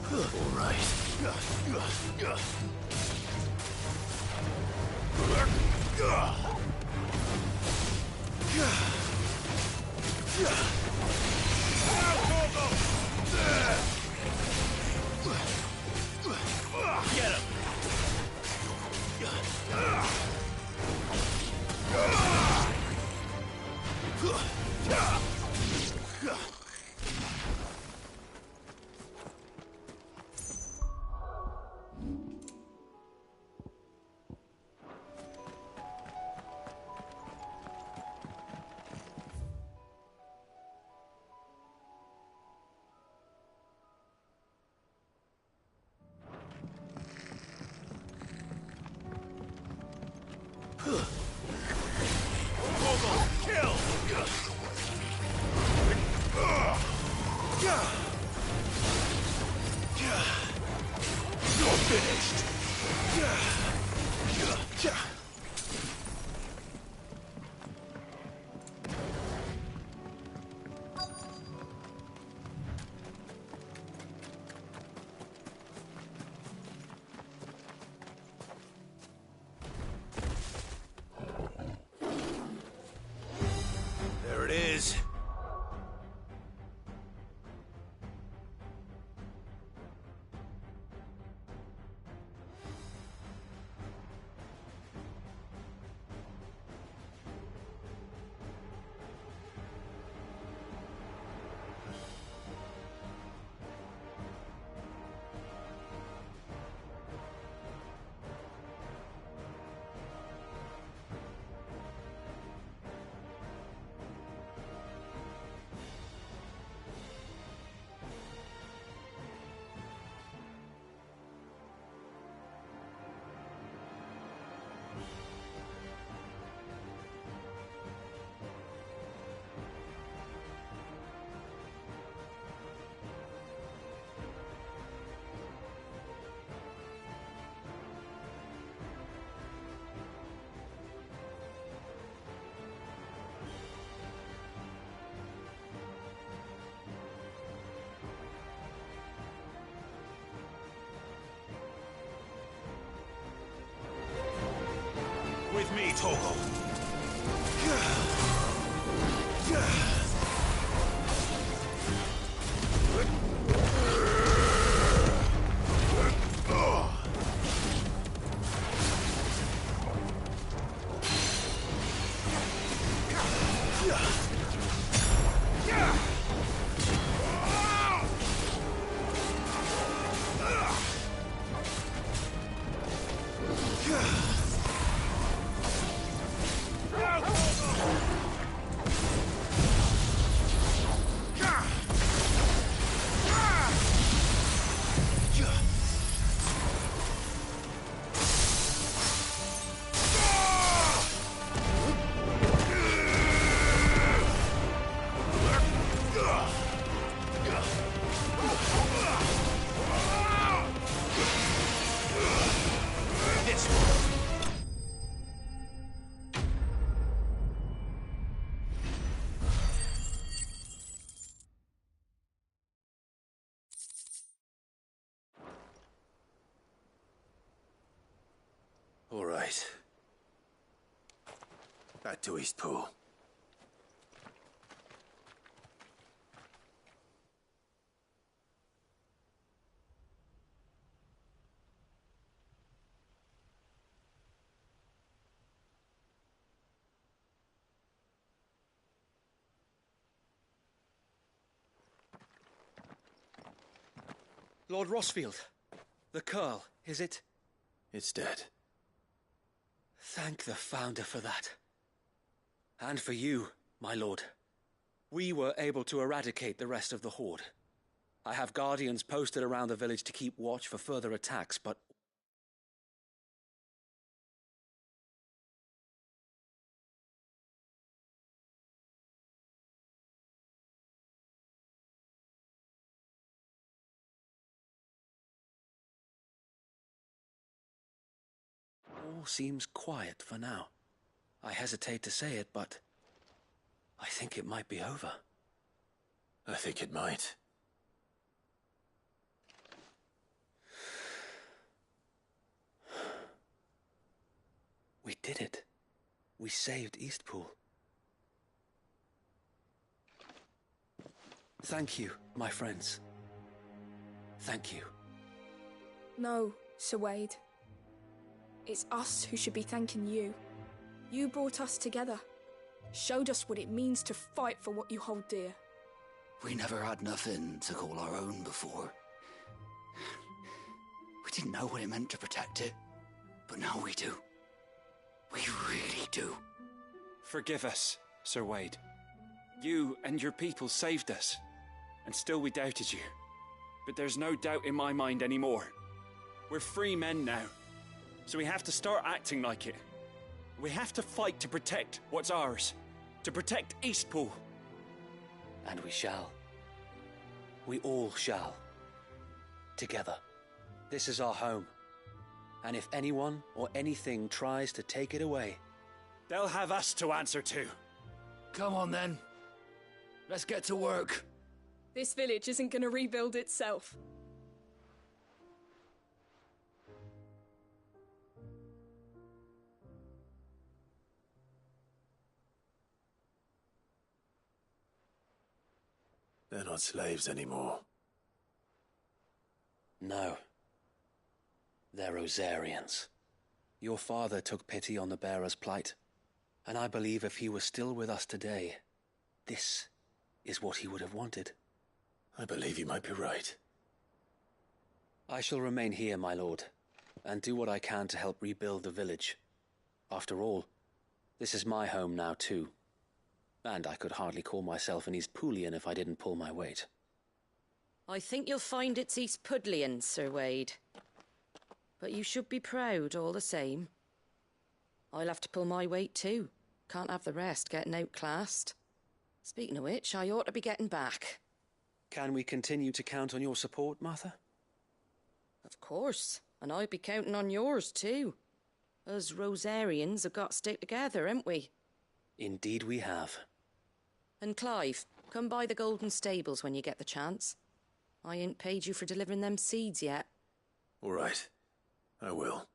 All right. Get him! There it is. With me, Torgal. All right. Back to Eastpool. Lord Rosfield, the Curl, is it? It's dead. Thank the Founder for that. And for you, my lord. We were able to eradicate the rest of the Horde. I have guardians posted around the village to keep watch for further attacks, but... all seems quiet for now. I hesitate to say it, but I think it might be over. I think it might. We saved Eastpool. Thank you, my friends. Thank you. No, Sir Wade. It's us who should be thanking you. You brought us together. Showed us what it means to fight for what you hold dear. We never had nothing to call our own before. We didn't know what it meant to protect it, but now we do. We really do. Forgive us, Sir Wade. You and your people saved us, and still we doubted you. But there's no doubt in my mind anymore. We're free men now, so we have to start acting like it. We have to fight to protect what's ours, to protect Eastpool. And we shall. We all shall. Together. This is our home. And if anyone or anything tries to take it away, they'll have us to answer to. Come on then. Let's get to work. This village isn't gonna rebuild itself. They're not slaves anymore. no. They're Rosarians. Your father took pity on the bearer's plight, and I believe if he were still with us today, this is what he would have wanted. I believe you might be right. I shall remain here, my lord, and do what I can to help rebuild the village. After all, this is my home now too, and I could hardly call myself an Eastpoolian if I didn't pull my weight. I think you'll find it's Eastpudlian, Sir Wade. But you should be proud all the same. I'll have to pull my weight too. Can't have the rest getting outclassed. Speaking of which, I ought to be getting back. Can we continue to count on your support, Martha? Of course, and I'd be counting on yours too. Us Rosarians have got to stick together, haven't we? Indeed we have. And Clive, come by the Golden Stables when you get the chance. I ain't paid you for delivering them seeds yet. All right. I will.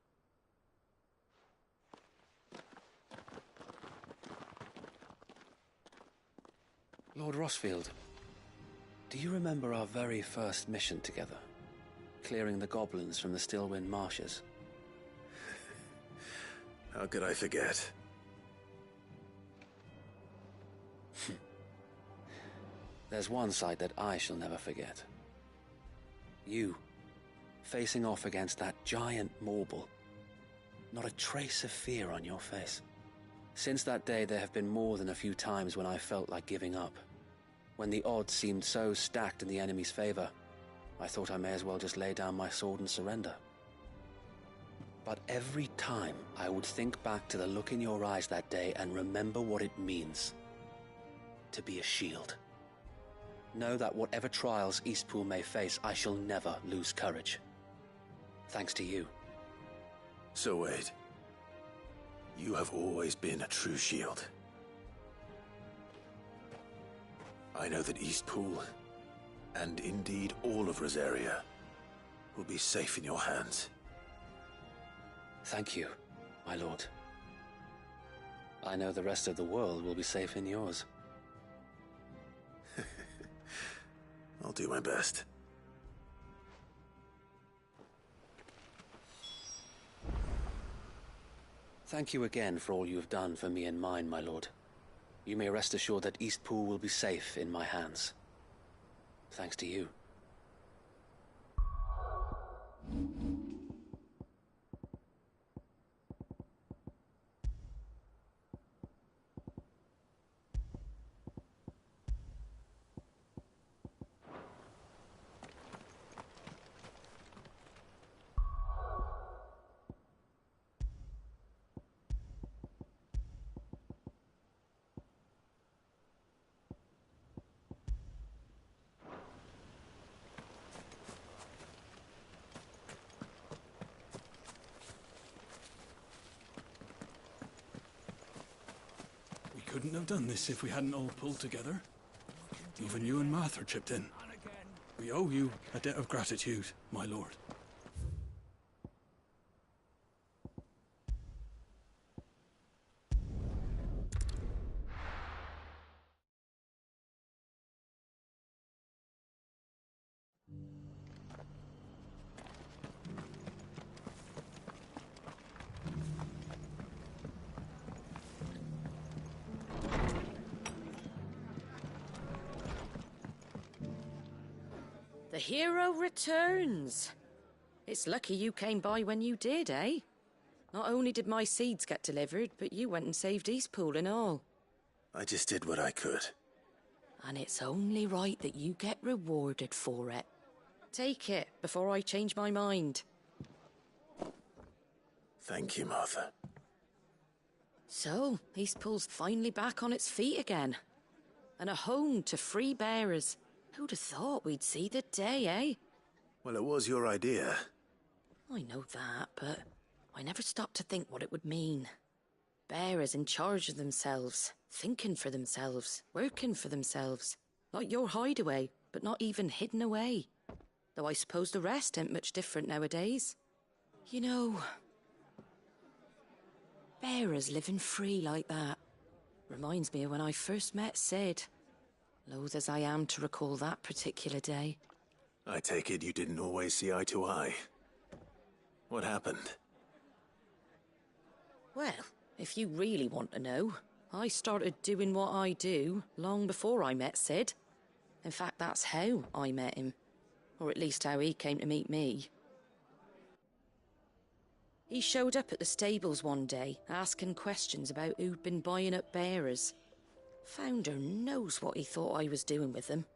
Lord Rosfield, do you remember our very first mission together? Clearing the goblins from the Stillwind marshes? How could I forget? There's one sight that I shall never forget. You, facing off against that giant Morble. Not a trace of fear on your face. Since that day, there have been more than a few times when I felt like giving up. When the odds seemed so stacked in the enemy's favor, I thought I may as well just lay down my sword and surrender. But every time I would think back to the look in your eyes that day and remember what it means to be a shield. Know that whatever trials Eastpool may face, I shall never lose courage. Thanks to you. So Wade, you have always been a true shield. I know that Eastpool, and indeed all of Rosaria, will be safe in your hands. Thank you, my lord. I know the rest of the world will be safe in yours. I'll do my best. Thank you again for all you have done for me and mine, my lord. You may rest assured that Eastpool will be safe in my hands. Thanks to you. We couldn't have done this if we hadn't all pulled together. Even you and Martha chipped in. We owe you a debt of gratitude, my lord. hero returns. It's lucky you came by when you did, eh? Not only did my seeds get delivered, but you went and saved Eastpool and all. I just did what I could. And it's only right that you get rewarded for it. Take it before I change my mind. Thank you, Martha. So, Eastpool's finally back on its feet again. And a home to free bearers. Who'd have thought we'd see the day, eh? Well, it was your idea. I know that, but I never stopped to think what it would mean. Bearers in charge of themselves, thinking for themselves, working for themselves. Like your hideaway, but not even hidden away. Though I suppose the rest ain't much different nowadays. You know, bearers living free like that reminds me of when I first met Sid. Loath as I am to recall that particular day. I take it you didn't always see eye to eye. What happened? Well, if you really want to know, I started doing what I do long before I met Sid. In fact, that's how I met him. Or at least how he came to meet me. He showed up at the stables one day, asking questions about who'd been buying up bearers. Founder knows what he thought I was doing with them.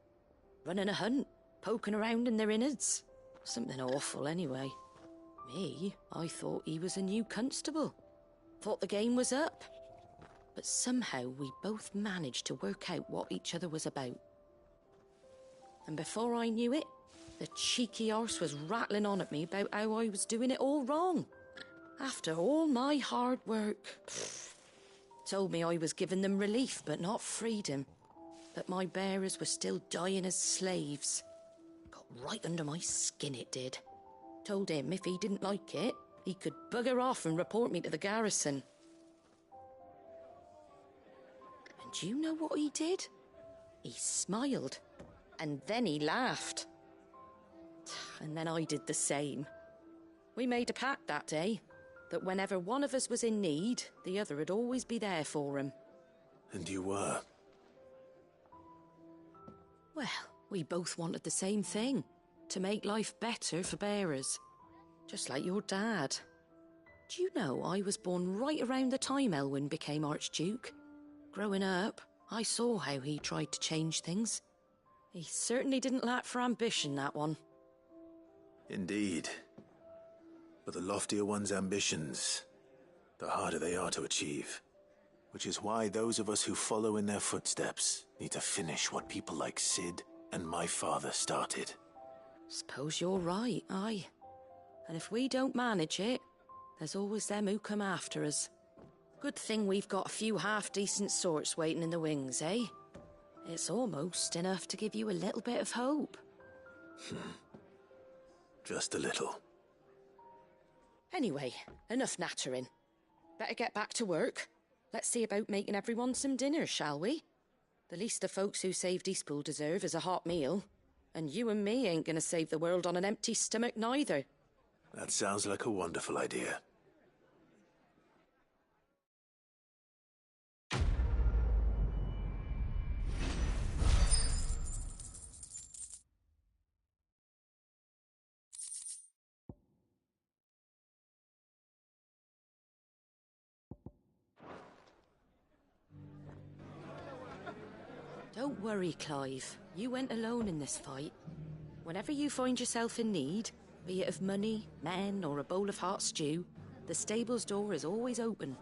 Running a hunt, poking around in their innards. Something awful anyway. Me, I thought he was a new constable. Thought the game was up. But somehow we both managed to work out what each other was about. And before I knew it, the cheeky arse was rattling on at me about how I was doing it all wrong. After all my hard work. Told me I was giving them relief, but not freedom. That my bearers were still dying as slaves. Got right under my skin, it did. Told him if he didn't like it, he could bugger off and report me to the garrison. And you know what he did? He smiled. And then he laughed. And then I did the same. We made a pact that day, that whenever one of us was in need, the other would always be there for him. And you were? Well, we both wanted the same thing. To make life better for bearers. Just like your dad. Do you know I was born right around the time Elwyn became Archduke? Growing up, I saw how he tried to change things. He certainly didn't lack for ambition, that one. Indeed. But the loftier one's ambitions, the harder they are to achieve. Which is why those of us who follow in their footsteps need to finish what people like Sid and my father started. Suppose you're right, aye. And if we don't manage it, there's always them who come after us. Good thing we've got a few half-decent sorts waiting in the wings, eh? It's almost enough to give you a little bit of hope. Just a little. Anyway, enough nattering. Better get back to work. Let's see about making everyone some dinner, shall we? The least the folks who saved Eastpool deserve is a hot meal. And you and me ain't gonna save the world on an empty stomach neither. That sounds like a wonderful idea. Don't worry, Clive. You went alone in this fight. Whenever you find yourself in need, be it of money, men, or a bowl of hot stew, the stable's door is always open.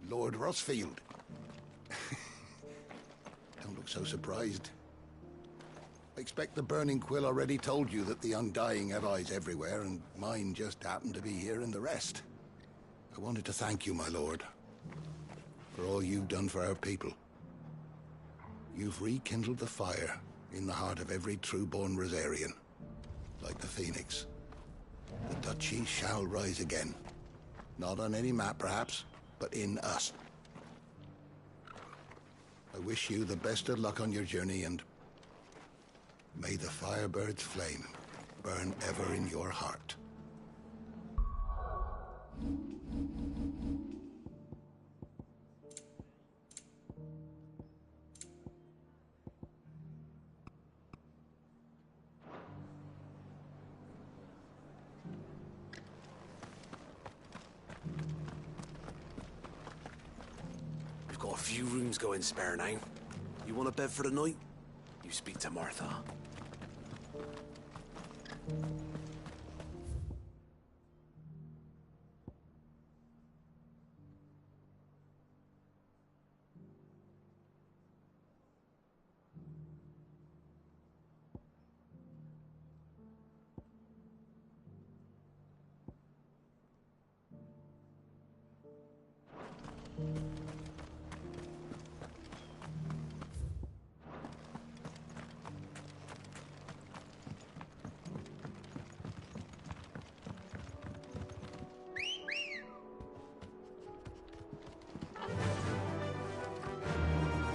Lord Rossfield. Don't look so surprised. I expect the Burning Quill already told you that the Undying have eyes everywhere, and mine just happened to be here in the rest. I wanted to thank you, my lord, for all you've done for our people. You've rekindled the fire in the heart of every true-born Rosarian, like the Phoenix. The Duchy shall rise again. Not on any map, perhaps, but in us. I wish you the best of luck on your journey, and may the Firebird's flame burn ever in your heart. We've got a few rooms going spare now. You want a bed for the night? You speak to Martha.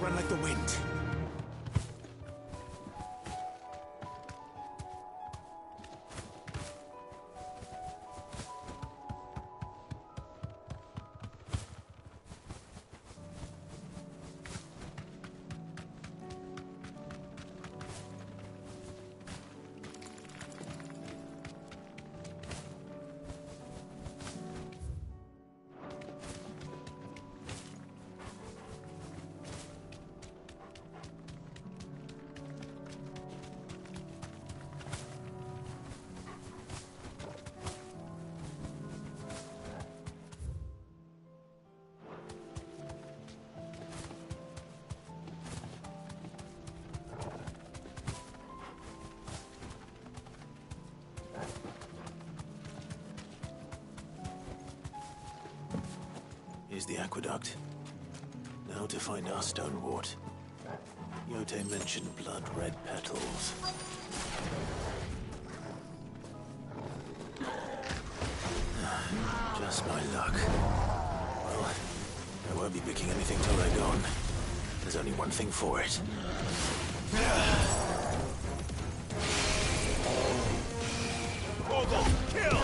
Run like the wind. Here's the aqueduct. Now to find our stonewort. Yote mentioned blood-red petals. Just my luck. Well, I won't be picking anything till they're gone. There's only one thing for it. Kill!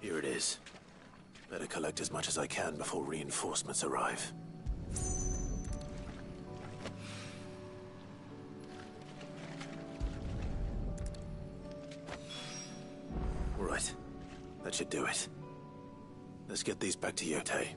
Here it is. Better collect as much as I can before reinforcements arrive. Right. That should do it. Let's get these back to Yote.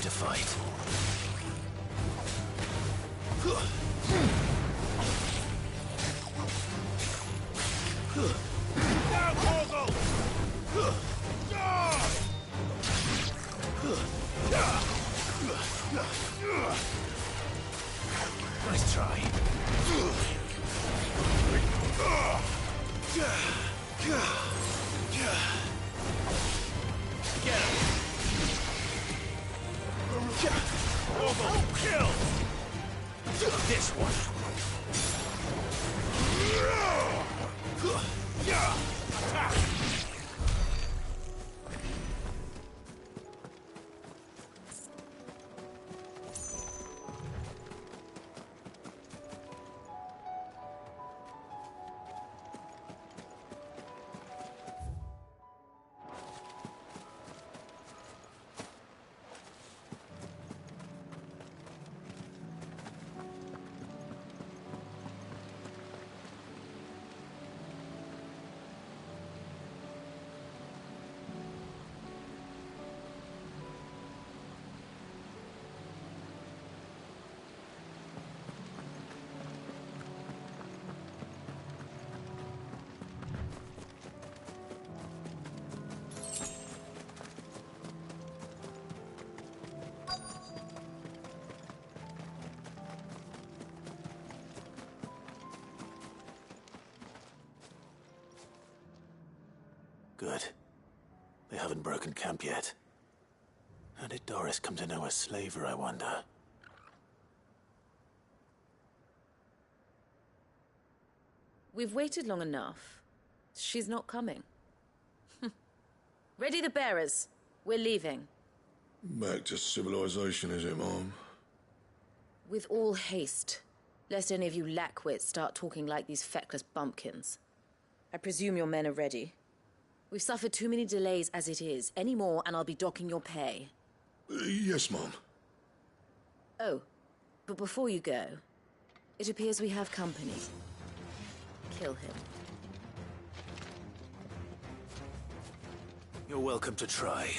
time to fight. Down, Morgul! Nice try. Get him! Morgul, kill! This one. Attack! Good. They haven't broken camp yet. How did Doris come to know a slaver, I wonder? We've waited long enough. She's not coming. Ready the bearers. We're leaving. Back to civilization, is it, Mom? With all haste, lest any of you lackwits start talking like these feckless bumpkins. I presume your men are ready. We've suffered too many delays as it is. Any more and I'll be docking your pay. Yes, Mom. Oh, but before you go, it appears we have company. Kill him. You're welcome to try.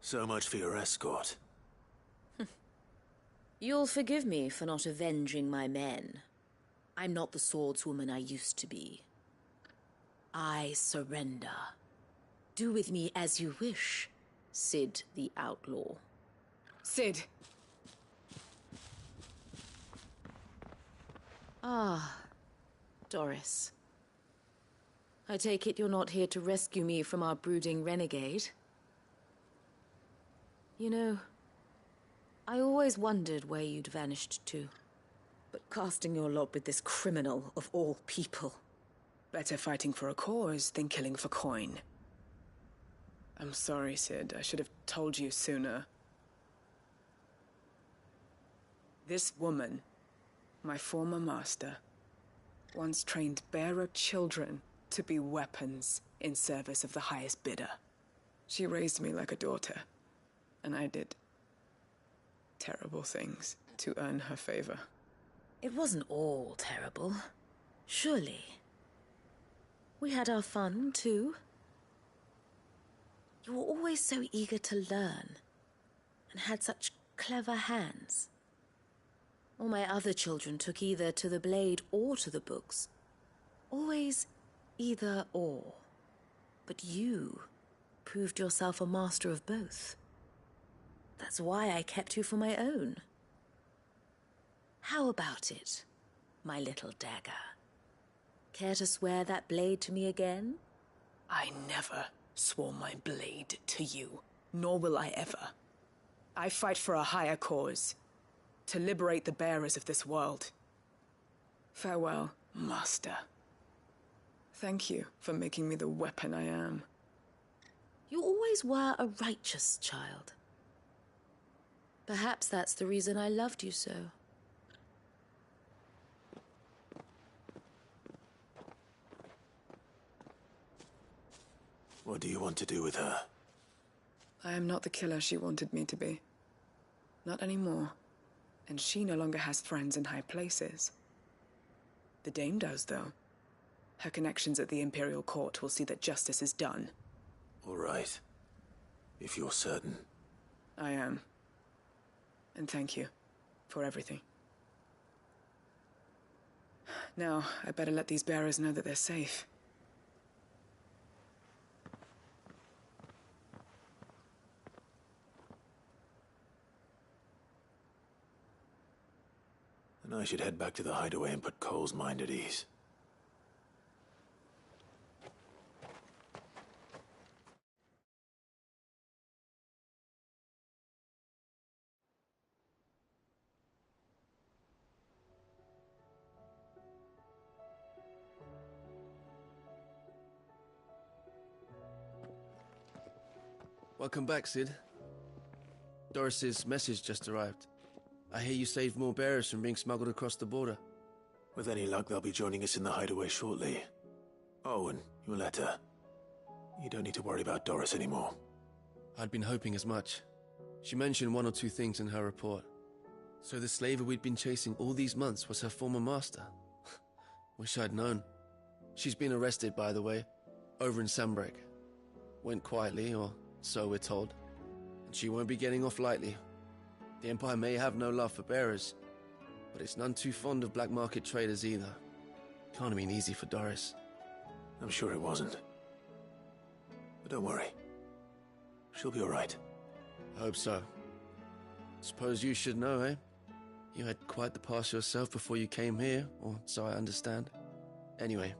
So much for your escort. You'll forgive me for not avenging my men. I'm not the swordswoman I used to be. I surrender. Do with me as you wish, Cid the Outlaw. Cid. Ah, Doris. I take it you're not here to rescue me from our brooding renegade? You know, I always wondered where you'd vanished to. But casting your lot with this criminal of all people. Better fighting for a cause than killing for coin. I'm sorry, Cid. I should have told you sooner. This woman, my former master, once trained bearer children to be weapons in service of the highest bidder. She raised me like a daughter, and I did terrible things to earn her favor. It wasn't all terrible, surely. We had our fun, too. You were always so eager to learn, and had such clever hands. All my other children took either to the blade or to the books. Always either or. But you proved yourself a master of both. That's why I kept you for my own. How about it, my little dagger? Care to swear that blade to me again? I never swore my blade to you, nor will I ever. I fight for a higher cause, to liberate the bearers of this world. Farewell, Master. Thank you for making me the weapon I am. You always were a righteous child. Perhaps that's the reason I loved you so. What do you want to do with her? I am not the killer she wanted me to be. Not anymore. And she no longer has friends in high places. The Dame does, though. Her connections at the Imperial Court will see that justice is done. All right. If you're certain. I am. And thank you for everything. Now, I better let these bearers know that they're safe. And I should head back to the hideaway and put Cole's mind at ease. Welcome back, Cid. Doris's message just arrived. I hear you saved more bearers from being smuggled across the border. With any luck, they'll be joining us in the hideaway shortly. Oh, and your letter. You don't need to worry about Doris anymore. I'd been hoping as much. She mentioned one or two things in her report. So the slaver we'd been chasing all these months was her former master. Wish I'd known. She's been arrested, by the way, over in Sanbreque. Went quietly, or so we're told. And she won't be getting off lightly. The Empire may have no love for bearers, but it's none too fond of black market traders either. Can't have been easy for Doris. I'm sure it wasn't. But don't worry. She'll be all right. I hope so. Suppose you should know, eh? You had quite the past yourself before you came here, or so I understand. Anyway,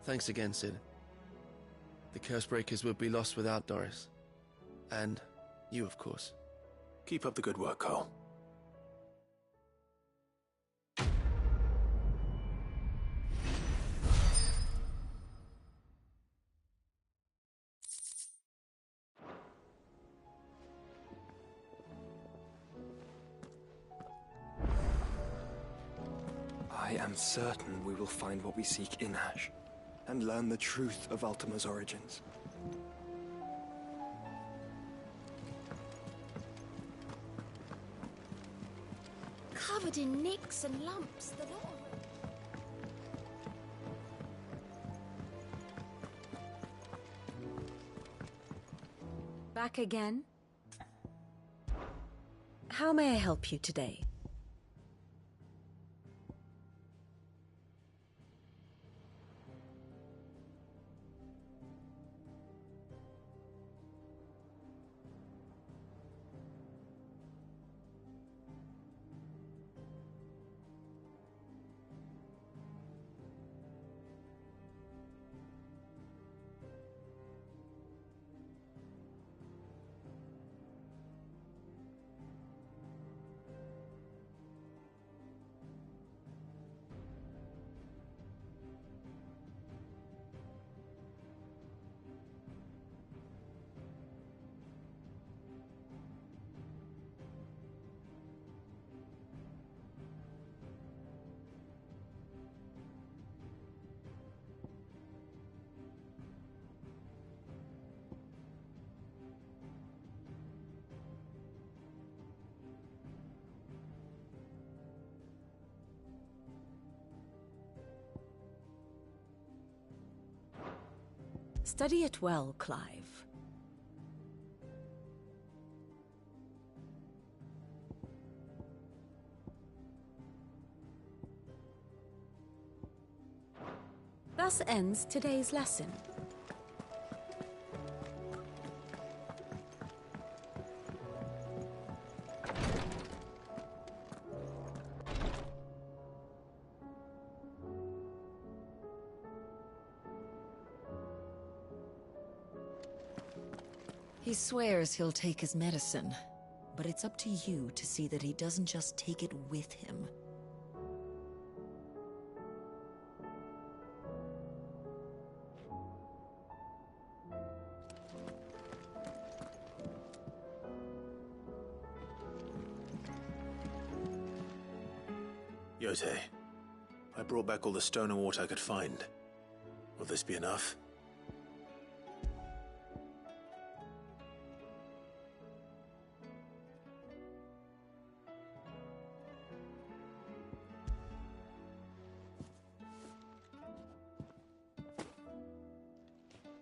thanks again, Cid. The Cursebreakers would be lost without Doris. And you, of course. Keep up the good work, Cole. I am certain we will find what we seek in Ash, and learn the truth of Ultima's origins. Covered in nicks and lumps, the lot of them. Back again? How may I help you today? Study it well, Clive. Thus ends today's lesson. He swears he'll take his medicine, but it's up to you to see that he doesn't just take it with him. Yotei, I brought back all the stone and water I could find. Will this be enough?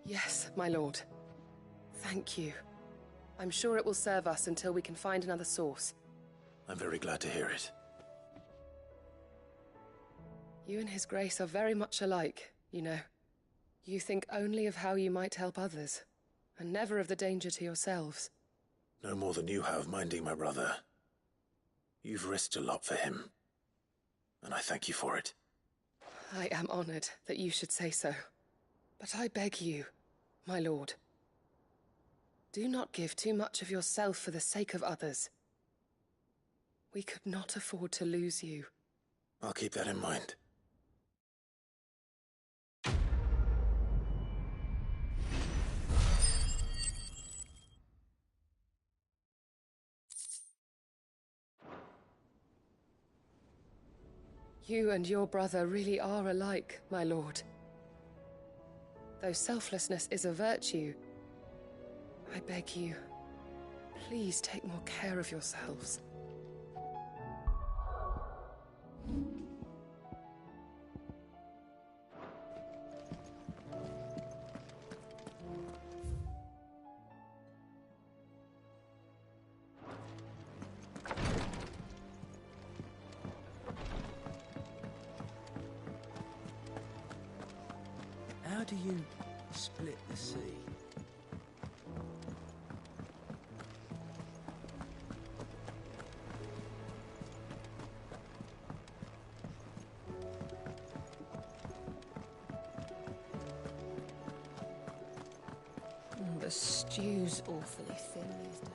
Yes, my lord. Thank you. I'm sure it will serve us until we can find another source. I'm very glad to hear it. You and His Grace are very much alike, you know. You think only of how you might help others, and never of the danger to yourselves. No more than you have minding my brother. You've risked a lot for him, and I thank you for it. I am honored that you should say so. But I beg you, my lord, do not give too much of yourself for the sake of others. We could not afford to lose you. I'll keep that in mind. You and your brother really are alike, my lord. Though selflessness is a virtue, I beg you, please take more care of yourselves. How do you split the sea? The stew's awfully thin these days.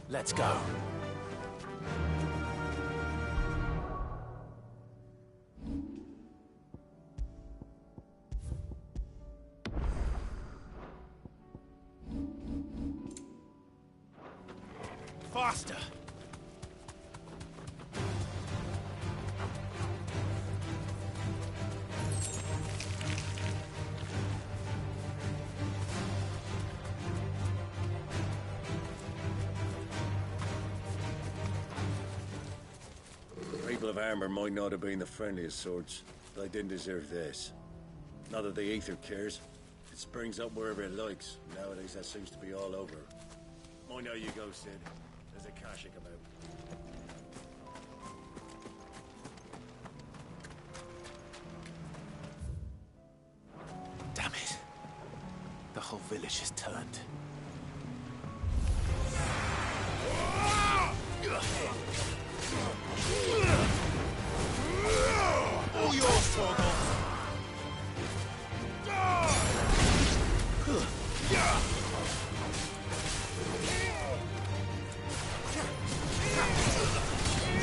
Let's go. Faster! People of armor might not have been the friendliest sorts, but they didn't deserve this. Not that the Aether cares. It springs up wherever it likes. Nowadays that seems to be all over. Mind how you go, Sid. There's a Kashik about. The whole village has turned. All yours, Torgal!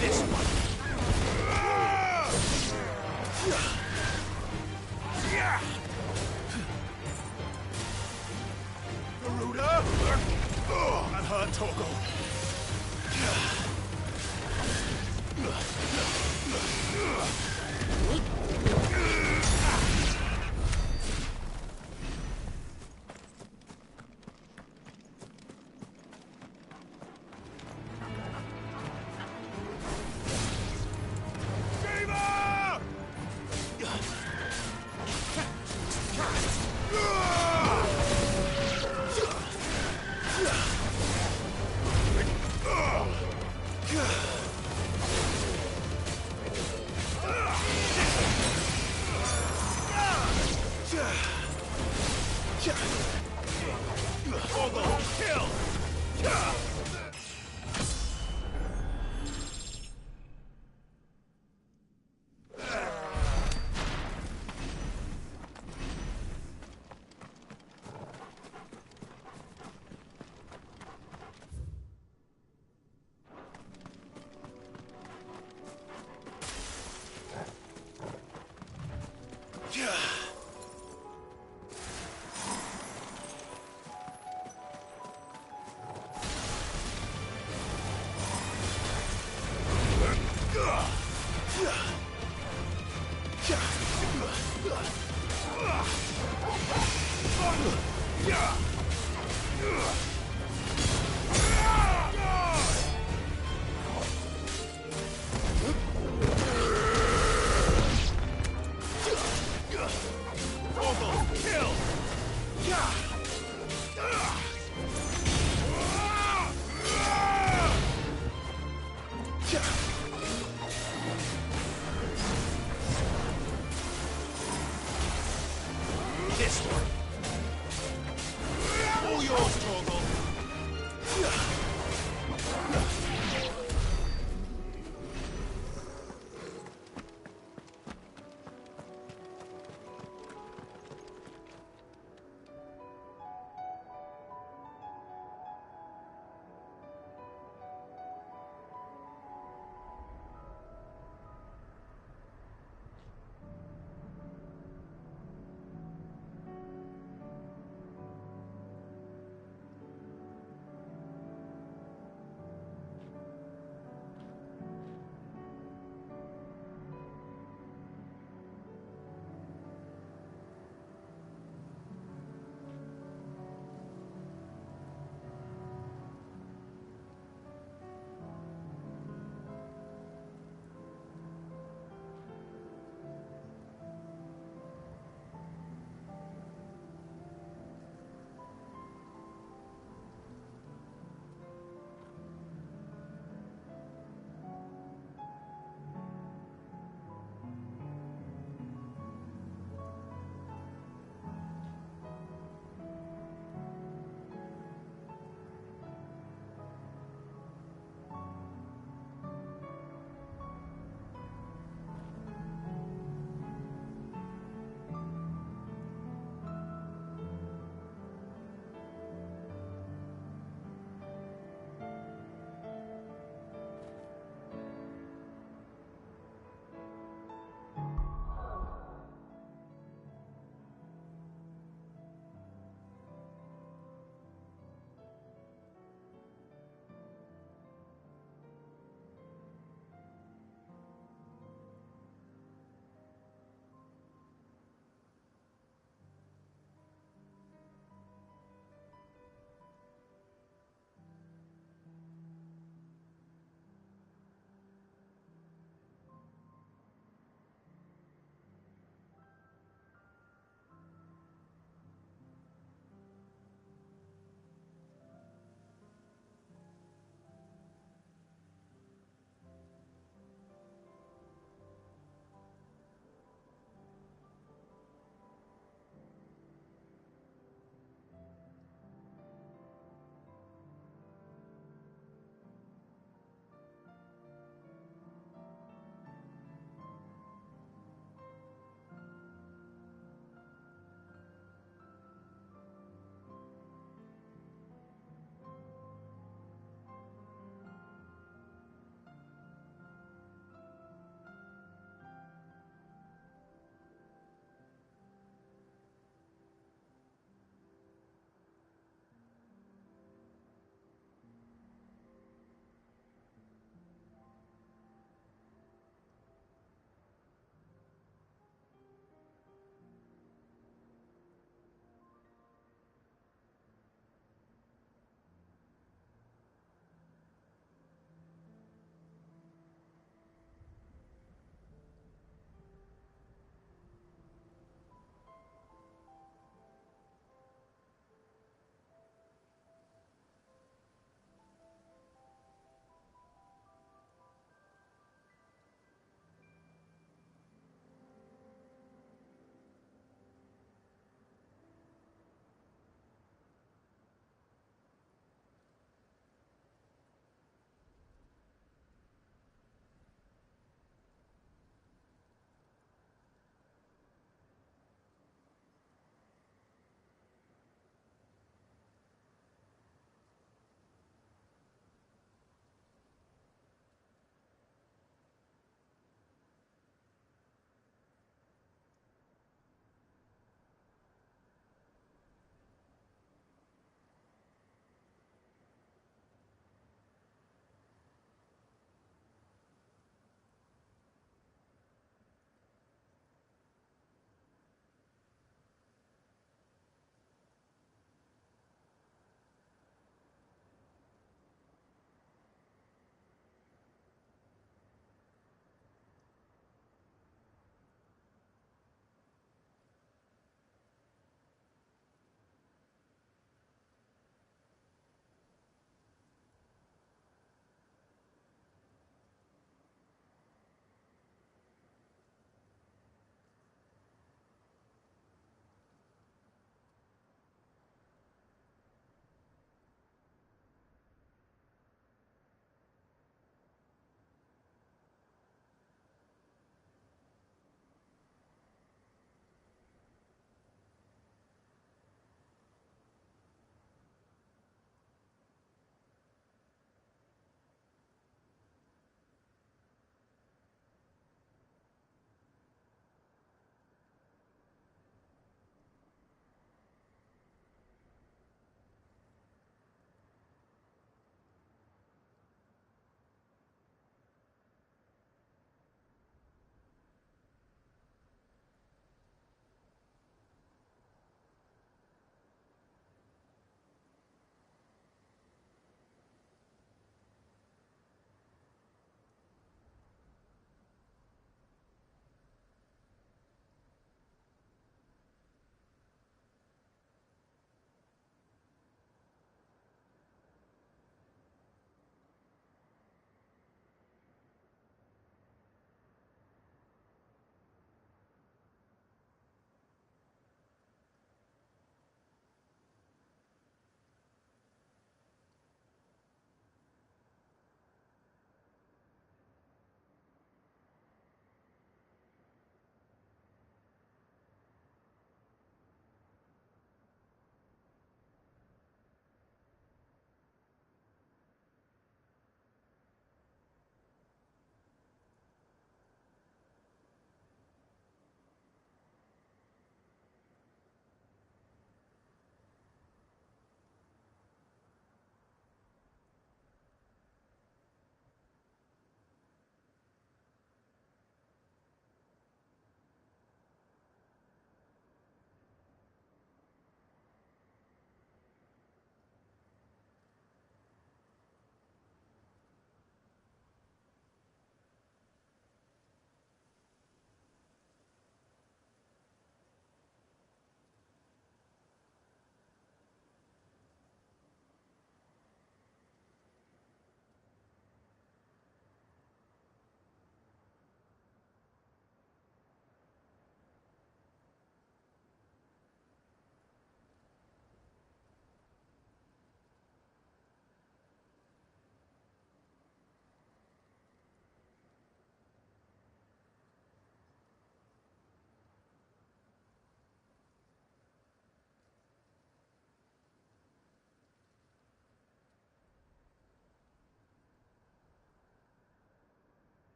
This one. Garuda! And her, Torgal. This one. All yours, Torgal.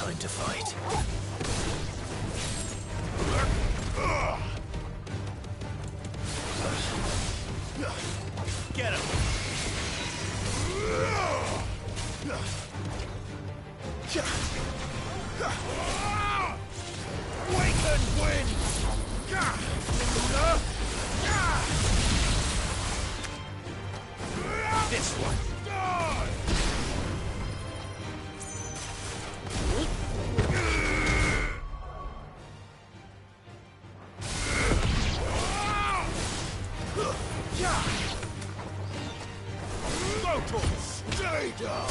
time to fight. Get him! Waken wind! This one. Stay down!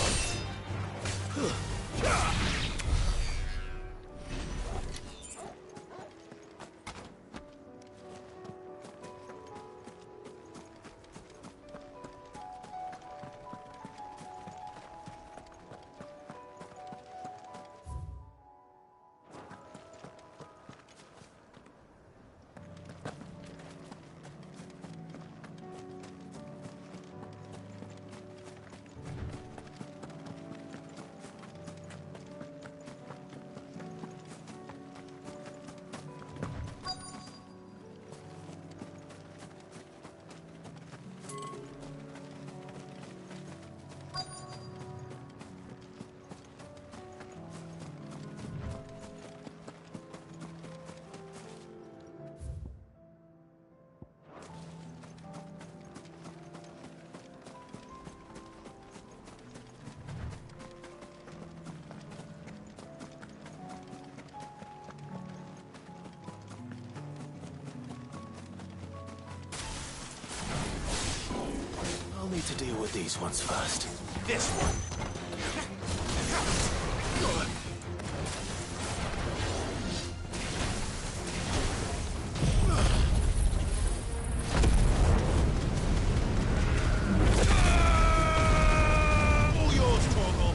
I'll need to deal with these ones first. This one. All yours, Torgal.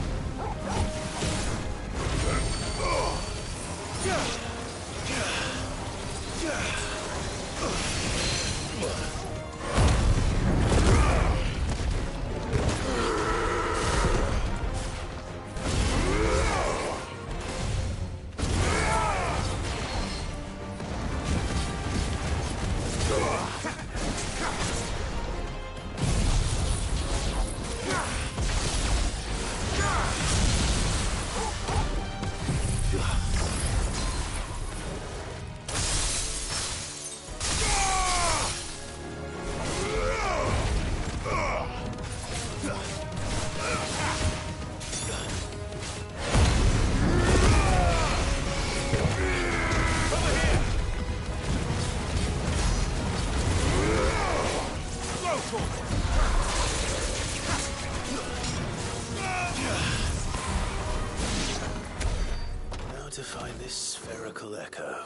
Now to find this spherical echo.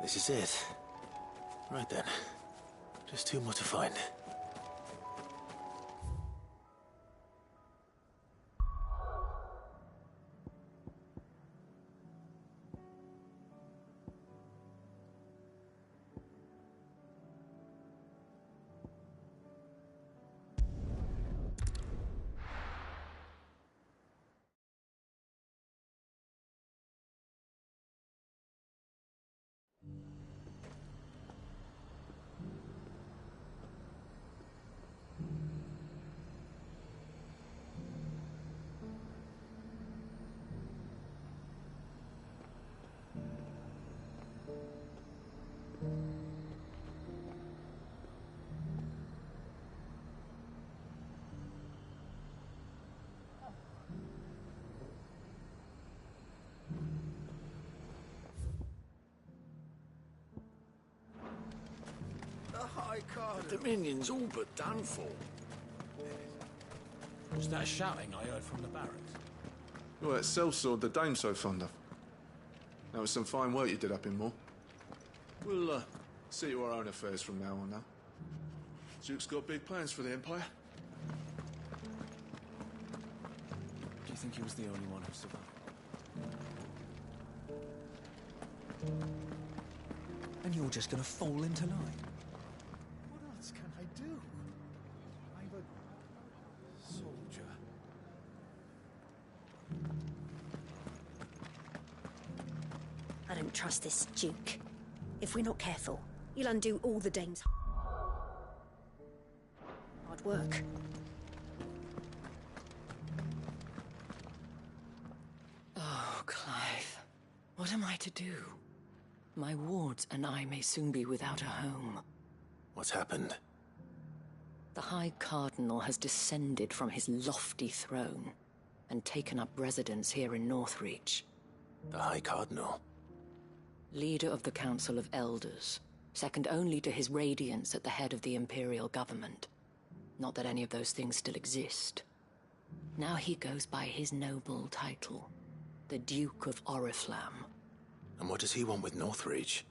This is it. Right then. Just two more to find. The Dominion's all but done for. Was that shouting I heard from the barracks? Well, that sellsword the Dame's so fond of. That was some fine work you did up in Moor. We'll, see to our own affairs from now on now. Duke's got big plans for the Empire. Do you think he was the only one who survived? And you're just gonna fall into line? What else can I do? I've don't trust this Duke. If we're not careful, he'll undo all the Dane's hard work. Oh, Clive. What am I to do? My wards and I may soon be without a home. What's happened? The High Cardinal has descended from his lofty throne and taken up residence here in Northreach. The High Cardinal? Leader of the Council of Elders, second only to his Radiance at the head of the Imperial government. Not that any of those things still exist. Now he goes by his noble title, the Duke of Oriflamme. And what does he want with Northreach?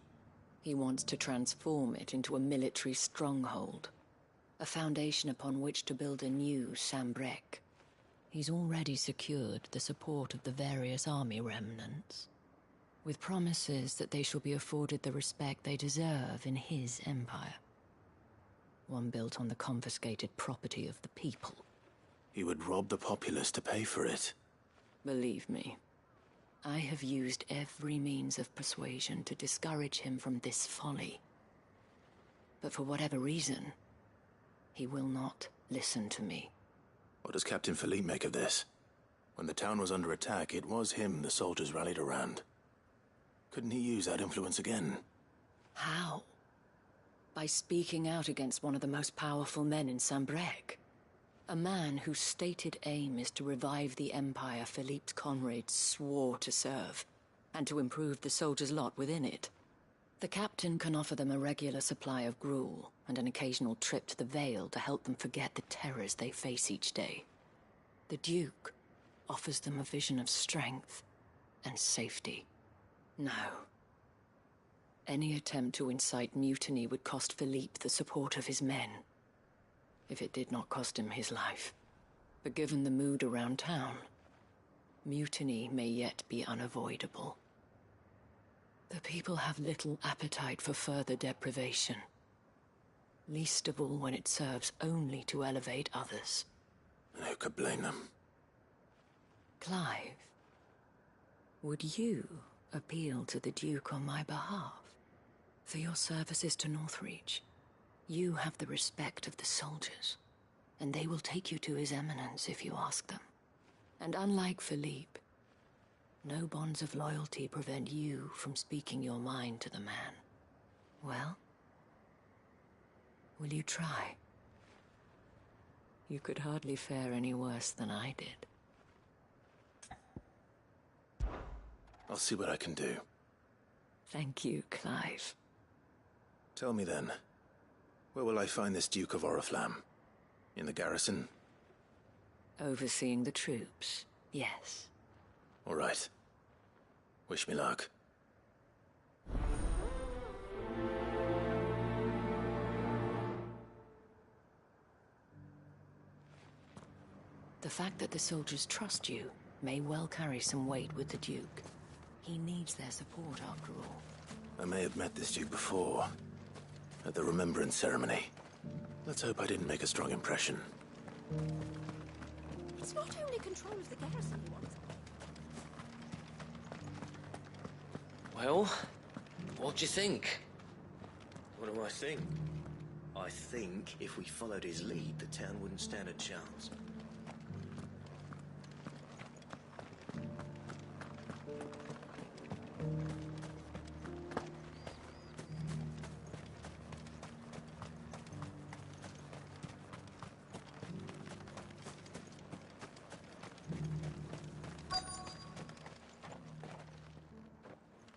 He wants to transform it into a military stronghold, a foundation upon which to build a new Sambrec. He's already secured the support of the various army remnants, with promises that they shall be afforded the respect they deserve in his empire. One built on the confiscated property of the people. He would rob the populace to pay for it. Believe me, I have used every means of persuasion to discourage him from this folly. But for whatever reason, he will not listen to me. What does Captain Philippe make of this? When the town was under attack, it was him the soldiers rallied around. Couldn't he use that influence again? How? By speaking out against one of the most powerful men in Sambrec. A man whose stated aim is to revive the empire Philippe's comrades swore to serve, and to improve the soldiers' lot within it. The captain can offer them a regular supply of gruel, and an occasional trip to the Vale to help them forget the terrors they face each day. The Duke offers them a vision of strength and safety. No. Any attempt to incite mutiny would cost Philippe the support of his men, if it did not cost him his life. But given the mood around town, mutiny may yet be unavoidable. The people have little appetite for further deprivation, least of all when it serves only to elevate others. And who could blame them? Clive, would you appeal to the Duke on my behalf? For your services to Northreach, you have the respect of the soldiers, and they will take you to His Eminence if you ask them. And unlike Philippe, no bonds of loyalty prevent you from speaking your mind to the man. Well, will you try? You could hardly fare any worse than I did. I'll see what I can do. Thank you, Clive. Tell me then, where will I find this Duke of Oriflamme? In the garrison? Overseeing the troops, yes. All right. Wish me luck. The fact that the soldiers trust you may well carry some weight with the Duke. He needs their support, after all. I may have met this Duke before, at the Remembrance Ceremony. Let's hope I didn't make a strong impression. It's not only control of the garrison he wants. Well, what do you think? What do I think? I think if we followed his lead, the town wouldn't stand a chance.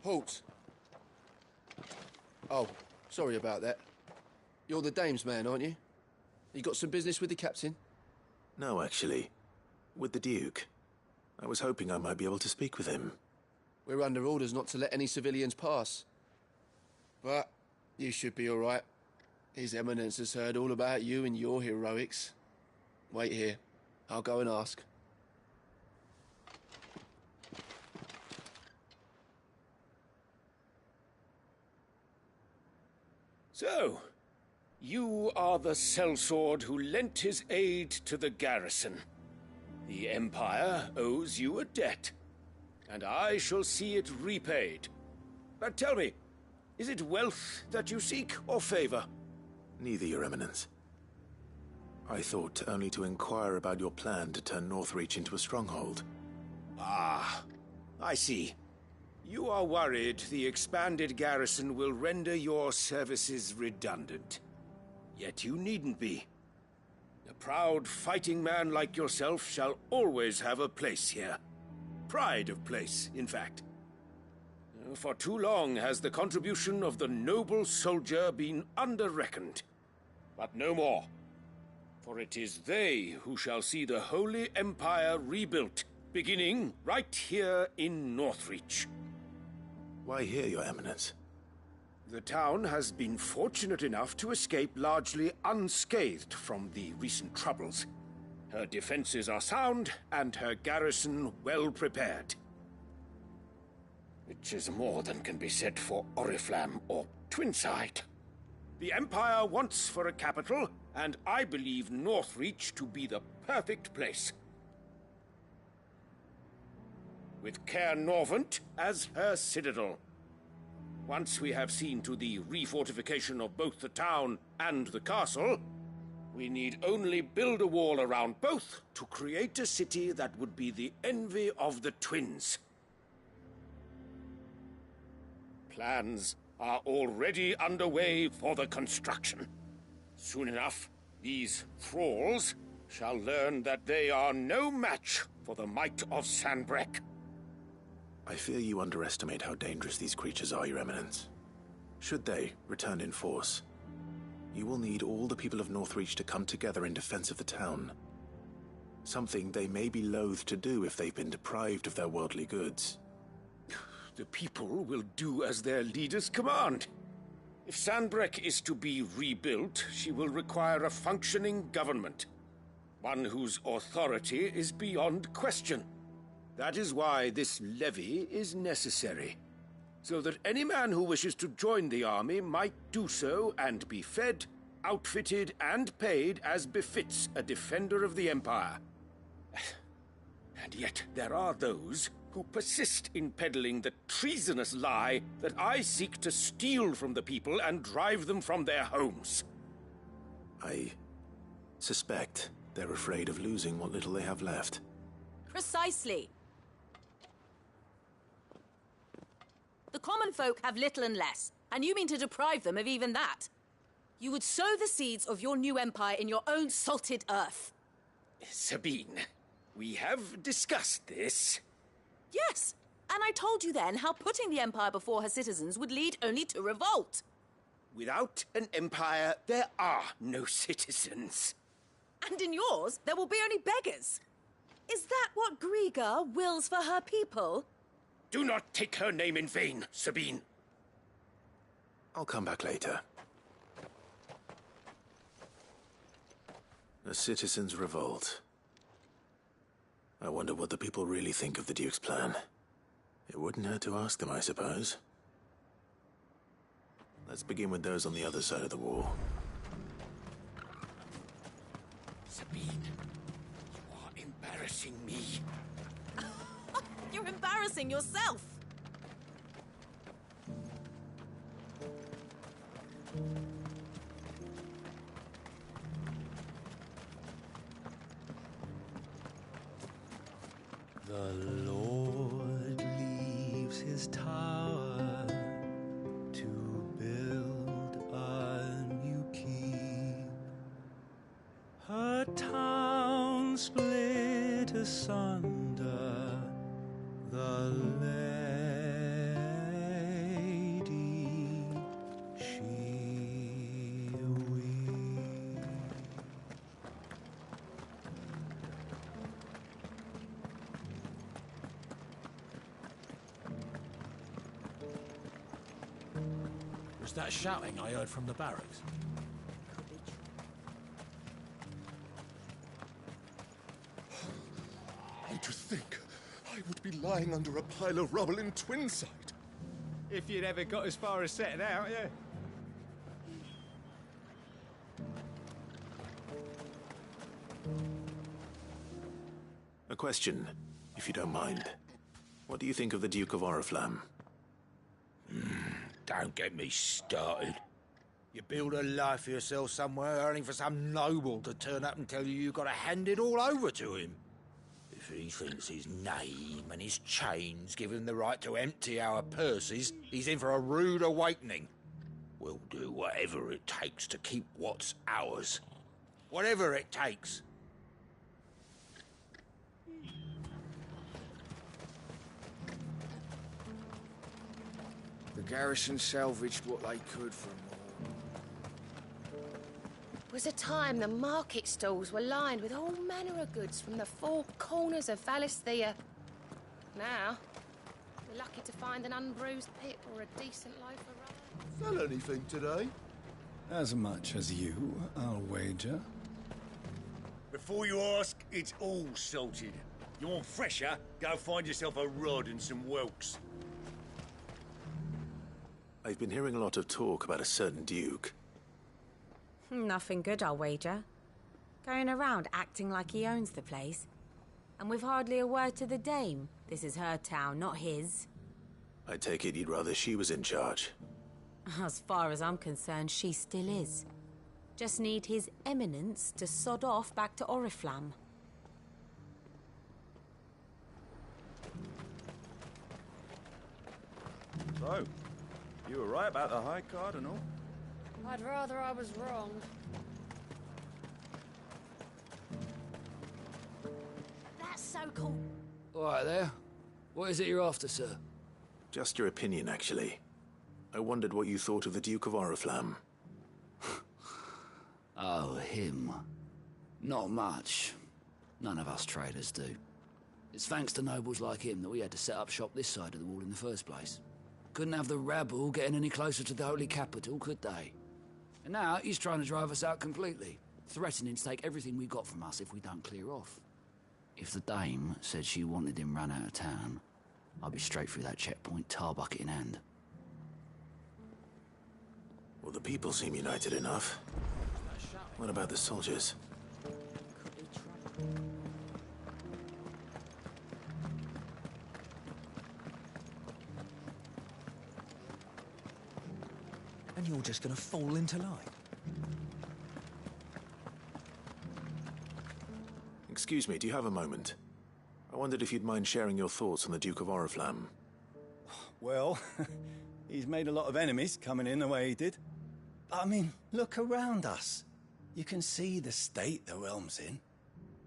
Halt! Oh, sorry about that. You're the dame's man, aren't you? You got some business with the captain? No, actually. With the Duke. I was hoping I might be able to speak with him. We're under orders not to let any civilians pass. But you should be all right. His Eminence has heard all about you and your heroics. Wait here. I'll go and ask. So, you are the sellsword who lent his aid to the garrison. The Empire owes you a debt, and I shall see it repaid. But tell me, is it wealth that you seek, or favor? Neither, Your Eminence. I thought only to inquire about your plan to turn Northreach into a stronghold. Ah, I see. You are worried the expanded garrison will render your services redundant. Yet you needn't be. A proud fighting man like yourself shall always have a place here. Pride of place, in fact. For too long has the contribution of the noble soldier been under-reckoned. But no more. For it is they who shall see the Holy Empire rebuilt, beginning right here in Northreach. Why here, Your Eminence? The town has been fortunate enough to escape largely unscathed from the recent troubles. Her defenses are sound, and her garrison well prepared. Which is more than can be said for Oriflamme or Twinside. The Empire wants for a capital, and I believe Northreach to be the perfect place. With Caer Norvent as her citadel. Once we have seen to the refortification of both the town and the castle, we need only build a wall around both to create a city that would be the envy of the twins. Plans are already underway for the construction. Soon enough, these thralls shall learn that they are no match for the might of Sanbreque. I fear you underestimate how dangerous these creatures are, Your Eminence. Should they return in force, you will need all the people of Northreach to come together in defense of the town. Something they may be loath to do if they've been deprived of their worldly goods. The people will do as their leaders command. If Sanbreque is to be rebuilt, she will require a functioning government. One whose authority is beyond question. That is why this levy is necessary. So that any man who wishes to join the army might do so and be fed, outfitted, and paid as befits a defender of the Empire. And yet there are those who persist in peddling the treasonous lie that I seek to steal from the people and drive them from their homes. I suspect they're afraid of losing what little they have left. Precisely. The common folk have little and less, and you mean to deprive them of even that. You would sow the seeds of your new empire in your own salted earth. Sabine, we have discussed this. Yes, and I told you then how putting the empire before her citizens would lead only to revolt. Without an empire, there are no citizens. And in yours, there will be only beggars. Is that what Griga wills for her people? Do not take her name in vain, Sabine. I'll come back later. A citizens' revolt. I wonder what the people really think of the Duke's plan. It wouldn't hurt to ask them, I suppose. Let's begin with those on the other side of the wall. Sabine, you are embarrassing me. You're embarrassing yourself. The Lord leaves his tower to build a new keep. Her town split asunder, the lady she weeps. Was that shouting I heard from the barracks? And to think I would be lying under a pile of rubble in Twinside. If you'd ever got as far as setting out, yeah. A question, if you don't mind. What do you think of the Duke of Oriflamme? Don't get me started. You build a life for yourself somewhere, earning for some noble to turn up and tell you you've got to hand it all over to him. If he thinks his name and his chains give him the right to empty our purses, he's in for a rude awakening. We'll do whatever it takes to keep what's ours. Whatever it takes. The garrison salvaged what they could from Was a time the market stalls were lined with all manner of goods from the four corners of Valisthea. Now, we're lucky to find an unbruised pit or a decent loaf of rye. Sell anything today? As much as you, I'll wager. Before you ask, it's all salted. You want fresher? Go find yourself a rod and some whelks. I've been hearing a lot of talk about a certain duke. Nothing good, I'll wager. Going around acting like he owns the place. And with hardly a word to the dame. This is her town, not his. I take it you'd rather she was in charge. As far as I'm concerned, she still is. Just need his eminence to sod off back to Oriflamme. So, you were right about the High Cardinal? I'd rather I was wrong. That's so cool. All right there. What is it you're after, sir? Just your opinion, actually. I wondered what you thought of the Duke of Oriflamme. Oh, him. Not much. None of us traders do. It's thanks to nobles like him that we had to set up shop this side of the wall in the first place. Couldn't have the rabble getting any closer to the holy capital, could they? And now he's trying to drive us out completely, threatening to take everything we got from us if we don't clear off. If the dame said she wanted him run out of town, I'd be straight through that checkpoint, tar bucket in hand. Well, the people seem united enough. What about the soldiers? And you're just gonna fall into line? Excuse me, do you have a moment? I wondered if you'd mind sharing your thoughts on the Duke of Oriflamme. Well, he's made a lot of enemies coming in the way he did. I mean, look around us. You can see the state the realm's in.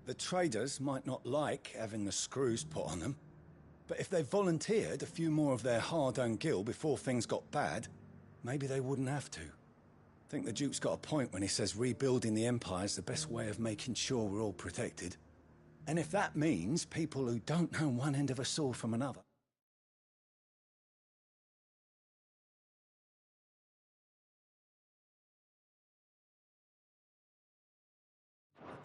The traders might not like having the screws put on them, but if they volunteered a few more of their hard-earned gil before things got bad, maybe they wouldn't have to. I think the Duke's got a point when he says rebuilding the Empire's the best way of making sure we're all protected. And if that means people who don't know one end of a sword from another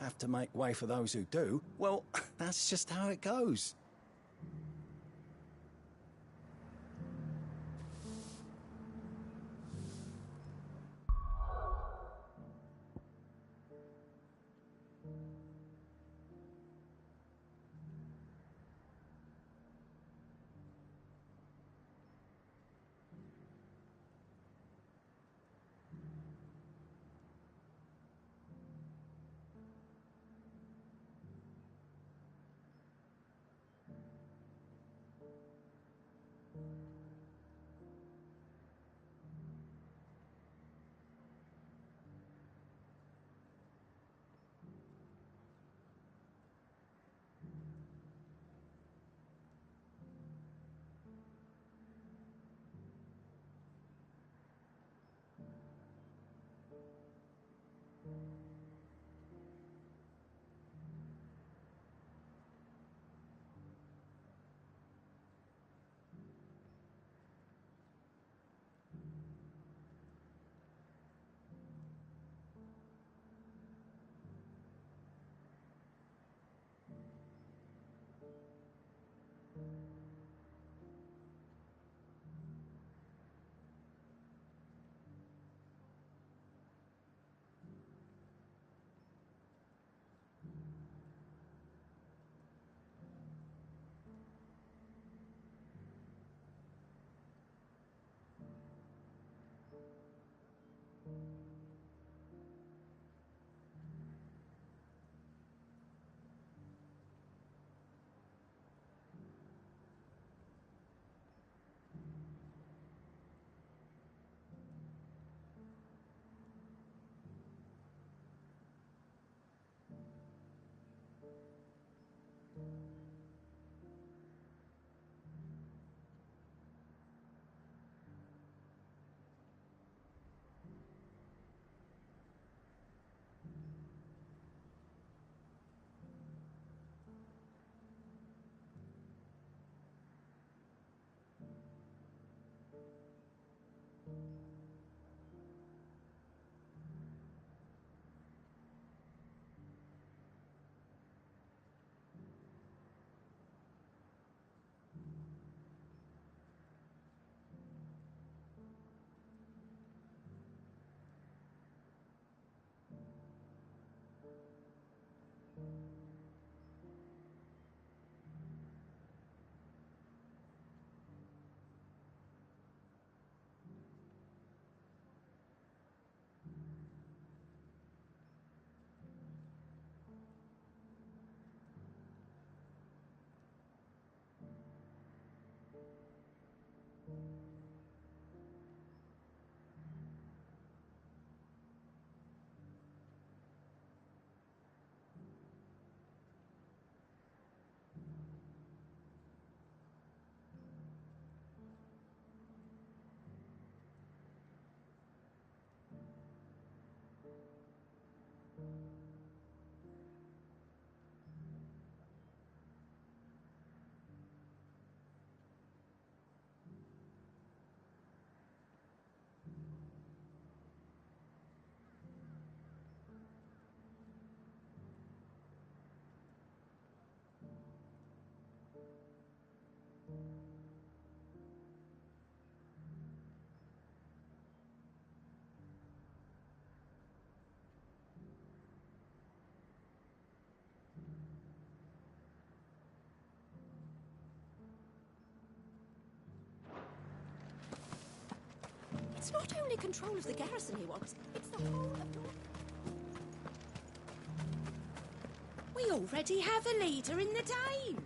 have to make way for those who do, well, that's just how it goes. It's not only control of the garrison he wants, it's the whole of North. We already have a leader in the Dame.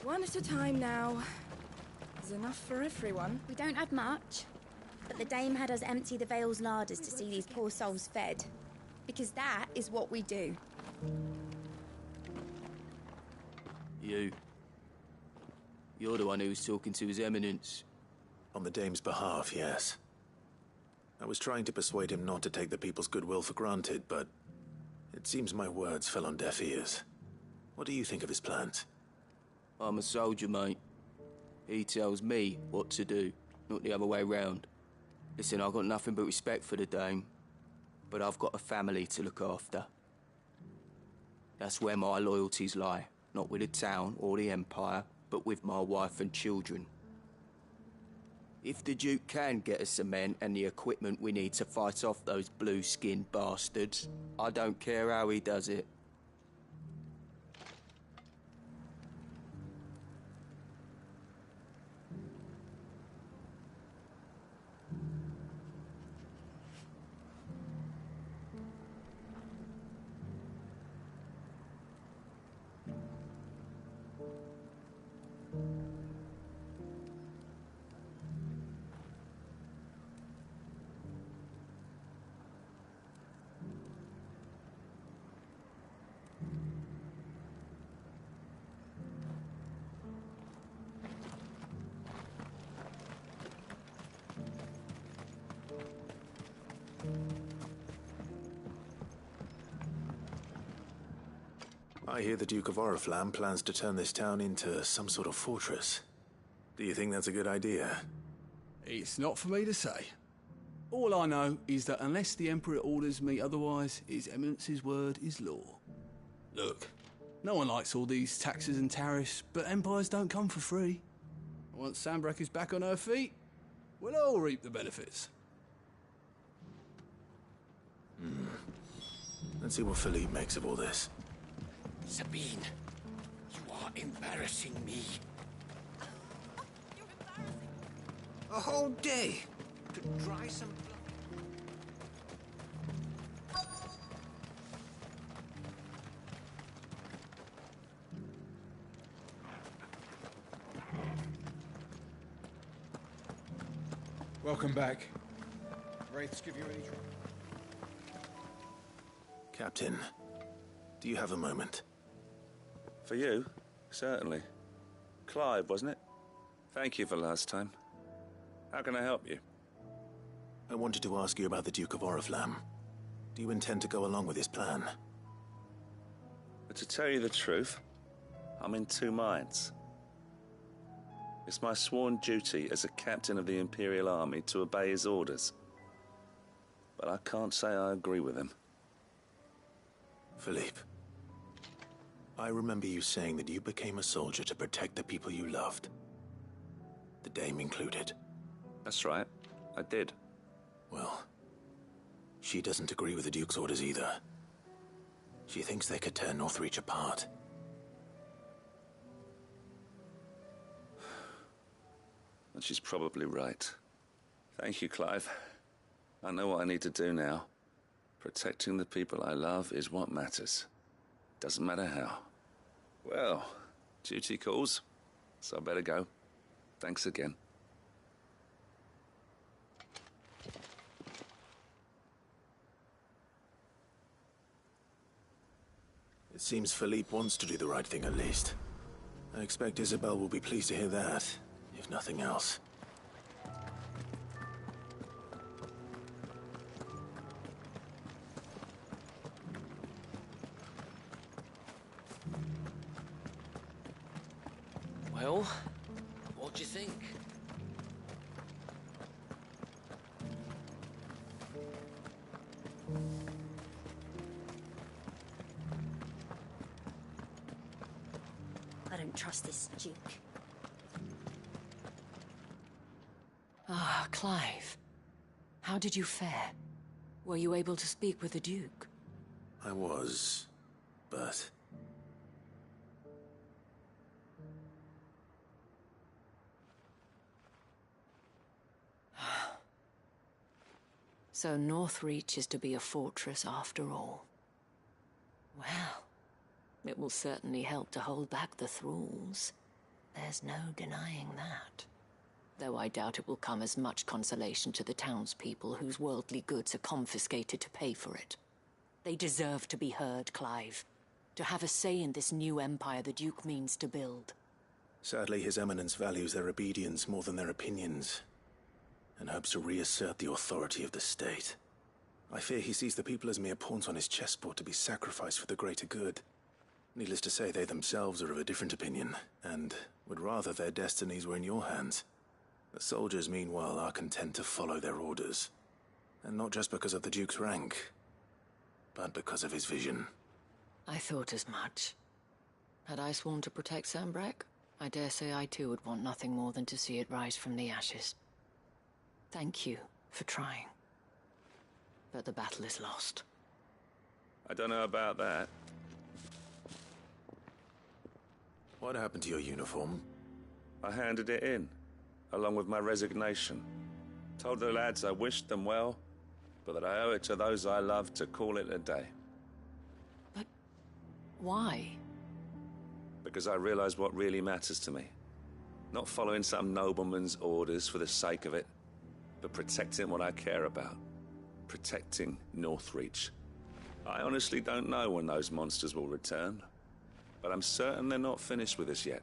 One at a time now. There's enough for everyone. We don't have much, but the Dame had us empty the Vale's larders to see these poor souls fed. Because that is what we do. You're the one who was talking to His Eminence. On the Dame's behalf, yes. I was trying to persuade him not to take the people's goodwill for granted, but it seems my words fell on deaf ears. What do you think of his plans? I'm a soldier, mate. He tells me what to do, not the other way round. Listen, I've got nothing but respect for the Dame, but I've got a family to look after. That's where my loyalties lie, not with the town or the Empire, but with my wife and children. If the Duke can get us the men and the equipment we need to fight off those blue-skinned bastards, I don't care how he does it. I hear the Duke of Oriflamme plans to turn this town into some sort of fortress. Do you think that's a good idea? It's not for me to say. All I know is that unless the Emperor orders me otherwise, His Eminence's word is law. Look, no one likes all these taxes and tariffs, but empires don't come for free. Once Sanbreque is back on her feet, we'll all reap the benefits. Let's see what Philippe makes of all this. Sabine, you are embarrassing me. A whole day to dry some Welcome back. Wraiths give you any trouble? Captain, do you have a moment? For you? Certainly. Clive, wasn't it? Thank you for last time. How can I help you? I wanted to ask you about the Duke of Oriflamme. Do you intend to go along with his plan? But to tell you the truth, I'm in two minds. It's my sworn duty as a captain of the Imperial Army to obey his orders. But I can't say I agree with him. Philippe, I remember you saying that you became a soldier to protect the people you loved. The Dame included. That's right, I did. Well, she doesn't agree with the Duke's orders either. She thinks they could tear Northreach apart. And she's probably right. Thank you, Clive. I know what I need to do now. Protecting the people I love is what matters. Doesn't matter how. Well, duty calls, so I better go. Thanks again. It seems Philippe wants to do the right thing at least. I expect Isabel will be pleased to hear that, if nothing else. Well, what do you think? I don't trust this Duke. Ah, Clive. How did you fare? Were you able to speak with the Duke? I was, but... So Northreach is to be a fortress after all. Well, it will certainly help to hold back the thralls. There's no denying that. Though I doubt it will come as much consolation to the townspeople whose worldly goods are confiscated to pay for it. They deserve to be heard, Clive. To have a say in this new empire the Duke means to build. Sadly, His Eminence values their obedience more than their opinions, and hopes to reassert the authority of the state. I fear he sees the people as mere pawns on his chessboard to be sacrificed for the greater good. Needless to say, they themselves are of a different opinion, and would rather their destinies were in your hands. The soldiers, meanwhile, are content to follow their orders. And not just because of the Duke's rank, but because of his vision. I thought as much. Had I sworn to protect Sanbreque, I dare say I too would want nothing more than to see it rise from the ashes. Thank you for trying. But the battle is lost. I don't know about that. What happened to your uniform? I handed it in, along with my resignation. Told the lads I wished them well, but that I owe it to those I love to call it a day. But why? Because I realize what really matters to me. Not following some nobleman's orders for the sake of it, but protecting what I care about. Protecting Northreach. I honestly don't know when those monsters will return, but I'm certain they're not finished with us yet.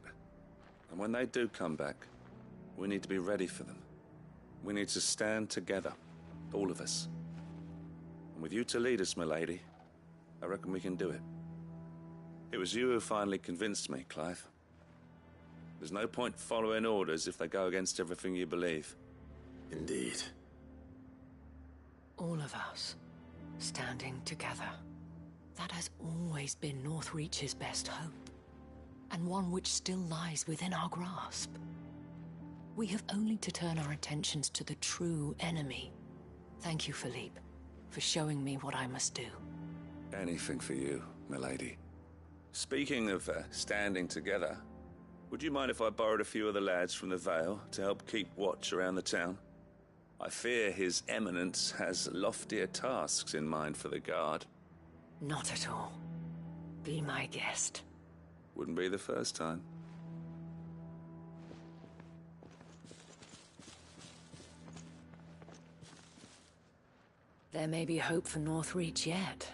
And when they do come back, we need to be ready for them. We need to stand together, all of us. And with you to lead us, milady, I reckon we can do it. It was you who finally convinced me, Clive. There's no point following orders if they go against everything you believe. Indeed. All of us, standing together. That has always been Northreach's best hope, and one which still lies within our grasp. We have only to turn our attentions to the true enemy. Thank you, Philippe, for showing me what I must do. Anything for you, milady. Speaking of standing together, would you mind if I borrowed a few of the lads from the Vale to help keep watch around the town? I fear His Eminence has loftier tasks in mind for the guard. Not at all. Be my guest. Wouldn't be the first time. There may be hope for Northreach yet.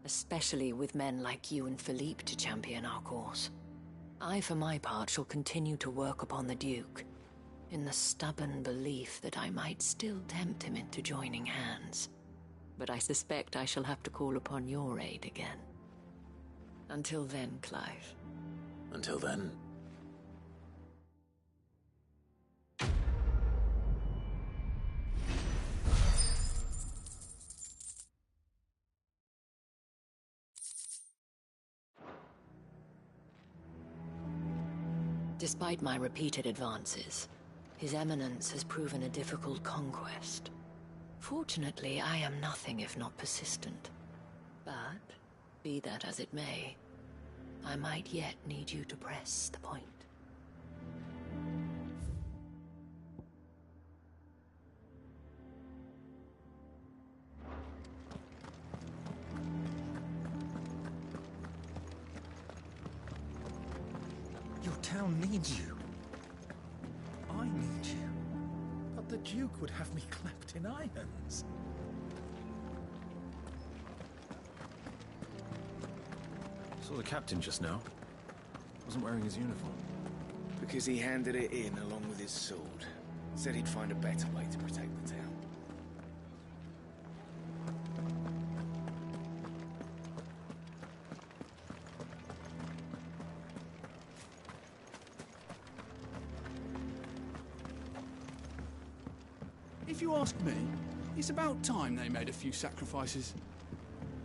Especially with men like you and Philippe to champion our cause. I, for my part, shall continue to work upon the Duke, in the stubborn belief that I might still tempt him into joining hands. But I suspect I shall have to call upon your aid again. Until then, Clive. Until then? Despite my repeated advances, His Eminence has proven a difficult conquest. Fortunately, I am nothing if not persistent. But, be that as it may, I might yet need you to press the point. Your town needs you. I need you. But the Duke would have me clapped in irons. Saw the captain just now. Wasn't wearing his uniform. Because he handed it in along with his sword. Said he'd find a better way to protect the town. If you ask me, it's about time they made a few sacrifices.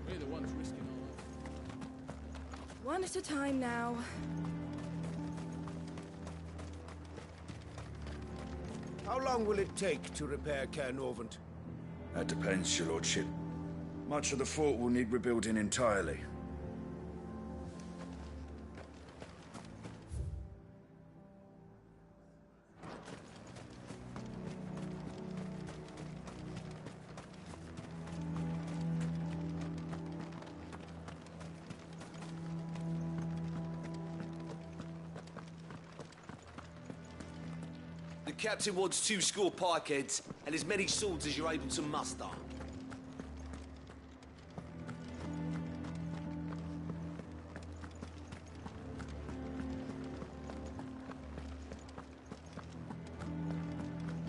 We're the ones risking our lives. One at a time now. How long will it take to repair Caernarvon? That depends, your lordship. Much of the fort will need rebuilding entirely. captain wants 2 score pikeheads and as many swords as you're able to muster.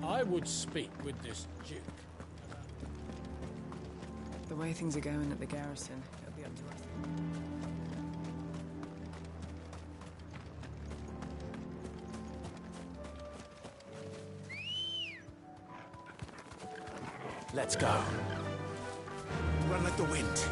I would speak with this Duke. The way things are going at the garrison, it'll be up to us. Let's go. Run like the wind.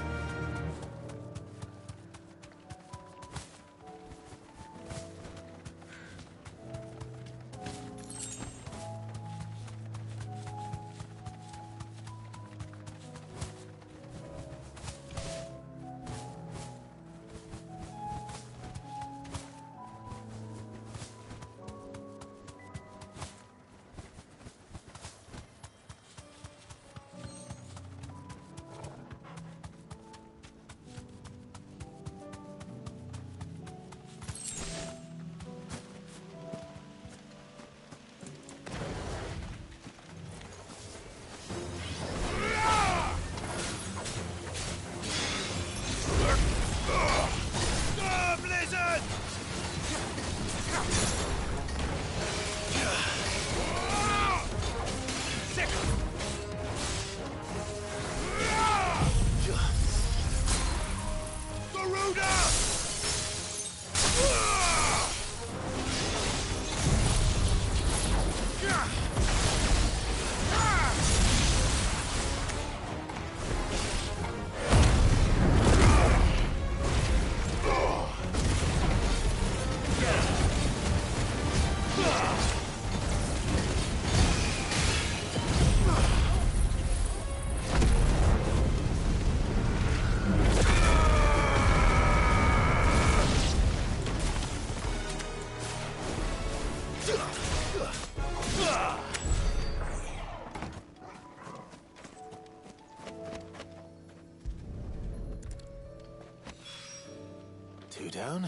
Two down,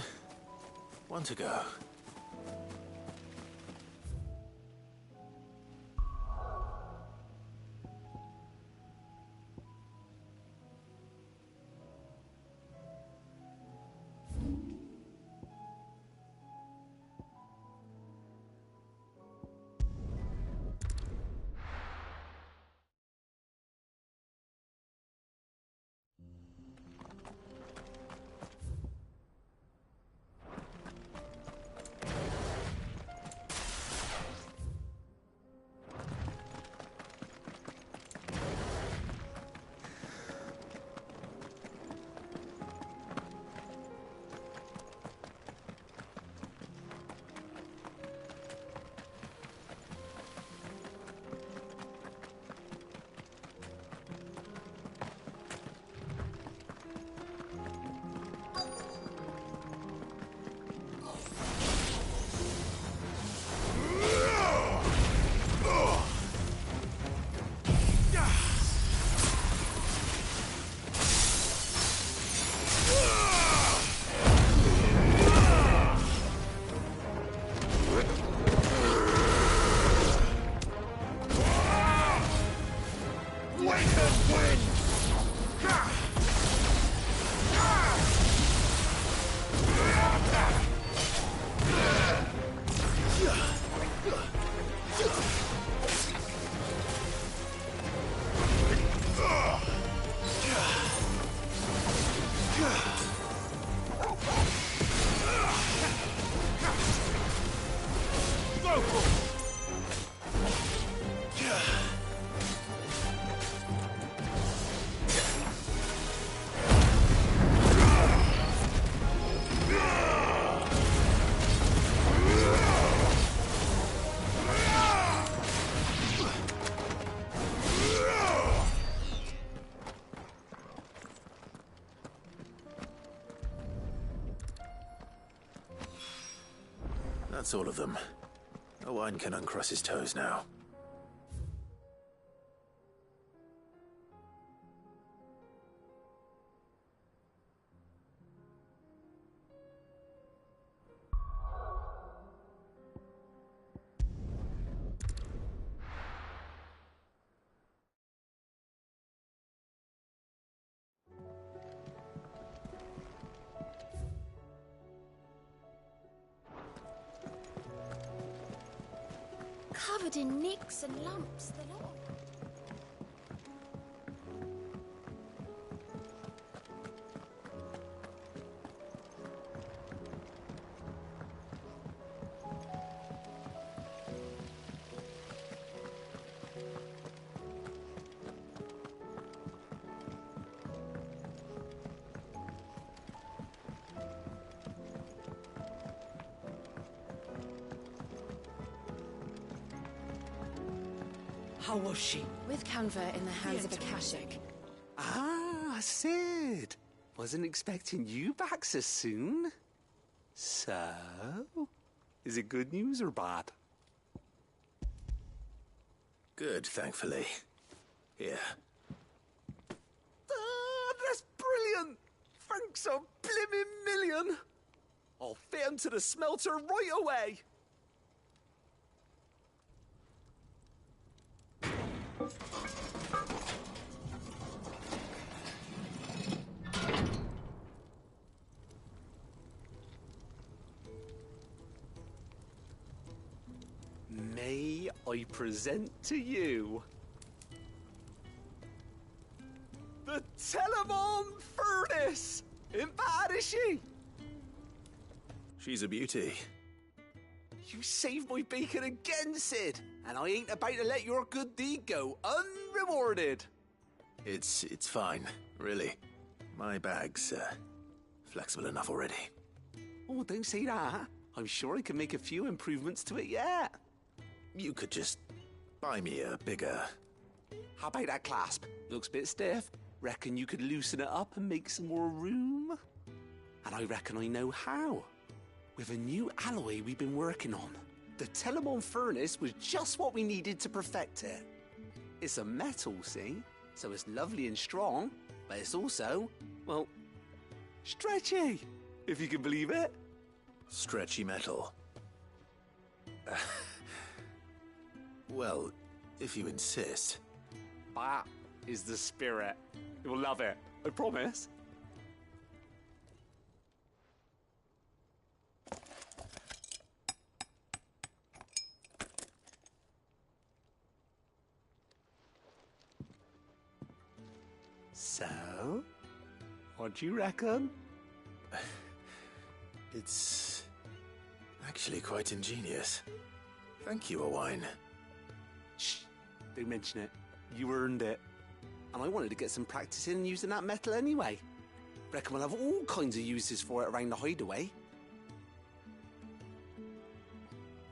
one to go. That's all of them. Owain can uncross his toes now. covered in nicks and lumps, the lot. How was she? With Canva in the hands of Akashic. Ah, Sid. Wasn't expecting you back so soon. So, is it good news or bad? Good, thankfully. Here. Ah, that's brilliant! Thanks a blimmin' million! I'll fit 'em to the smelter right away! May I present to you the Telemon Furnace! Ain't bad, is she? She's a beauty. You saved my bacon again, Sid, and I ain't about to let your good deed go unrewarded. It's fine, really. My bag's flexible enough already. Oh, don't say that. I'm sure I can make a few improvements to it yet. You could just buy me a bigger... How about that clasp? Looks a bit stiff. Reckon you could loosen it up and make some more room? And I reckon I know how. With a new alloy we've been working on. The Telemon Furnace was just what we needed to perfect it. It's a metal, see? So it's lovely and strong, but it's also, well, stretchy, if you can believe it. Stretchy metal. Well, if you insist. That is the spirit. You'll love it, I promise. So, what do you reckon? It's actually quite ingenious. Thank you, Owain. Shh, don't mention it. You earned it. And I wanted to get some practice in using that metal anyway. Reckon we'll have all kinds of uses for it around the hideaway.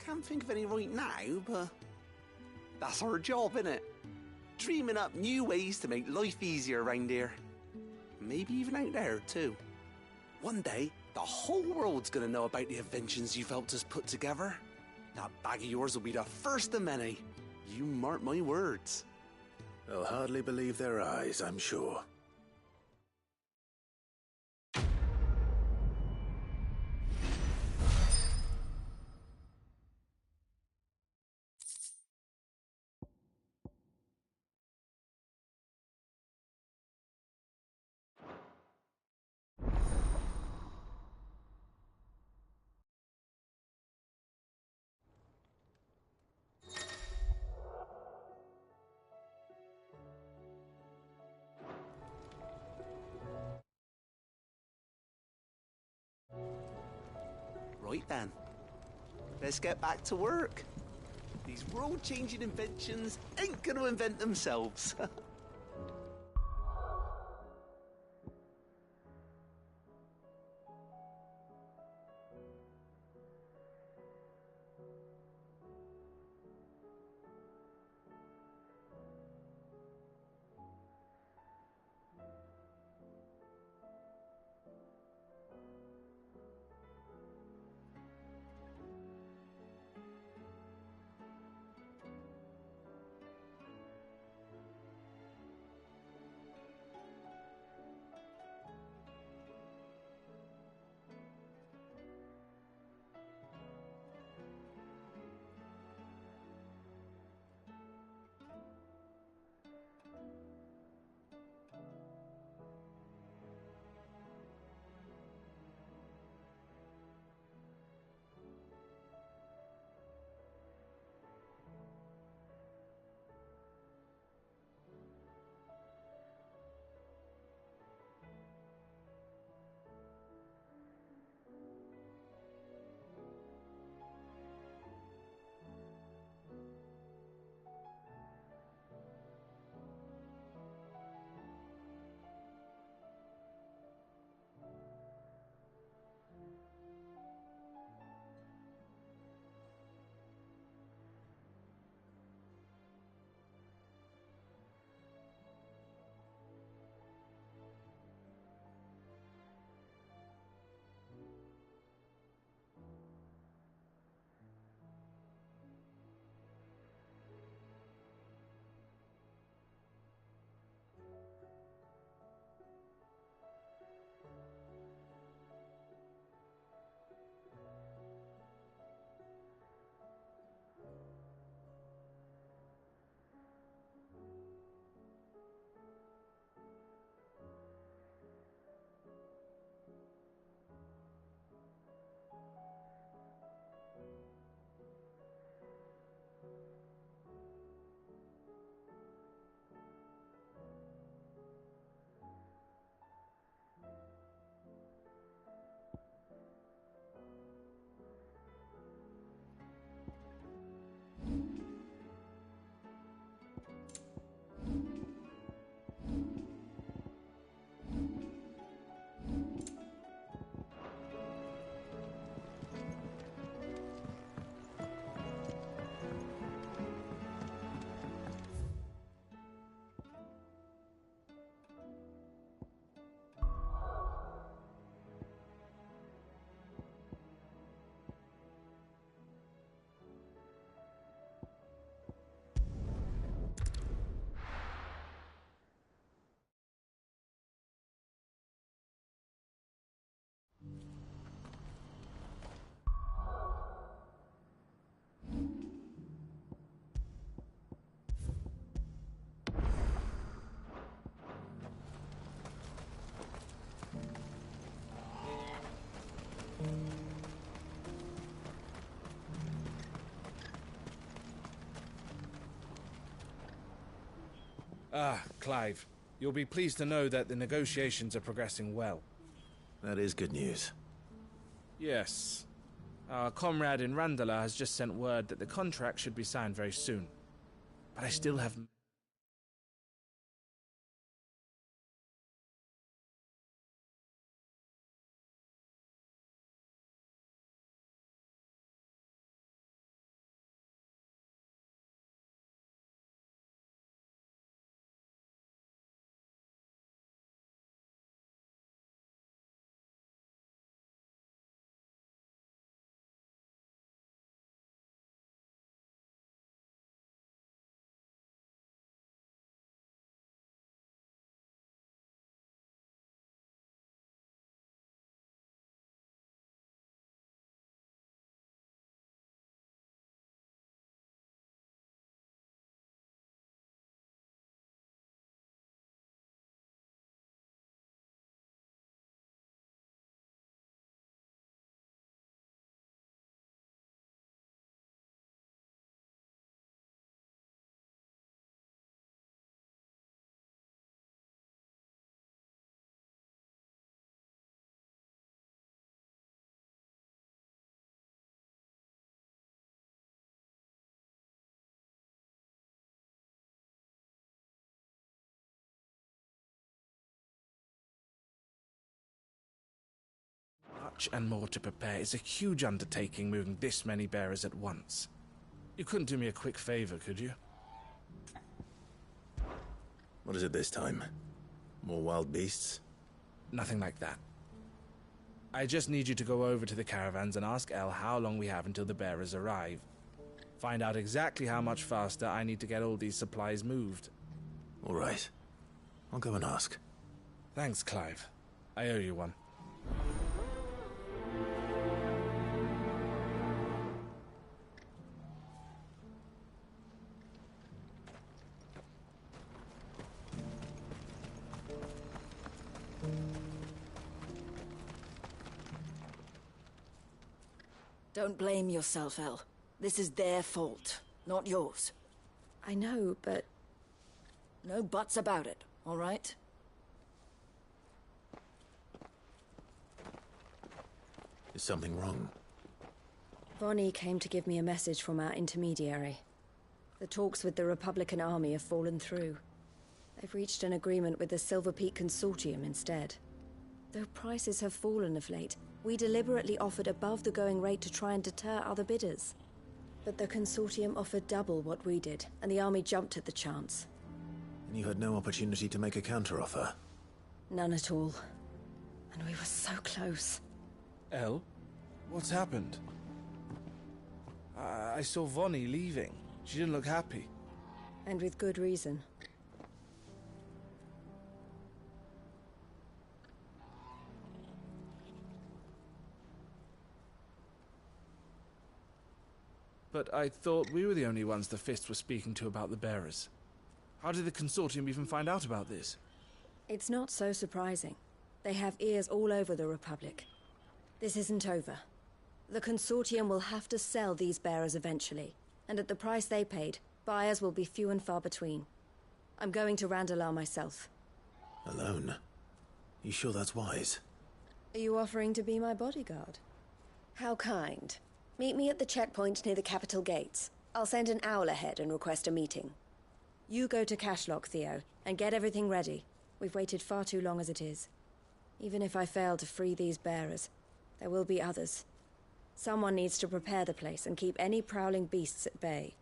Can't think of any right now, but that's our job, innit? Dreaming up new ways to make life easier around here. Maybe even out there, too. One day, the whole world's gonna know about the inventions you've helped us put together. That bag of yours will be the first of many. You mark my words. They'll hardly believe their eyes, I'm sure. Right then, let's get back to work. These world-changing inventions ain't gonna invent themselves. Ah, Clive. You'll be pleased to know that the negotiations are progressing well. That is good news. Yes. Our comrade in Randala has just sent word that the contract should be signed very soon. But I still have... much and more to prepare. It's a huge undertaking moving this many bearers at once. You couldn't do me a quick favor, could you? What is it this time? More wild beasts? Nothing like that. I just need you to go over to the caravans and ask El how long we have until the bearers arrive. Find out exactly how much faster I need to get all these supplies moved. All right. I'll go and ask. Thanks, Clive. I owe you one. Don't blame yourself, El. This is their fault, not yours. I know, but... No buts about it, all right? Is something wrong? Vonnie came to give me a message from our intermediary. The talks with the Republican army have fallen through. They've reached an agreement with the Silver Peak Consortium instead. Though prices have fallen of late, we deliberately offered above the going rate to try and deter other bidders. But the Consortium offered double what we did, and the army jumped at the chance. And you had no opportunity to make a counteroffer? None at all. And we were so close. El? What's happened? I saw Vonnie leaving. She didn't look happy. And with good reason. But I thought we were the only ones the Fist were speaking to about the bearers. How did the Consortium even find out about this? It's not so surprising. They have ears all over the Republic. This isn't over. The Consortium will have to sell these bearers eventually, And at the price they paid, buyers will be few and far between. I'm going to Randalar myself. Alone? You sure that's wise? Are you offering to be my bodyguard? How kind. Meet me at the checkpoint near the capital gates. I'll send an owl ahead and request a meeting. You go to Cashlock, Theo, and get everything ready. We've waited far too long as it is. Even if I fail to free these bearers, there will be others. Someone needs to prepare the place and keep any prowling beasts at bay.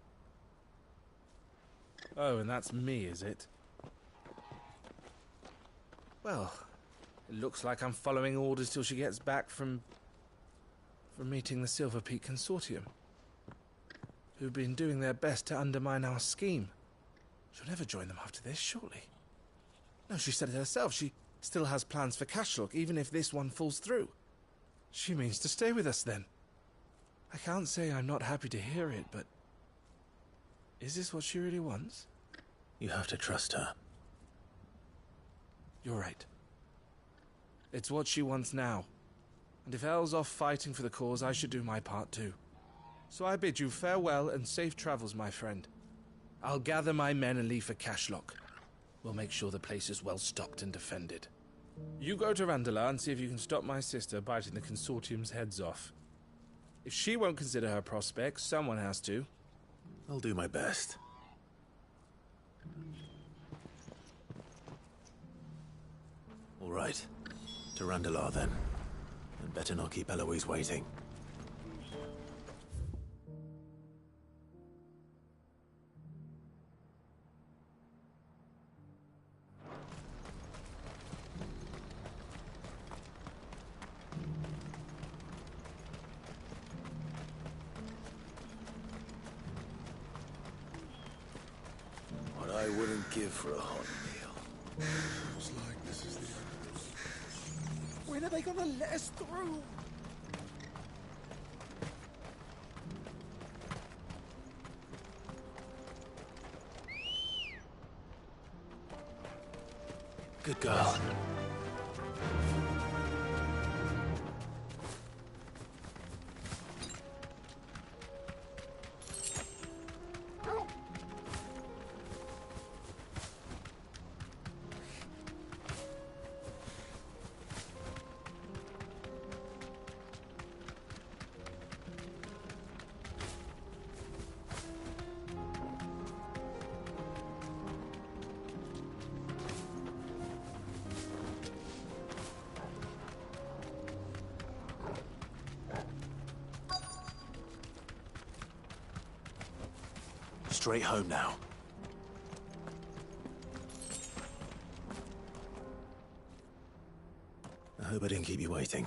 Oh, and that's me, is it? Well, it looks like I'm following orders till she gets back from meeting the Silver Peak Consortium, who've been doing their best to undermine our scheme. She'll never join them after this, surely. No, she said it herself. She still has plans for Cashlock, even if this one falls through. She means to stay with us, then. I can't say I'm not happy to hear it, but... is this what she really wants? You have to trust her. You're right. It's what she wants now. And if Elle's off fighting for the cause, I should do my part too. So I bid you farewell and safe travels, my friend. I'll gather my men and leave for Cashlock. We'll make sure the place is well stocked and defended. You go to Randalar and see if you can stop my sister biting the Consortium's heads off. If she won't consider her prospects, someone has to. I'll do my best. All right. To Randalar, then. And better not keep Eloise waiting. What I wouldn't give for a hot meal. Feels like this is the end. When are they gonna let us through? Good girl. Straight home now. I hope I didn't keep you waiting.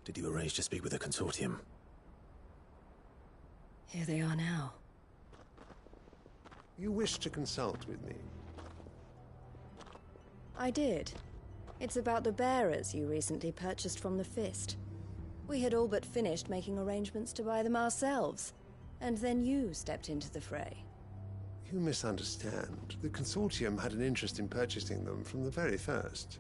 Did you arrange to speak with the Consortium? Here they are now. You wish to consult with me? I did. It's about the bearers you recently purchased from the Fist. We had all but finished making arrangements to buy them ourselves, and then you stepped into the fray. You misunderstand. The Consortium had an interest in purchasing them from the very first.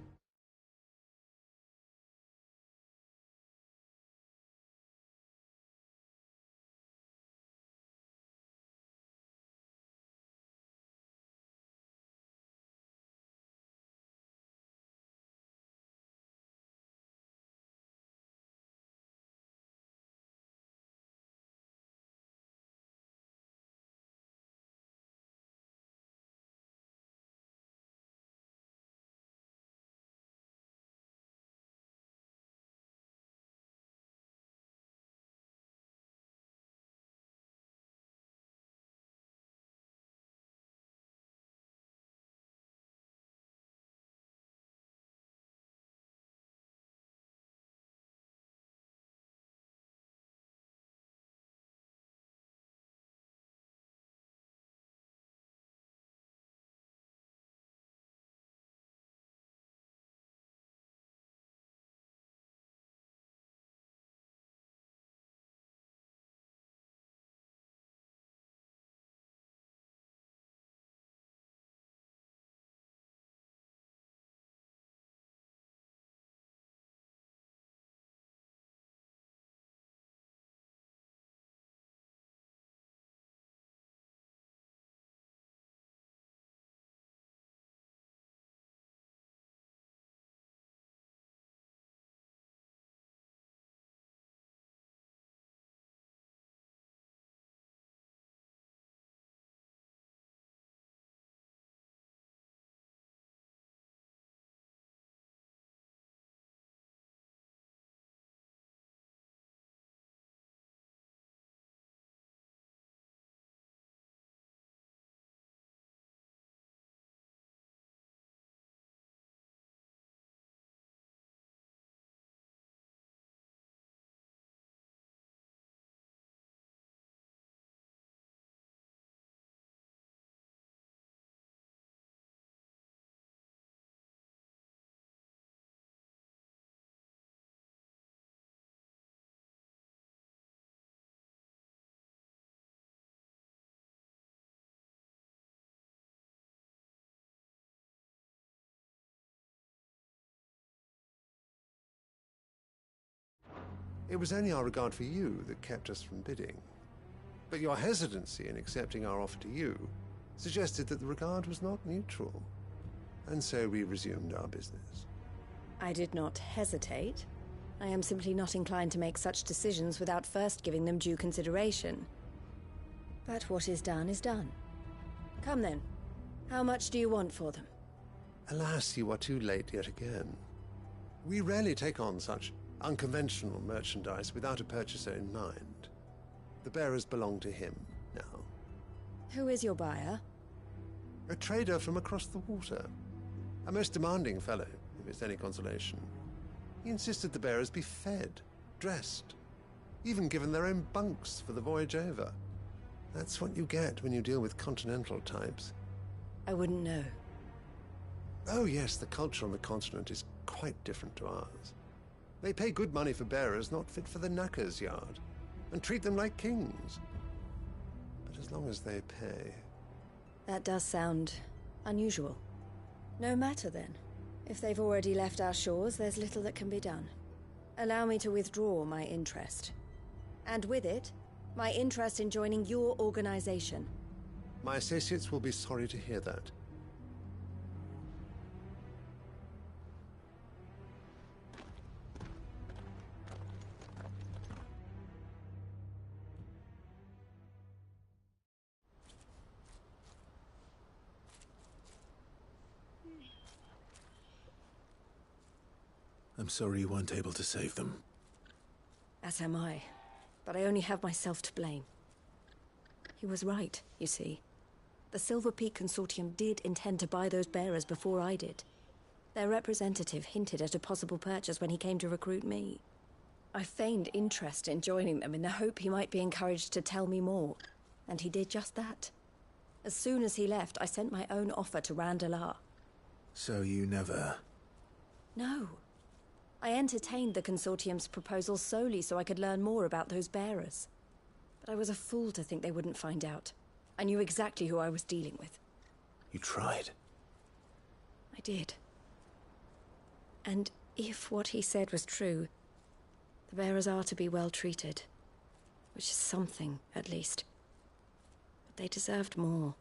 It was only our regard for you that kept us from bidding. But your hesitancy in accepting our offer to you suggested that the regard was not mutual. And so we resumed our business. I did not hesitate. I am simply not inclined to make such decisions without first giving them due consideration. But what is done is done. Come then. How much do you want for them? Alas, you are too late yet again. We rarely take on such unconventional merchandise without a purchaser in mind. The bearers belong to him now. Who is your buyer? A trader from across the water. A most demanding fellow, if it's any consolation. He insisted the bearers be fed, dressed, even given their own bunks for the voyage over. That's what you get when you deal with continental types. I wouldn't know. Oh yes, the culture on the continent is quite different to ours. They pay good money for bearers not fit for the knacker's yard, and treat them like kings. But as long as they pay... That does sound unusual. No matter then. If they've already left our shores, there's little that can be done. Allow me to withdraw my interest. And with it, my interest in joining your organization. My associates will be sorry to hear that. I'm sorry you weren't able to save them. As am I. But I only have myself to blame. He was right, you see. The Silver Peak Consortium did intend to buy those bearers before I did. Their representative hinted at a possible purchase when he came to recruit me. I feigned interest in joining them in the hope he might be encouraged to tell me more, and he did just that. As soon as he left, I sent my own offer to Randalar. So you never... No. I entertained the Consortium's proposal solely so I could learn more about those bearers. But I was a fool to think they wouldn't find out. I knew exactly who I was dealing with. You tried. I did. And if what he said was true, the bearers are to be well treated. Which is something, at least. But they deserved more.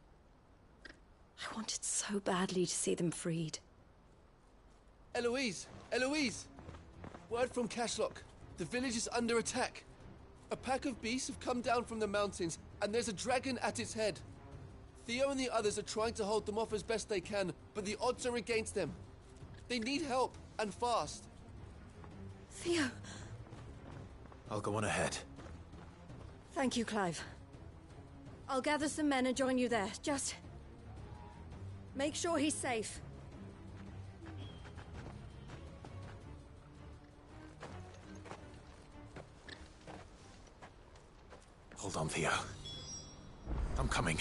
I wanted so badly to see them freed. Eloise! Eloise! Word from Cashlock. The village is under attack. A pack of beasts have come down from the mountains, and there's a dragon at its head. Theo and the others are trying to hold them off as best they can, but the odds are against them. They need help, and fast. Theo! I'll go on ahead. Thank you, Clive. I'll gather some men and join you there. Just... make sure he's safe. Hold on, Theo. I'm coming.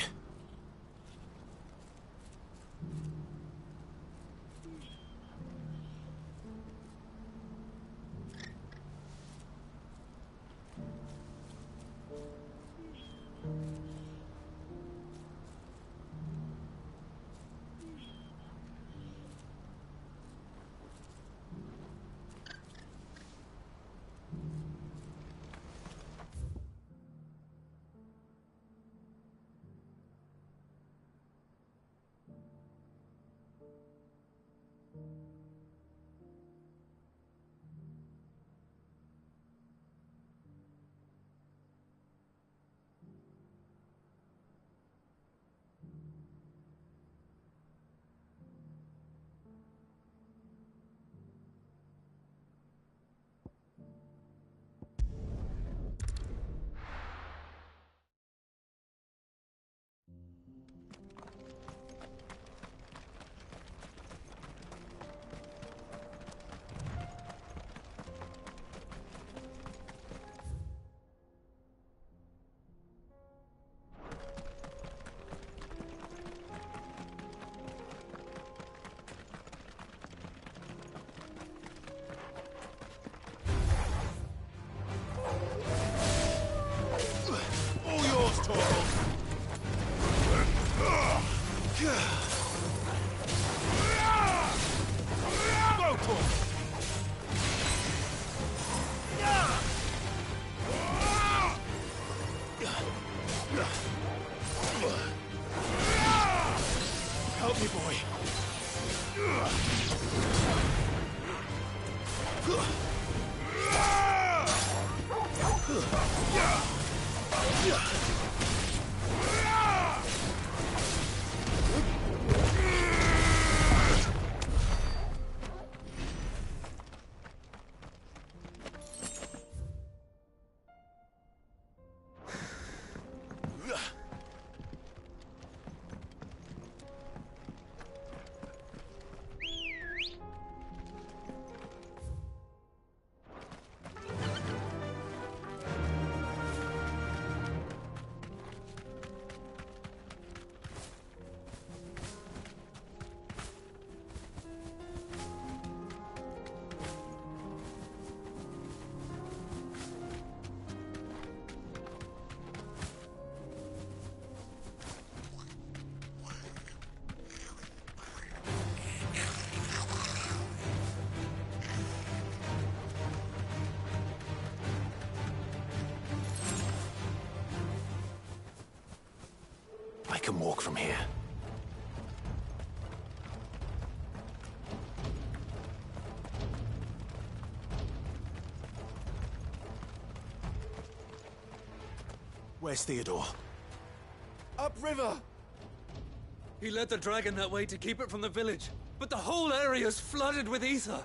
can walk from here. Where's Theodore? Upriver! He led the dragon that way to keep it from the village, but the whole area's flooded with ether.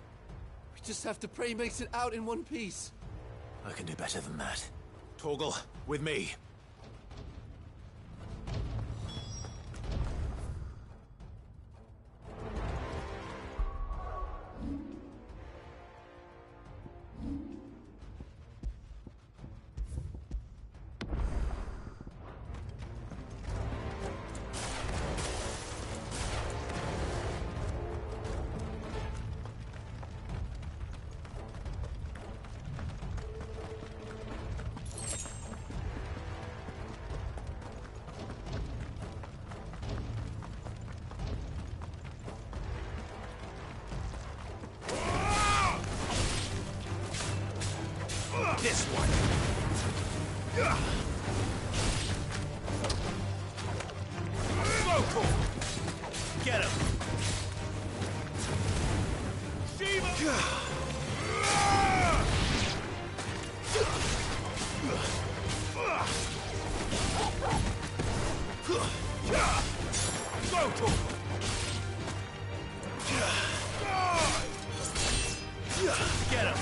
We just have to pray he makes it out in one piece. I can do better than that. Torgal, with me. This one. Vocal. Get him. Shiva. Vocal. Get him.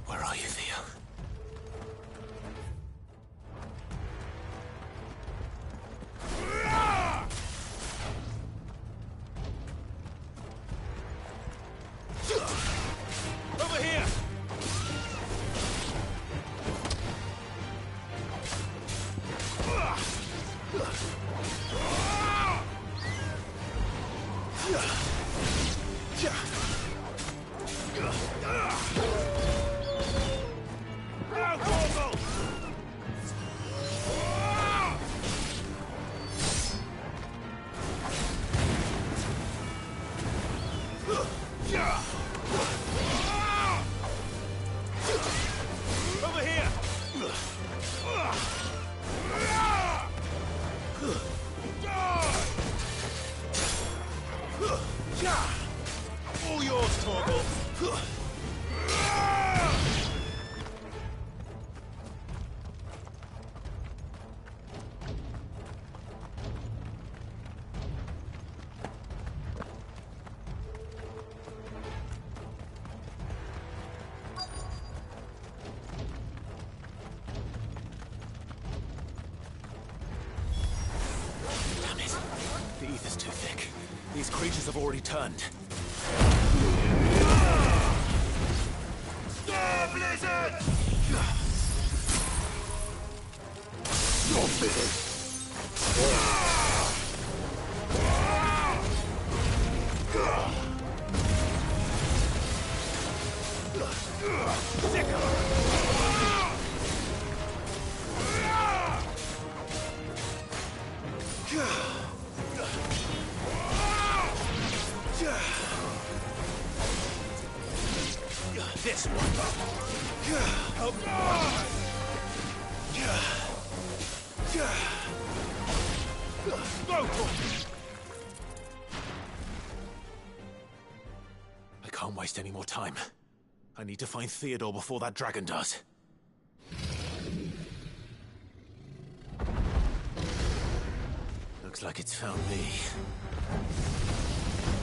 Where are you, Theo? Over here! Over here! All yours, Torgal! Damn it. The ether's too thick. These creatures have already turned. Stop, Blizzard! You're finished. This one. Help. I can't waste any more time. I need to find Theodore before that dragon does. Looks like it's found me.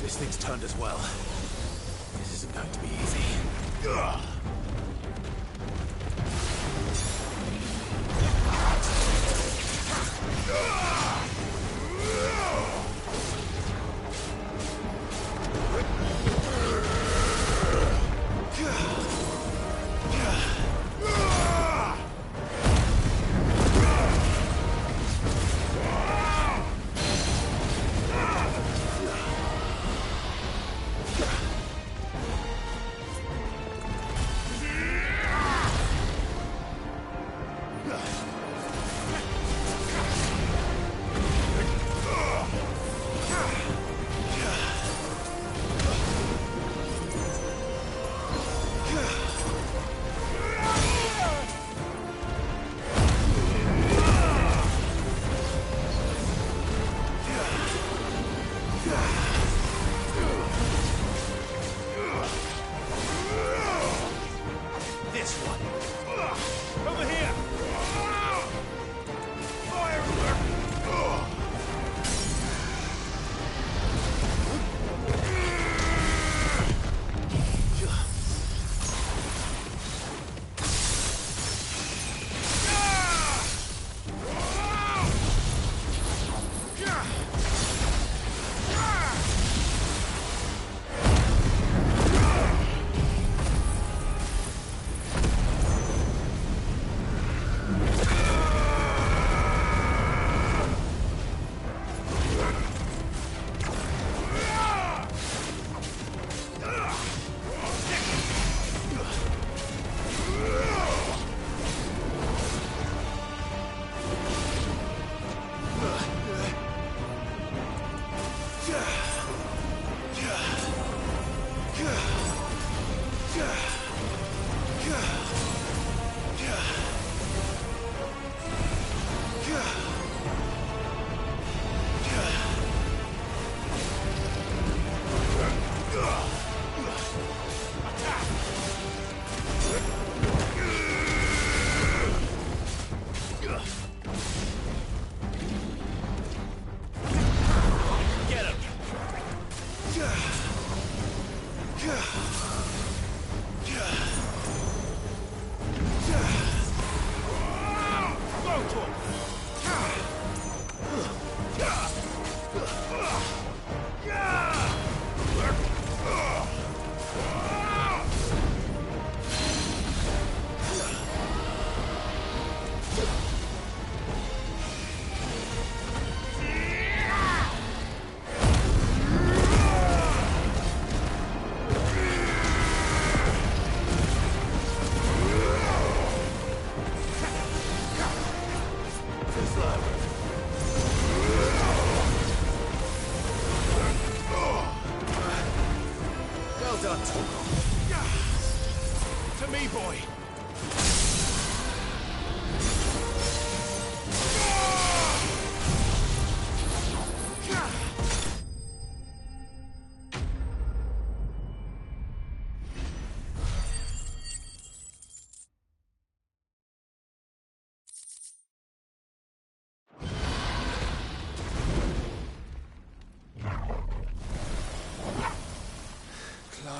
This thing's turned as well. This isn't going to be easy.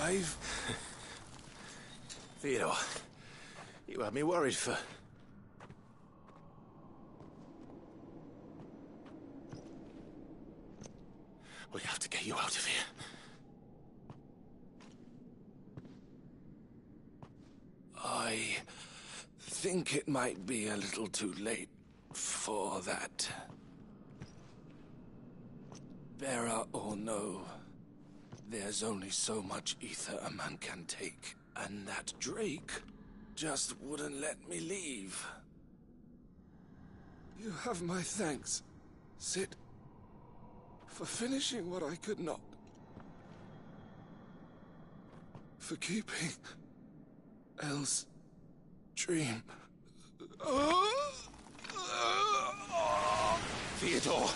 Clive? Theodore, you had me worried for... We have to get you out of here. I think it might be a little too late for that. Bearer or no, there's only so much ether a man can take, and that Drake just wouldn't let me leave. You have my thanks, Cid, for finishing what I could not. For keeping Elle's dream. Theodore!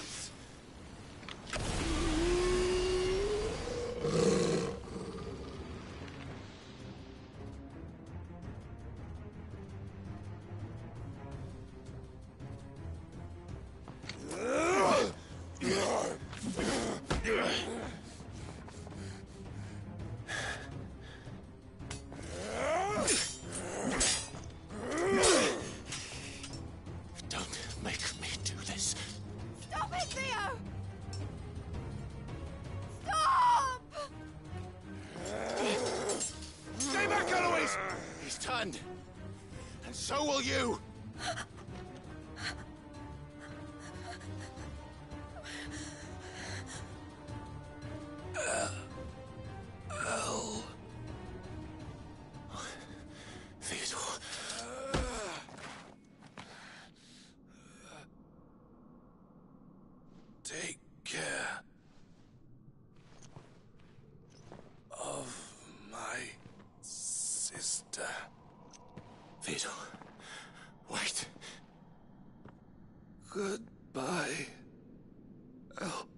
Don't make me do this. Stop it, Theo! Stop! Stay back, Eloise! He's turned. And so will you! Elle. Theodore. Take care of my sister. Theodore, wait. Goodbye, Elle.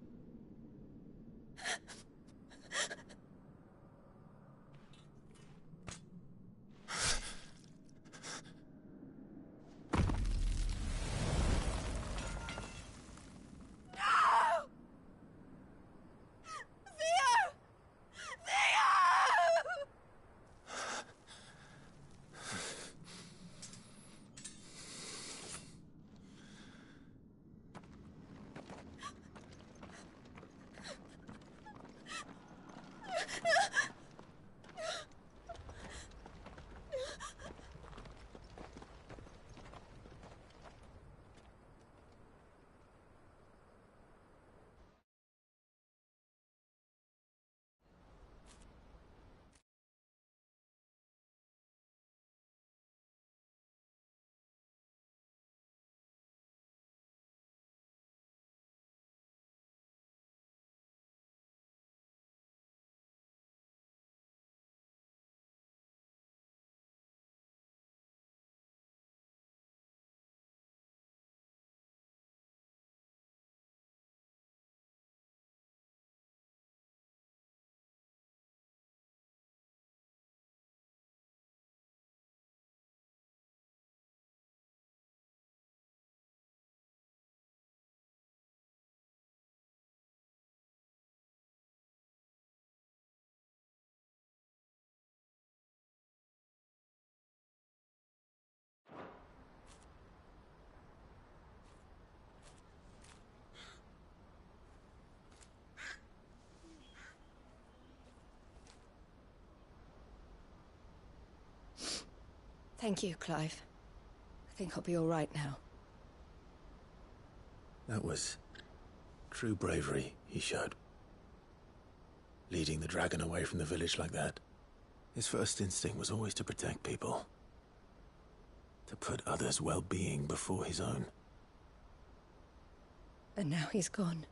Thank you, Clive. I think I'll be all right now. That was true bravery he showed. Leading the dragon away from the village like that. His first instinct was always to protect people. To put others' well-being before his own. And now he's gone.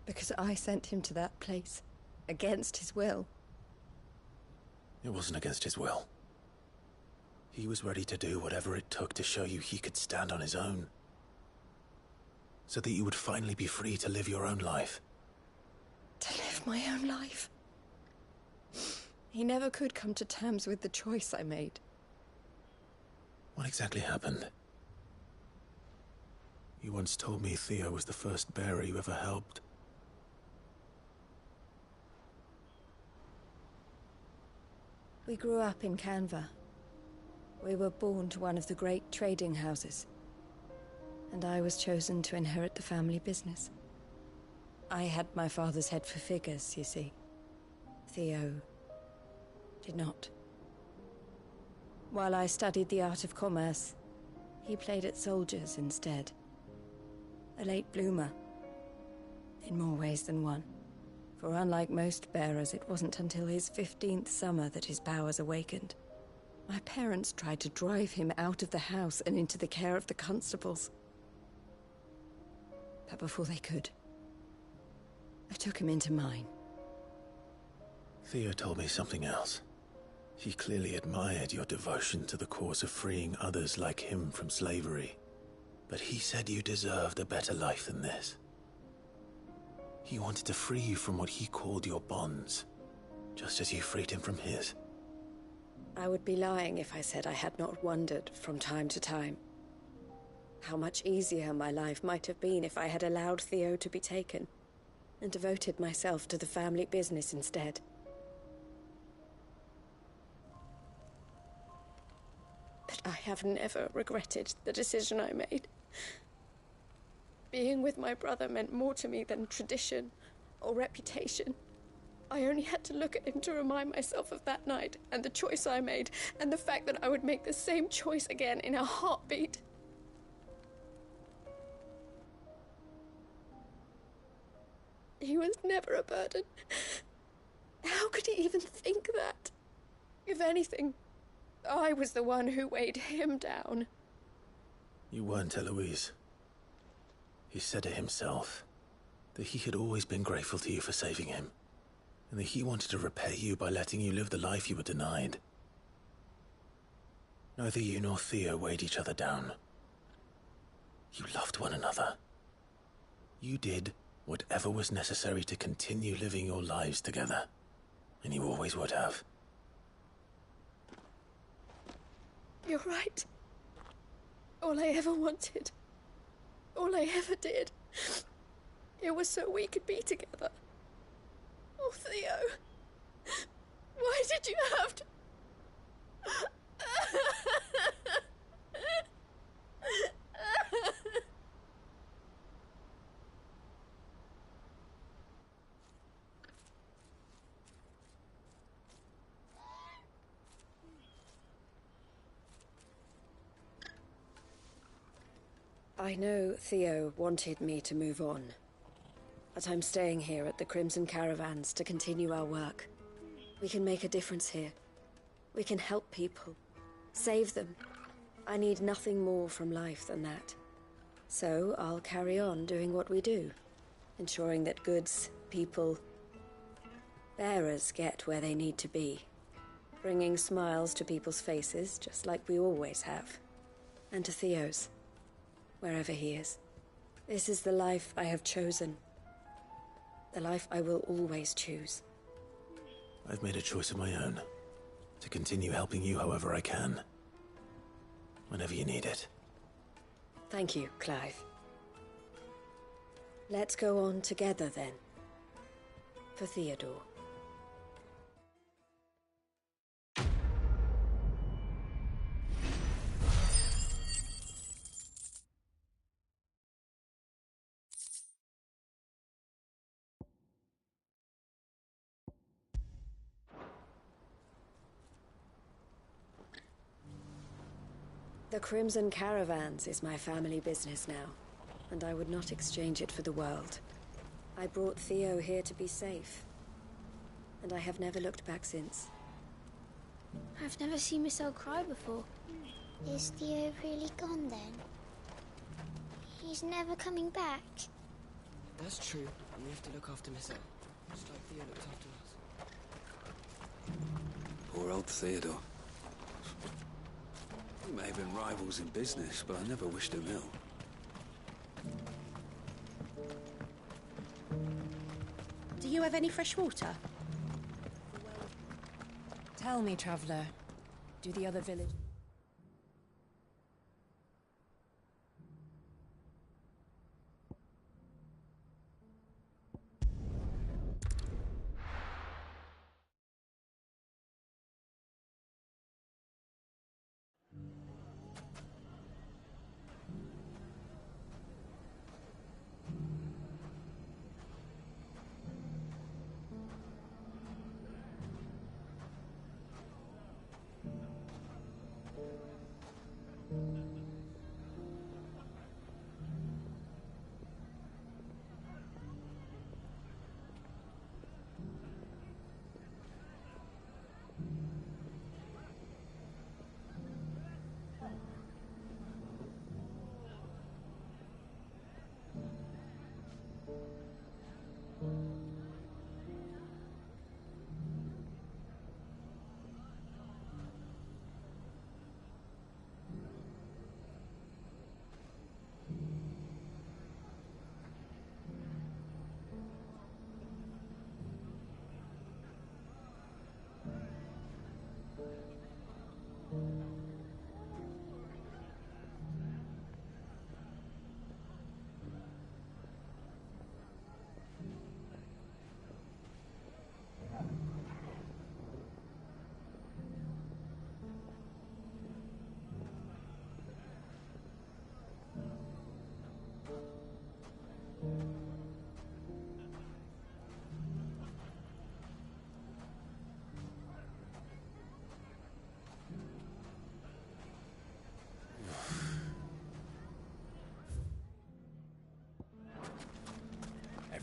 Because I sent him to that place, against his will. It wasn't against his will. He was ready to do whatever it took to show you he could stand on his own. So that you would finally be free to live your own life. To live my own life? He never could come to terms with the choice I made. What exactly happened? You once told me Theo was the first bearer you ever helped. We grew up in Canva. We were born to one of the great trading houses. And I was chosen to inherit the family business. I had my father's head for figures, you see. Theo did not. While I studied the art of commerce, he played at soldiers instead. A late bloomer, in more ways than one. For unlike most bearers, it wasn't until his 15th summer that his powers awakened. My parents tried to drive him out of the house and into the care of the constables. But before they could, I took him into mine. Theo told me something else. He clearly admired your devotion to the cause of freeing others like him from slavery. But he said you deserved a better life than this. He wanted to free you from what he called your bonds, just as you freed him from his. I would be lying if I said I had not wondered from time to time how much easier my life might have been if I had allowed Theo to be taken and devoted myself to the family business instead. But I have never regretted the decision I made. Being with my brother meant more to me than tradition or reputation. I only had to look at him to remind myself of that night and the choice I made and the fact that I would make the same choice again in a heartbeat. He was never a burden. How could he even think that? If anything, I was the one who weighed him down. You weren't, Eloise. He said it himself, that he had always been grateful to you for saving him, and that he wanted to repay you by letting you live the life you were denied. Neither you nor Theo weighed each other down. You loved one another. You did whatever was necessary to continue living your lives together, and you always would have. You're right. All I ever wanted, all I ever did, it was so we could be together. Oh, Theo, why did you have to... I know Theo wanted me to move on, but I'm staying here at the Crimson Caravans to continue our work. We can make a difference here. We can help people, save them. I need nothing more from life than that. So I'll carry on doing what we do, ensuring that goods, people, bearers get where they need to be, bringing smiles to people's faces just like we always have, and to Theo's. Wherever he is. This is the life I have chosen. The life I will always choose. I've made a choice of my own. To continue helping you however I can. Whenever you need it. Thank you, Clive. Let's go on together then. For Theodore. The Crimson Caravans is my family business now, and I would not exchange it for the world. I brought Theo here to be safe, and I have never looked back since. I've never seen Miss L cry before. Is Theo really gone then? He's never coming back? That's true, and we have to look after Miss L, just like Theo looked after us. Poor old Theodore. We may have been rivals in business, but I never wished him ill. Do you have any fresh water? Tell me, traveler, do the other village...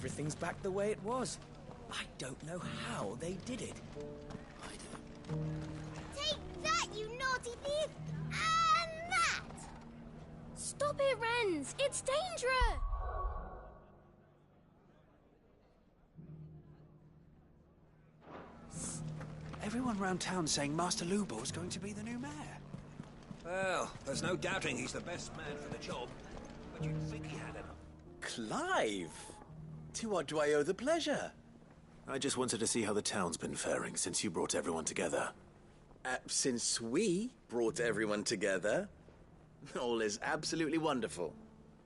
Everything's back the way it was. I don't know how they did it. Take that, you naughty thief! And that! Stop it, Renz! It's dangerous! Everyone round town saying Master Lubor's going to be the new mayor. Well, there's no doubting he's the best man for the job. But you'd think he had enough. Clive! To what do I owe the pleasure? I just wanted to see how the town's been faring since you brought everyone together. Since we brought everyone together, all is absolutely wonderful.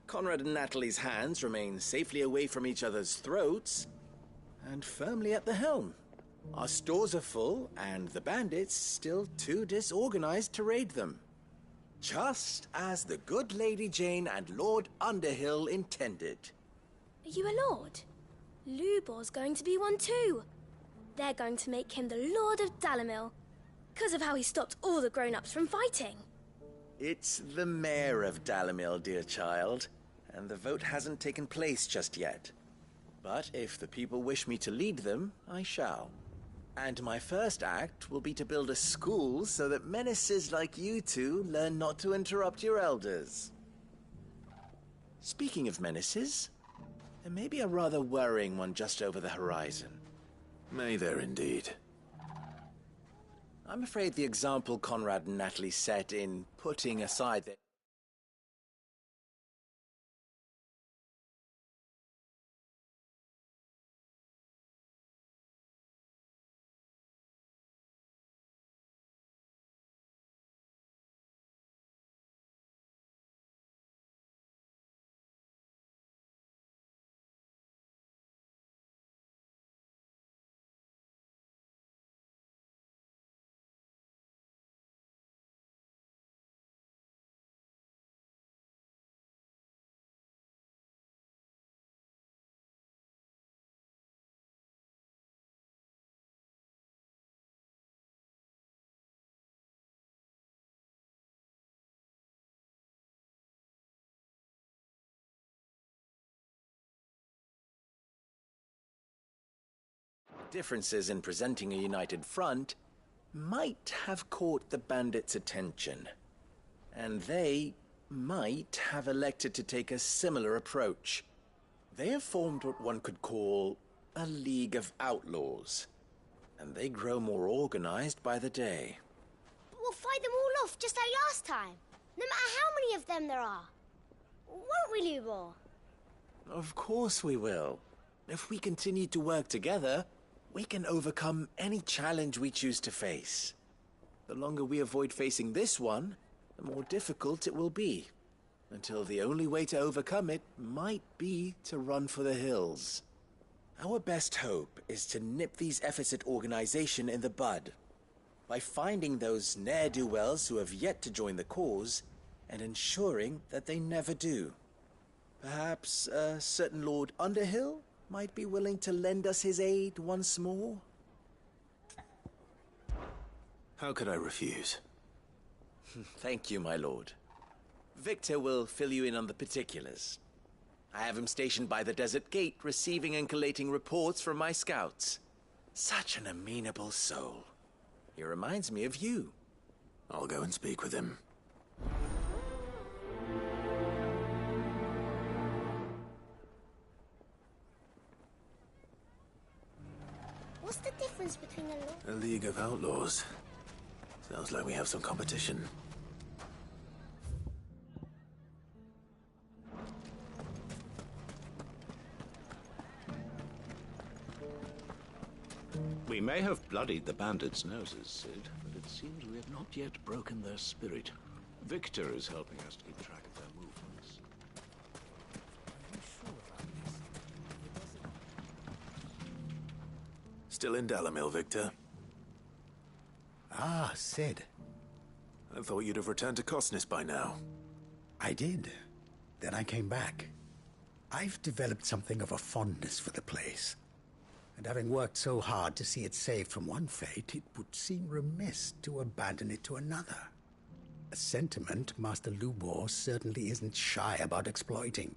Conrad and Natalie's hands remain safely away from each other's throats and firmly at the helm. Our stores are full, and the bandits still too disorganized to raid them. Just as the good Lady Jane and Lord Underhill intended. Are you a lord? Lubor's going to be one too. They're going to make him the Lord of Dalimil, because of how he stopped all the grown-ups from fighting. It's the mayor of Dalimil, dear child, and the vote hasn't taken place just yet. But if the people wish me to lead them, I shall. And my first act will be to build a school so that menaces like you two learn not to interrupt your elders. Speaking of menaces, there may be a rather worrying one just over the horizon. May there indeed. I'm afraid the example Conrad and Natalie set in putting aside their... differences in presenting a united front might have caught the bandits' attention, and they might have elected to take a similar approach. They have formed what one could call a League of Outlaws, and they grow more organized by the day. But we'll fight them all off just like last time, no matter how many of them there are. Won't we, Lubor? Of course we will. If we continue to work together, we can overcome any challenge we choose to face. The longer we avoid facing this one, the more difficult it will be, until the only way to overcome it might be to run for the hills. Our best hope is to nip these efforts at organization in the bud, by finding those ne'er-do-wells who have yet to join the cause, and ensuring that they never do. Perhaps a certain Lord Underhill might be willing to lend us his aid once more? How could I refuse? Thank you, my lord. Victor will fill you in on the particulars. I have him stationed by the Desert Gate, receiving and collating reports from my scouts. Such an amenable soul. He reminds me of you. I'll go and speak with him. What's the difference between a A League of Outlaws. Sounds like we have some competition. We may have bloodied the bandits' noses, Sid, but it seems we have not yet broken their spirit. Victor is helping us to keep track of their movements. Still in Dalimil, Victor? Ah, Sid. I thought you'd have returned to Cosnes by now. I did. Then I came back. I've developed something of a fondness for the place. And having worked so hard to see it saved from one fate, it would seem remiss to abandon it to another. A sentiment Master Lubor certainly isn't shy about exploiting.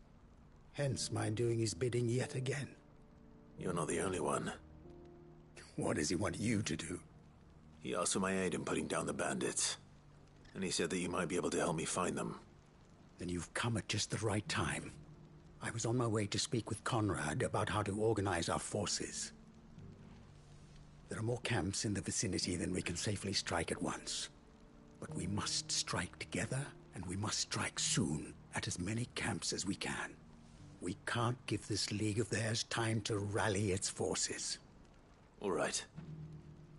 Hence my doing his bidding yet again. You're not the only one. What does he want you to do? He asked for my aid in putting down the bandits. And he said that you might be able to help me find them. Then you've come at just the right time. I was on my way to speak with Conrad about how to organize our forces. There are more camps in the vicinity than we can safely strike at once. But we must strike together, and we must strike soon at as many camps as we can. We can't give this league of theirs time to rally its forces. All right.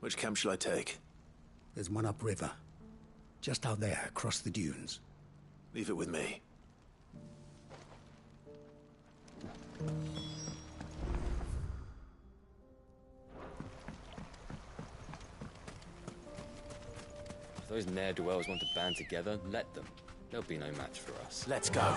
Which camp shall I take? There's one upriver. Just out there, across the dunes. Leave it with me. If those ne'er-do-wells want to band together, let them. They'll be no match for us. Let's go.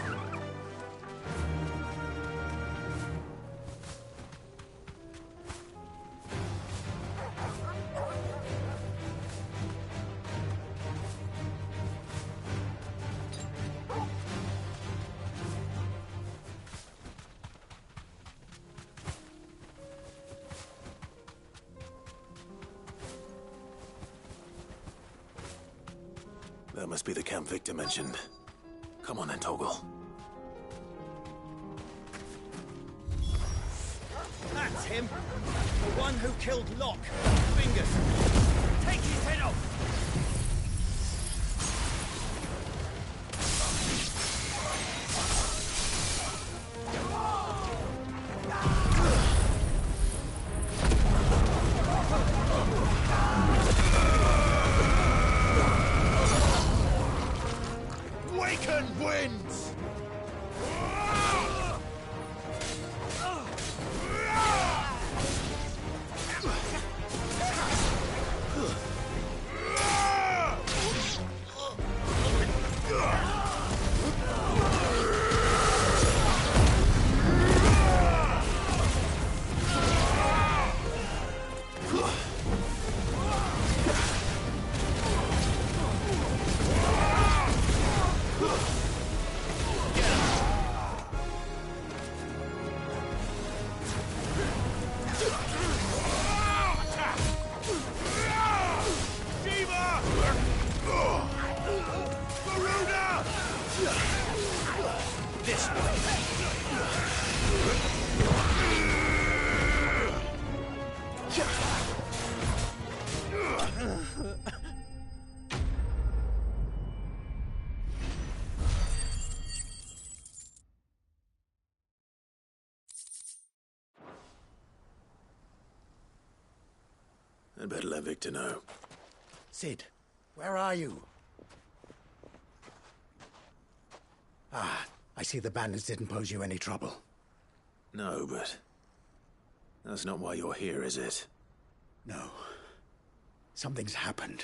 That must be the camp Victor mentioned. Come on then, Torgal. That's him! The one who killed Locke! Fingers! Take his head off! Wins! I'd better let Victor know. Cid, where are you? Ah, I see the bandits didn't pose you any trouble. No, but that's not why you're here, is it? No. Something's happened.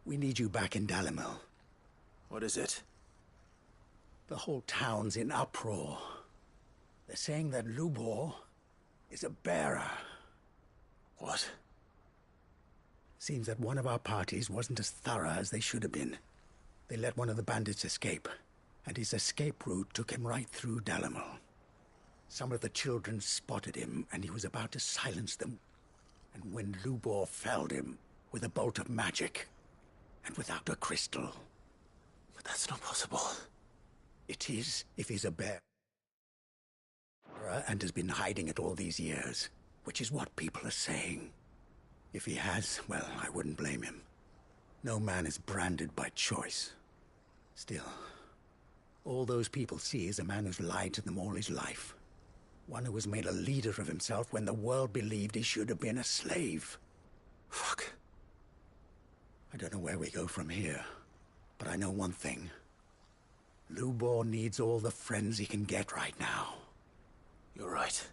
We need you back in Dalimil. What is it? The whole town's in uproar. They're saying that Lubor is a bearer. What? Seems that one of our parties wasn't as thorough as they should have been. They let one of the bandits escape, and his escape route took him right through Dalimil. Some of the children spotted him, and he was about to silence them. And when Lubor felled him with a bolt of magic, and without a crystal. But that's not possible. It is, if he's a bear. And has been hiding it all these years, which is what people are saying. If he has, well, I wouldn't blame him. No man is branded by choice. Still, all those people see is a man who's lied to them all his life. One who was made a leader of himself when the world believed he should have been a slave. Fuck. I don't know where we go from here, but I know one thing. Lubor needs all the friends he can get right now. You're right.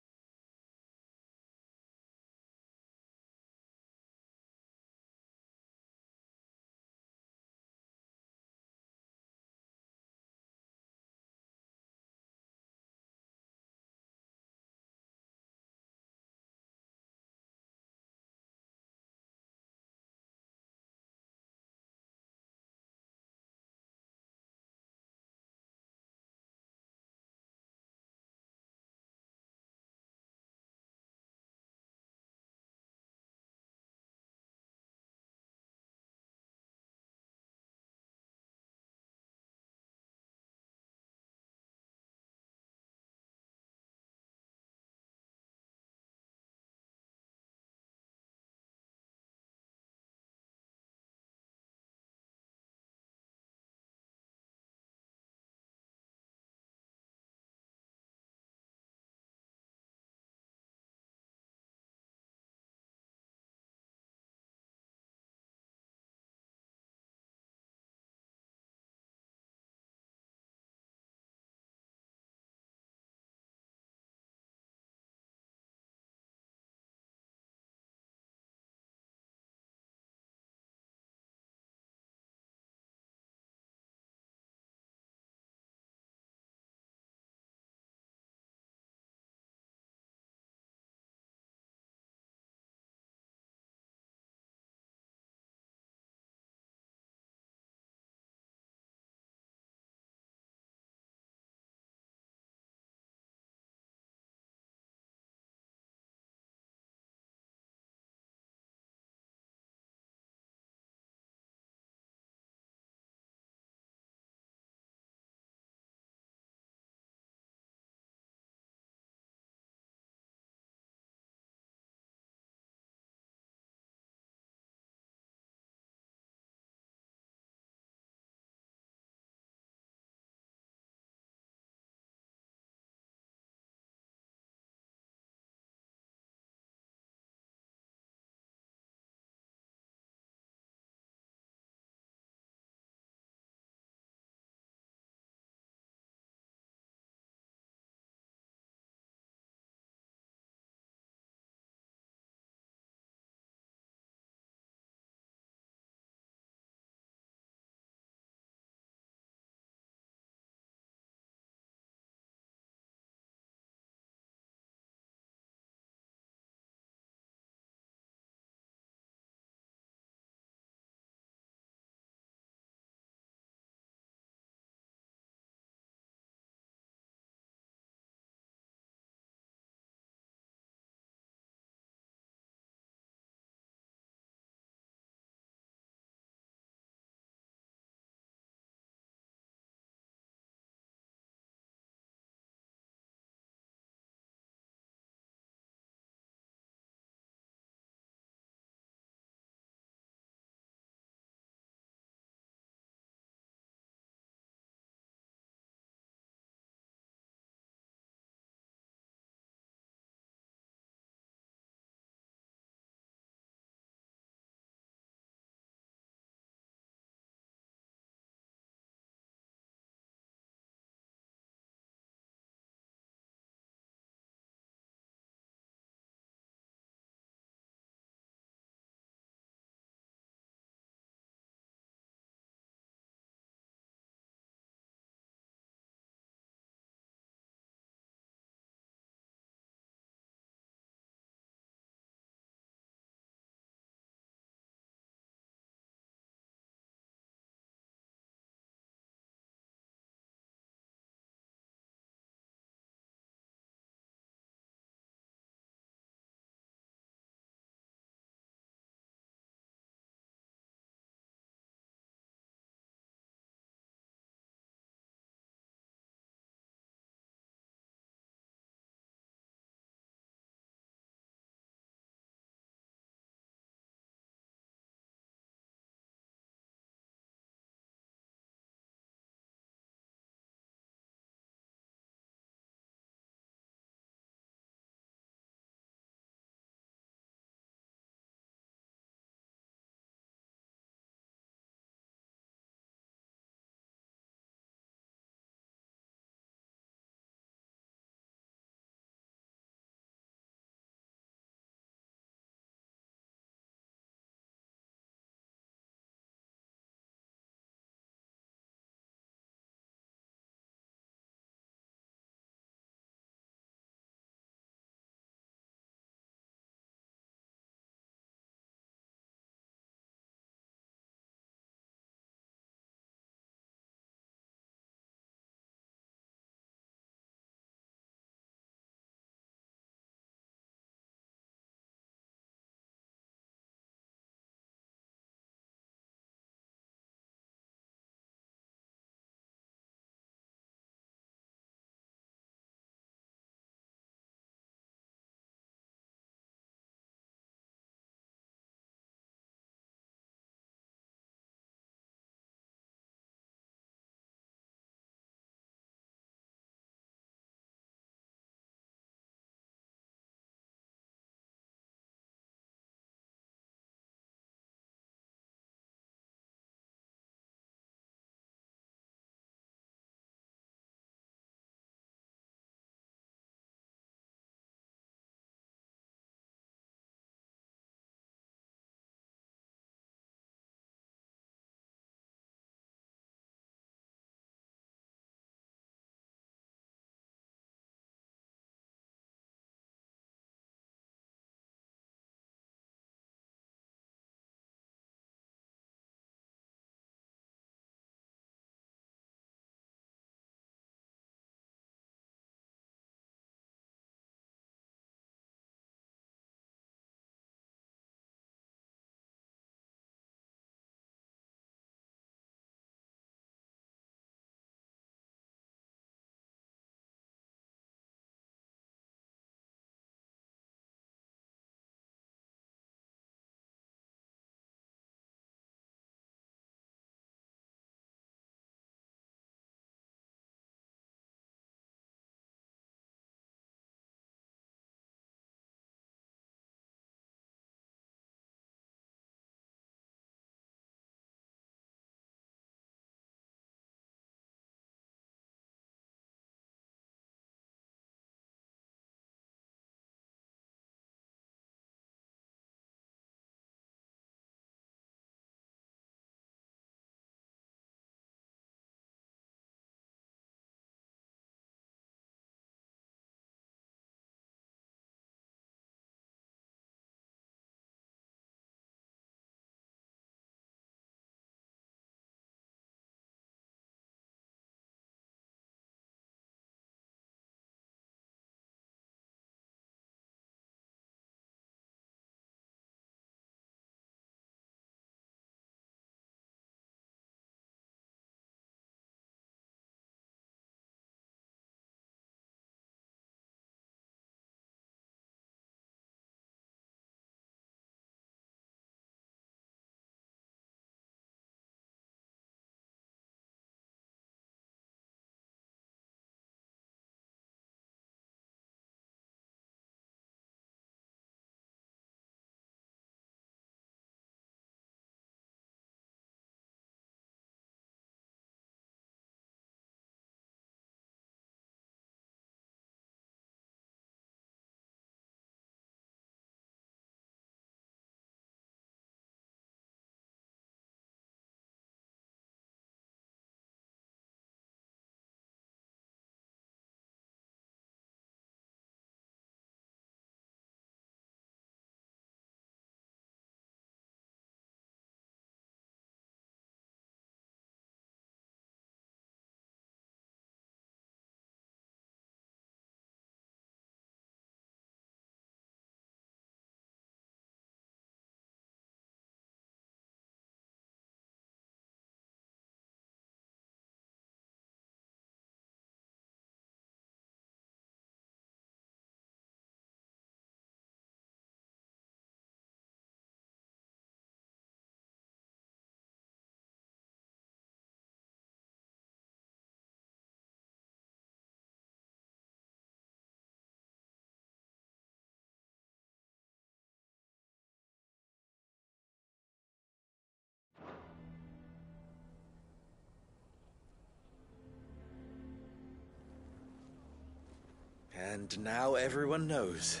And now everyone knows.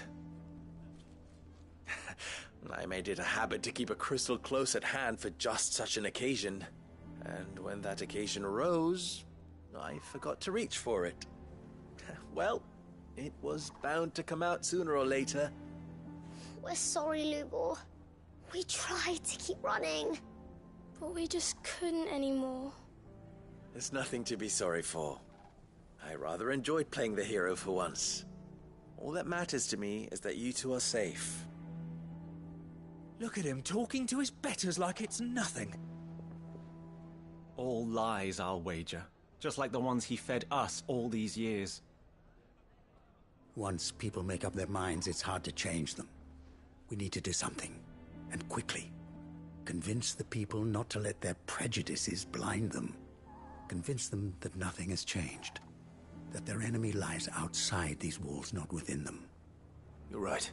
I made it a habit to keep a crystal close at hand for just such an occasion. And when that occasion arose, I forgot to reach for it. Well, it was bound to come out sooner or later. We're sorry, Lubor. We tried to keep running. But we just couldn't anymore. There's nothing to be sorry for. I rather enjoyed playing the hero for once. All that matters to me is that you two are safe. Look at him talking to his betters like it's nothing. All lies, I'll wager. Just like the ones he fed us all these years. Once people make up their minds, it's hard to change them. We need to do something, and quickly. Convince the people not to let their prejudices blind them. Convince them that nothing has changed. That their enemy lies outside these walls, not within them. You're right.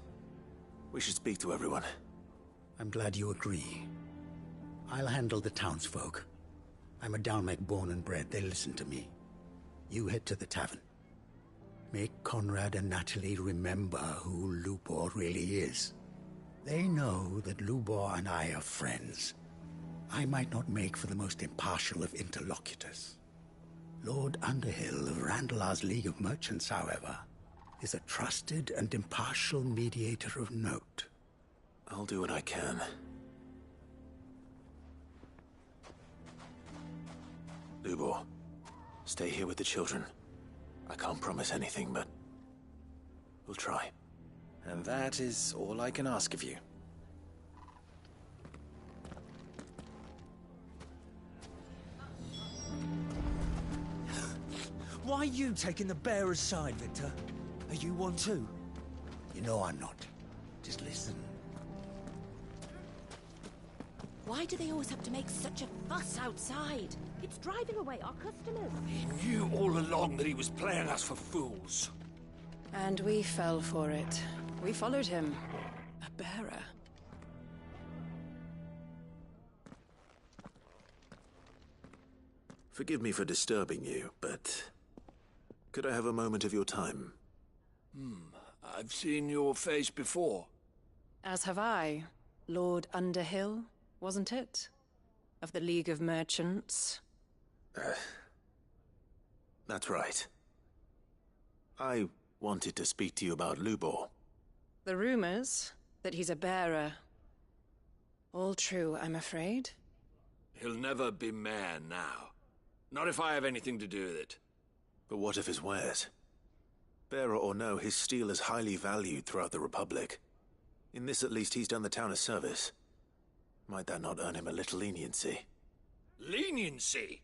We should speak to everyone. I'm glad you agree. I'll handle the townsfolk. I'm a Dalmec born and bred. They listen to me. You head to the tavern. Make Conrad and Natalie remember who Lubor really is. They know that Lubor and I are friends. I might not make for the most impartial of interlocutors. Lord Underhill of Randalar's League of Merchants, however, is a trusted and impartial mediator of note. I'll do what I can. Lubor, stay here with the children. I can't promise anything, but we'll try. And that is all I can ask of you. Why are you taking the bearer's side, Victor? Are you one too? You know I'm not. Just listen. Why do they always have to make such a fuss outside? It's driving away our customers. He knew all along that he was playing us for fools. And we fell for it. We followed him. A bearer. Forgive me for disturbing you, but could I have a moment of your time? I've seen your face before. As have I. Lord Underhill, wasn't it? Of the League of Merchants. That's right. I wanted to speak to you about Lubor. The rumors that he's a bearer. All true, I'm afraid. He'll never be mayor now. Not if I have anything to do with it. But what of his wares? Bearer or no, his steel is highly valued throughout the Republic. In this at least he's done the town a service. Might that not earn him a little leniency? Leniency?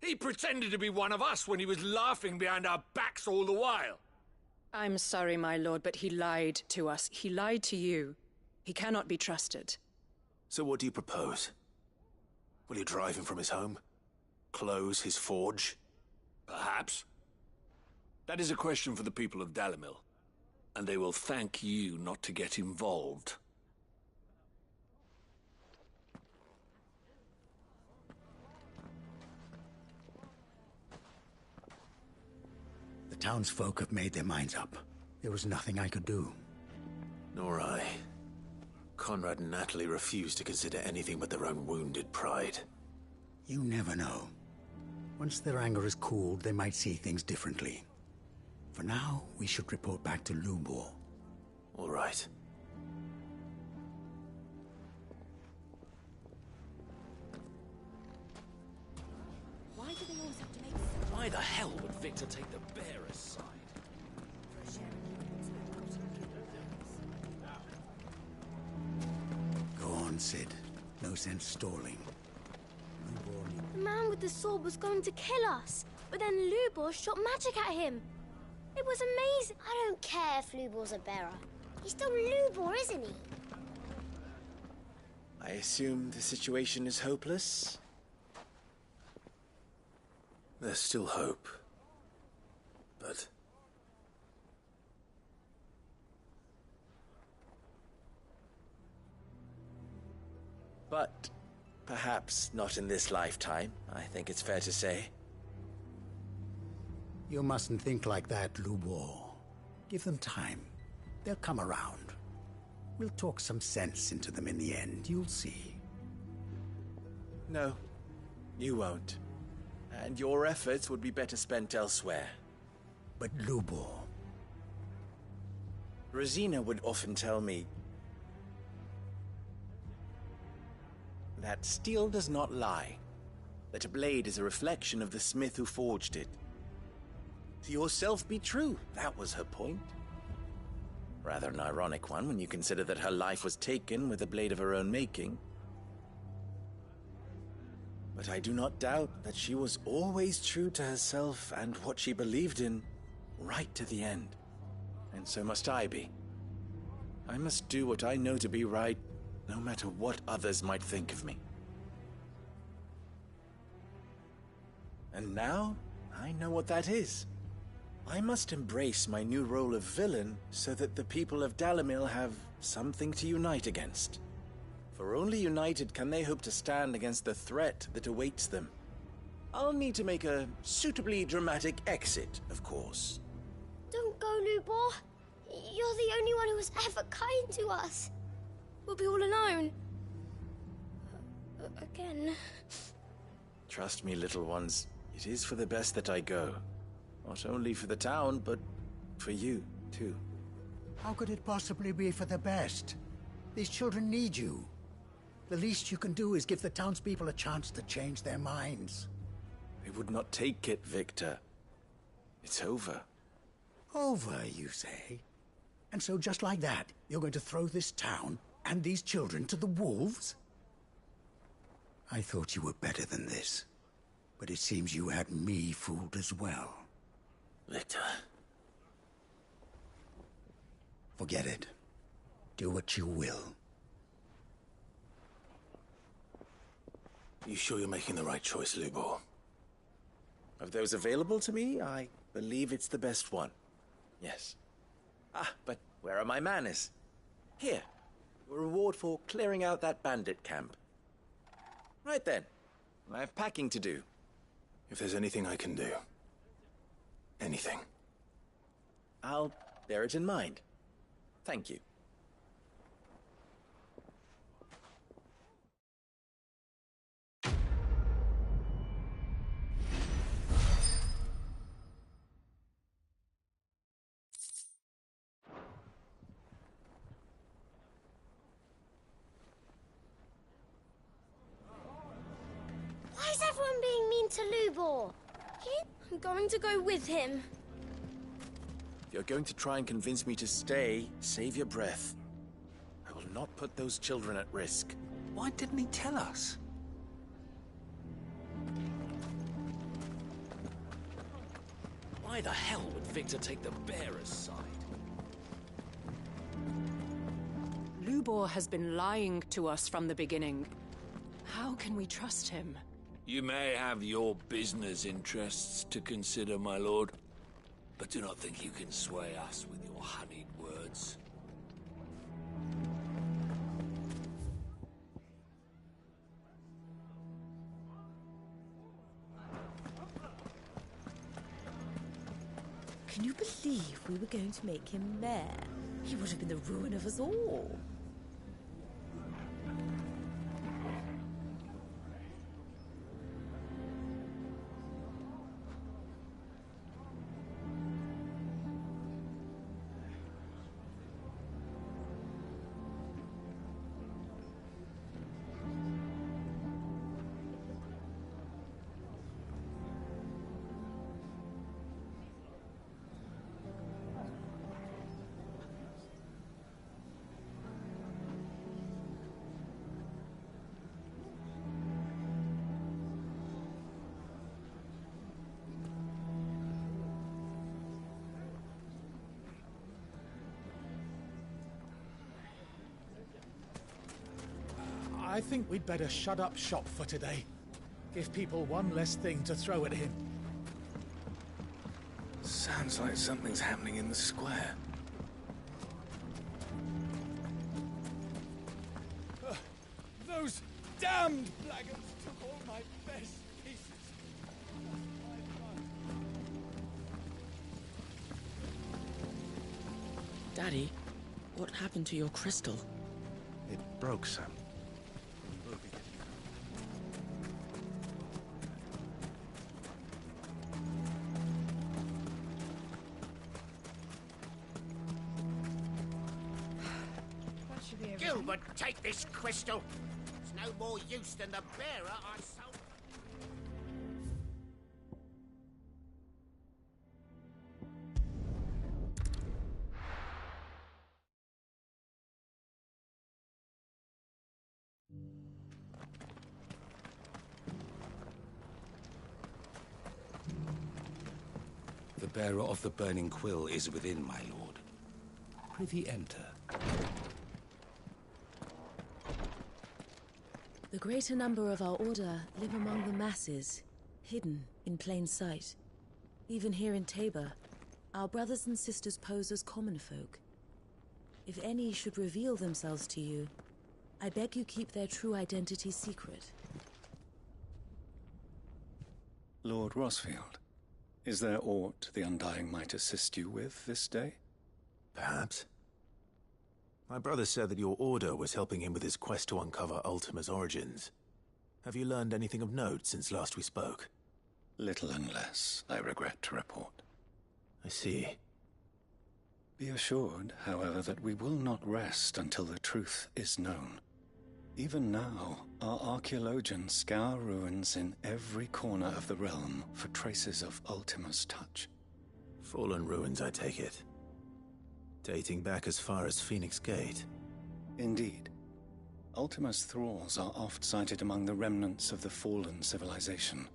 He pretended to be one of us when he was laughing behind our backs all the while. I'm sorry, my lord, but he lied to us. He lied to you. He cannot be trusted. So what do you propose? Will you drive him from his home? Close his forge? Perhaps. That is a question for the people of Dalimil. And they will thank you not to get involved. The townsfolk have made their minds up. There was nothing I could do. Nor I. Conrad and Natalie refused to consider anything but their own wounded pride. You never know. Once their anger is cooled, they might see things differently. For now, we should report back to Lubor. All right. Why do they always have to make Why the hell would Victor take the bearer's side? Go on, Sid. No sense stalling. The man with the sword was going to kill us, but then Lubor shot magic at him. It was amazing. I don't care if Lubor's a bearer. He's still Lubor, isn't he? I assume the situation is hopeless? There's still hope. But perhaps not in this lifetime, I think it's fair to say. You mustn't think like that, Lubor. Give them time. They'll come around. We'll talk some sense into them in the end, you'll see. No, you won't. And your efforts would be better spent elsewhere. But Lubor... Rosina would often tell me that steel does not lie, that a blade is a reflection of the smith who forged it. To yourself be true, that was her point. Rather an ironic one when you consider that her life was taken with a blade of her own making. But I do not doubt that she was always true to herself and what she believed in, right to the end. And so must I be. I must do what I know to be right, no matter what others might think of me. And now, I know what that is. I must embrace my new role of villain so that the people of Dalimil have something to unite against. For only united can they hope to stand against the threat that awaits them. I'll need to make a suitably dramatic exit, of course. Don't go, Lubor. You're the only one who was ever kind to us. We'll be all alone. Again. Trust me, little ones. It is for the best that I go. Not only for the town, but for you, too. How could it possibly be for the best? These children need you. The least you can do is give the townspeople a chance to change their minds. They would not take it, Victor. It's over. Over, you say? And so just like that, you're going to throw this town and these children to the wolves? I thought you were better than this. But it seems you had me fooled as well. Victor. Forget it. Do what you will. You sure you're making the right choice, Lubor? Of those available to me, I believe it's the best one. Yes. Ah, but where are my manners? Here. A reward for clearing out that bandit camp. Right then. I have packing to do. If there's anything I can do. Anything. I'll bear it in mind. Thank you. Why is everyone being mean to Lubor? I'm going to go with him. If you're going to try and convince me to stay, save your breath. I will not put those children at risk. Why didn't he tell us? Why the hell would Victor take the bearer's side? Lubor has been lying to us from the beginning. How can we trust him? You may have your business interests to consider, my lord, but do not think you can sway us with your honeyed words. Can you believe we were going to make him mayor? He would have been the ruin of us all. I think we'd better shut up shop for today. Give people one less thing to throw at him. Sounds like something's happening in the square. Those damned blackguards took all my best pieces. Daddy, what happened to your crystal? It broke, Sam. Gilbert, take this crystal. It's no more use than the bearer I sold. The bearer of the burning quill is within, my lord. Prithee enter. The greater number of our order live among the masses, hidden in plain sight. Even here in Tabor, our brothers and sisters pose as common folk. If any should reveal themselves to you, I beg you keep their true identity secret. Lord Rosfield, is there aught the Undying might assist you with this day? Perhaps. My brother said that your order was helping him with his quest to uncover Ultima's origins. Have you learned anything of note since last we spoke? Little and less, I regret to report. I see. Be assured, however, that we will not rest until the truth is known. Even now, our archaeologians scour ruins in every corner of the realm for traces of Ultima's touch. Fallen ruins, I take it. Dating back as far as Phoenix Gate. Indeed. Ultima's thralls are oft sighted among the remnants of the fallen civilization,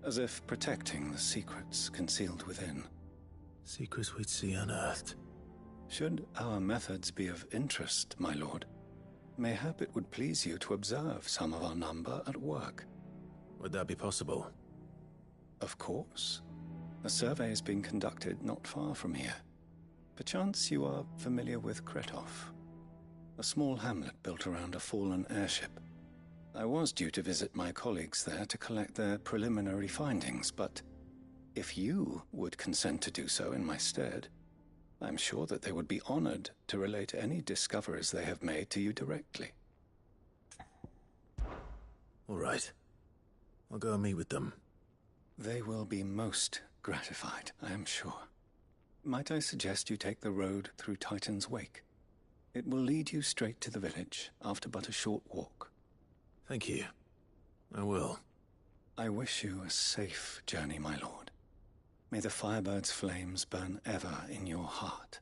as if protecting the secrets concealed within. Secrets we'd see unearthed. Should our methods be of interest, my lord, mayhap it would please you to observe some of our number at work. Would that be possible? Of course. A survey is being conducted not far from here. Perchance you are familiar with Kretov, a small hamlet built around a fallen airship. I was due to visit my colleagues there to collect their preliminary findings, but if you would consent to do so in my stead, I'm sure that they would be honored to relate any discoveries they have made to you directly. All right. I'll go and meet with them. They will be most gratified, I am sure. Might I suggest you take the road through Titan's Wake? It will lead you straight to the village after but a short walk. Thank you. I will. I wish you a safe journey, my lord. May the Firebird's flames burn ever in your heart.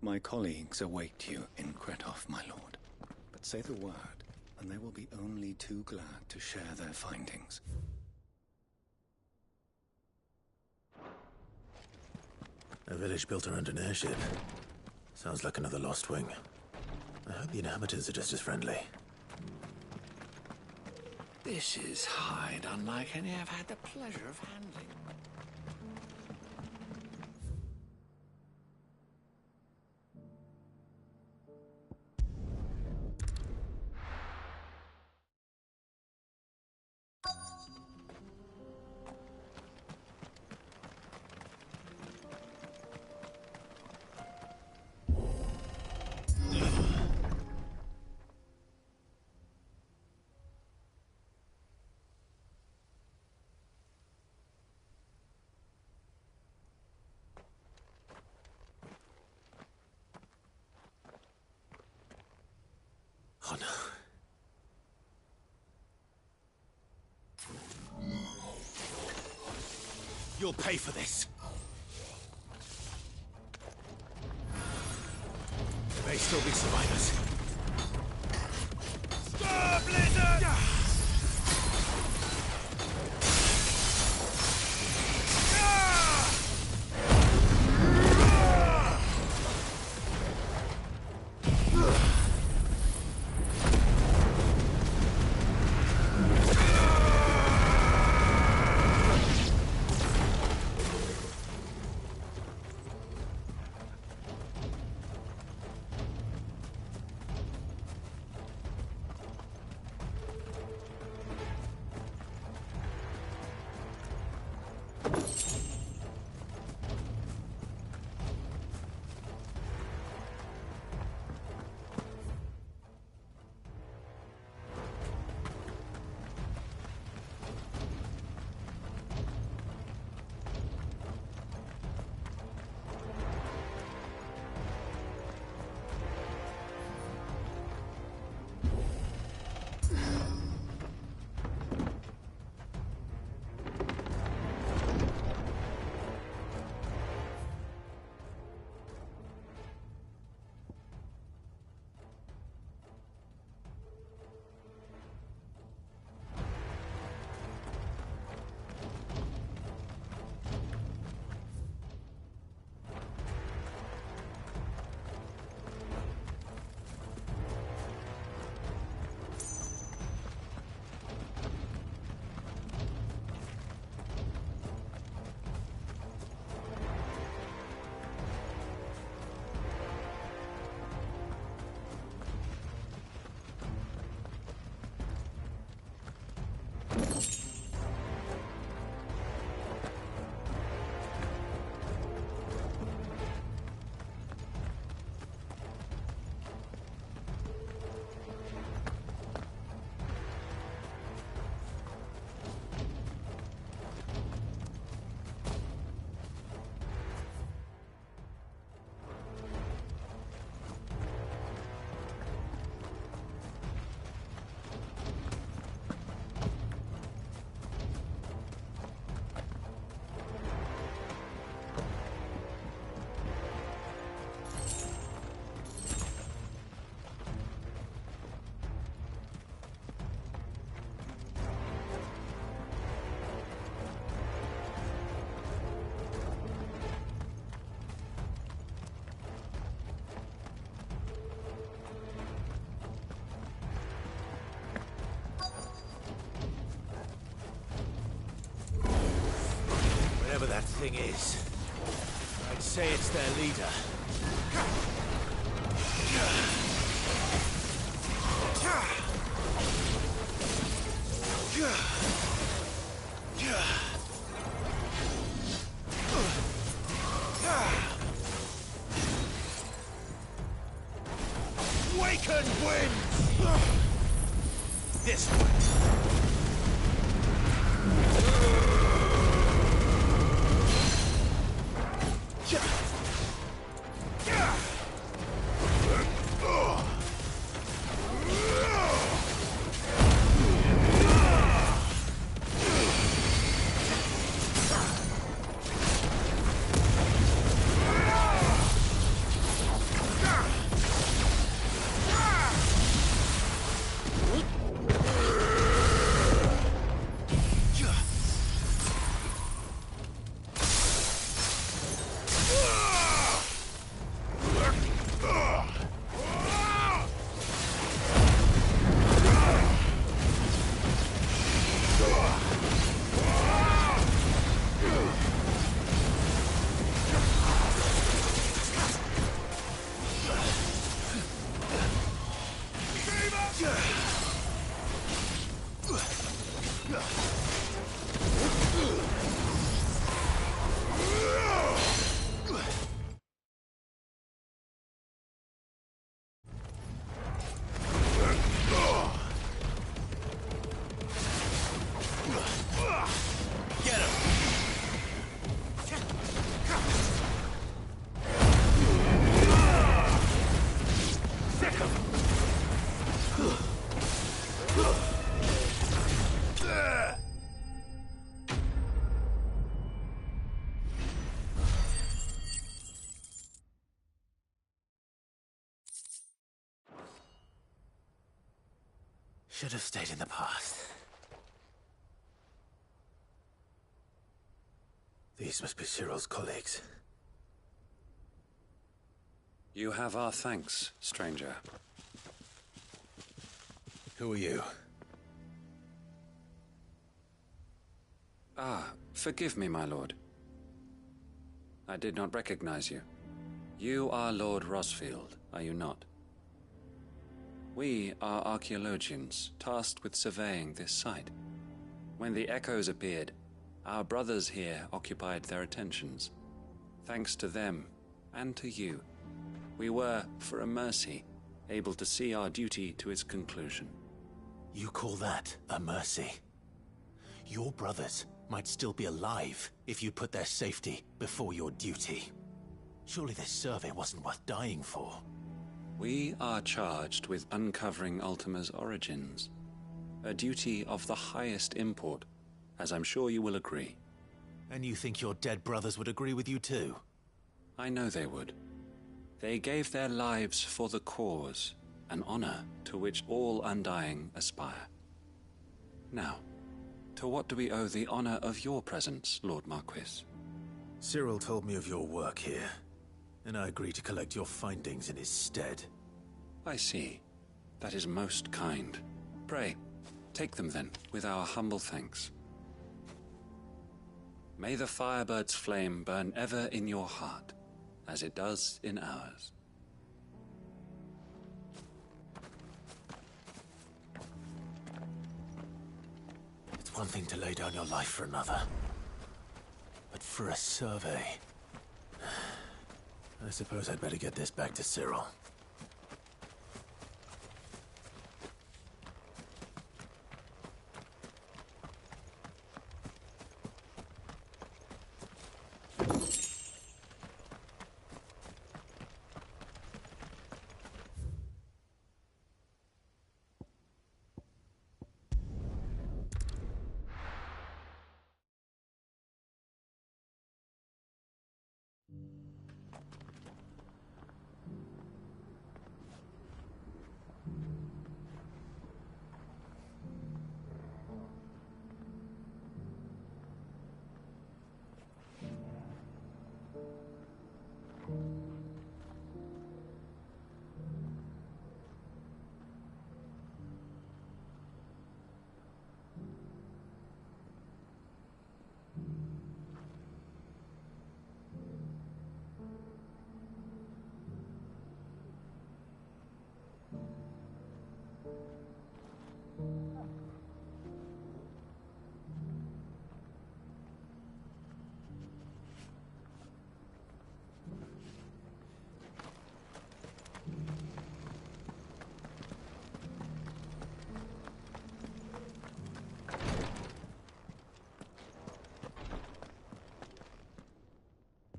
My colleagues await you in Kretov, my lord. But say the word, and they will be only too glad to share their findings. A village built around an airship. Sounds like another Lost Wing. I hope the inhabitants are just as friendly. This is hide unlike any I've had the pleasure of handling. Oh no. You'll pay for this. There may still be survivors. Stop, Blizzard! Whatever that thing is, I'd say it's their leader. Waken wind! This way. Should have stayed in the past. These must be Cyril's colleagues. You have our thanks, stranger. Who are you? Ah, forgive me, my lord. I did not recognize you. You are Lord Rosfield, are you not? We are archaeologians, tasked with surveying this site. When the echoes appeared, our brothers here occupied their attentions. Thanks to them, and to you, we were, for a mercy, able to see our duty to its conclusion. You call that a mercy? Your brothers might still be alive if you put their safety before your duty. Surely this survey wasn't worth dying for. We are charged with uncovering Ultima's origins. A duty of the highest import, as I'm sure you will agree. And you think your dead brothers would agree with you too? I know they would. They gave their lives for the cause, an honor to which all Undying aspire. Now, to what do we owe the honor of your presence, Lord Marquis? Cyril told me of your work here, and I agreed to collect your findings in his stead. I see. That is most kind. Pray, take them then, with our humble thanks. May the Firebird's flame burn ever in your heart, as it does in ours. It's one thing to lay down your life for another, but for a survey... I suppose I'd better get this back to Cyril.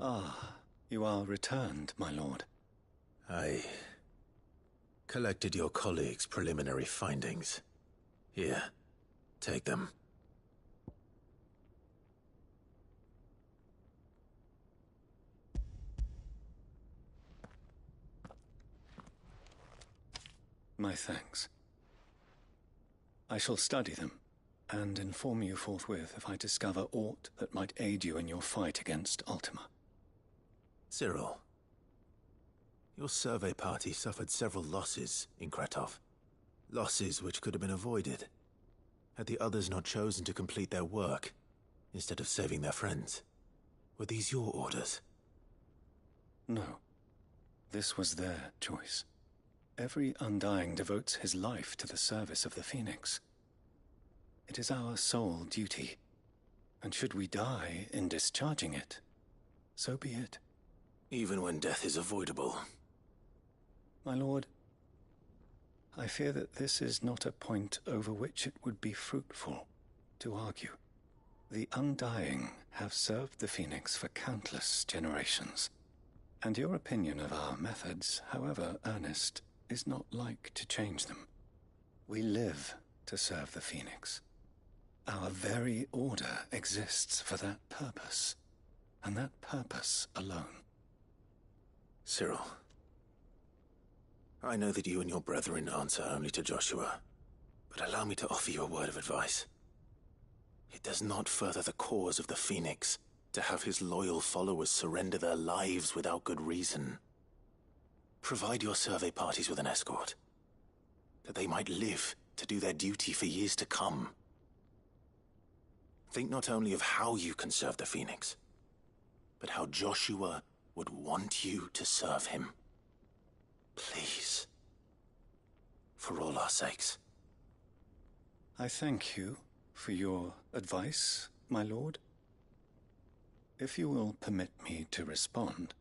Ah, you are returned, my lord. I collected your colleagues' preliminary findings. Here, take them. My thanks. I shall study them, and inform you forthwith if I discover aught that might aid you in your fight against Ultima. Cyril, your survey party suffered several losses in Kretov. Losses which could have been avoided, had the others not chosen to complete their work, instead of saving their friends. Were these your orders? No. This was their choice. Every Undying devotes his life to the service of the Phoenix. It is our sole duty, and should we die in discharging it, so be it. Even when death is avoidable. My lord, I fear that this is not a point over which it would be fruitful to argue. The Undying have served the Phoenix for countless generations, and your opinion of our methods, however earnest, is not like to change them. We live to serve the Phoenix. Our very order exists for that purpose, and that purpose alone. Cyril, I know that you and your brethren answer only to Joshua, but allow me to offer you a word of advice. It does not further the cause of the Phoenix to have his loyal followers surrender their lives without good reason. Provide your survey parties with an escort, that they might live to do their duty for years to come. Think not only of how you can serve the Phoenix, but how Joshua would want you to serve him. Please. For all our sakes. I thank you for your advice, my lord. If you will permit me to respond,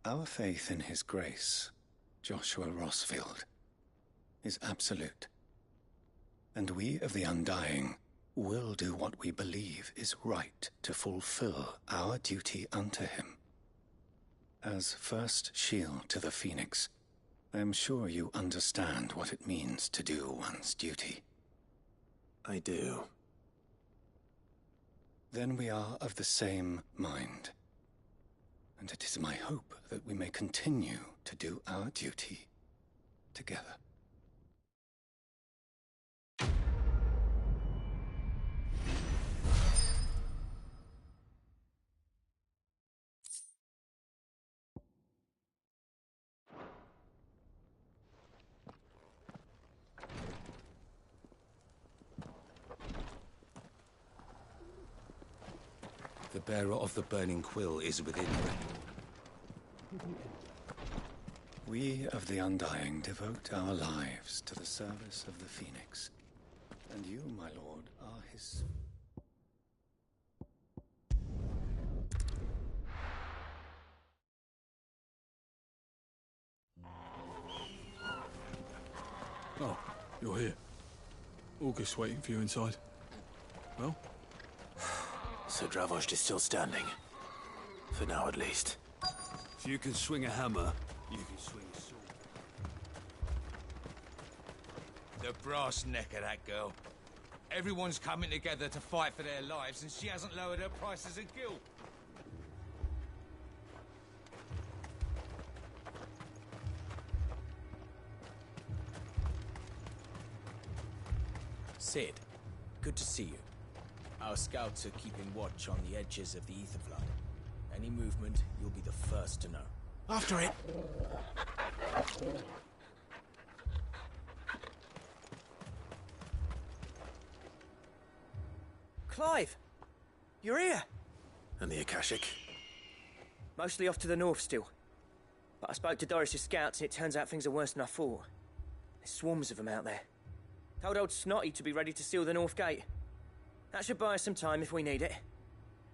our faith in his grace, Joshua Rosfield, is absolute. And we of the Undying will do what we believe is right to fulfill our duty unto him. As first shield to the Phoenix, I am sure you understand what it means to do one's duty. I do. Then we are of the same mind. And it is my hope that we may continue to do our duty together. The bearer of the burning quill is within. We of the Undying devote our lives to the service of the Phoenix. And you, my lord, are his... Oh, you're here. August waiting for you inside. Well? So Dravost is still standing. For now, at least. If you can swing a hammer, you can swing a sword. The brass neck of that girl. Everyone's coming together to fight for their lives, and she hasn't lowered her prices a gill. Cid, good to see you. Our scouts are keeping watch on the edges of the Aetherflood. Any movement, you'll be the first to know. After it! Clive! You're here! And the Akashic? Mostly off to the north still. But I spoke to Doris' scouts and it turns out things are worse than I thought. There's swarms of them out there. Told old Snotty to be ready to seal the north gate. That should buy us some time if we need it.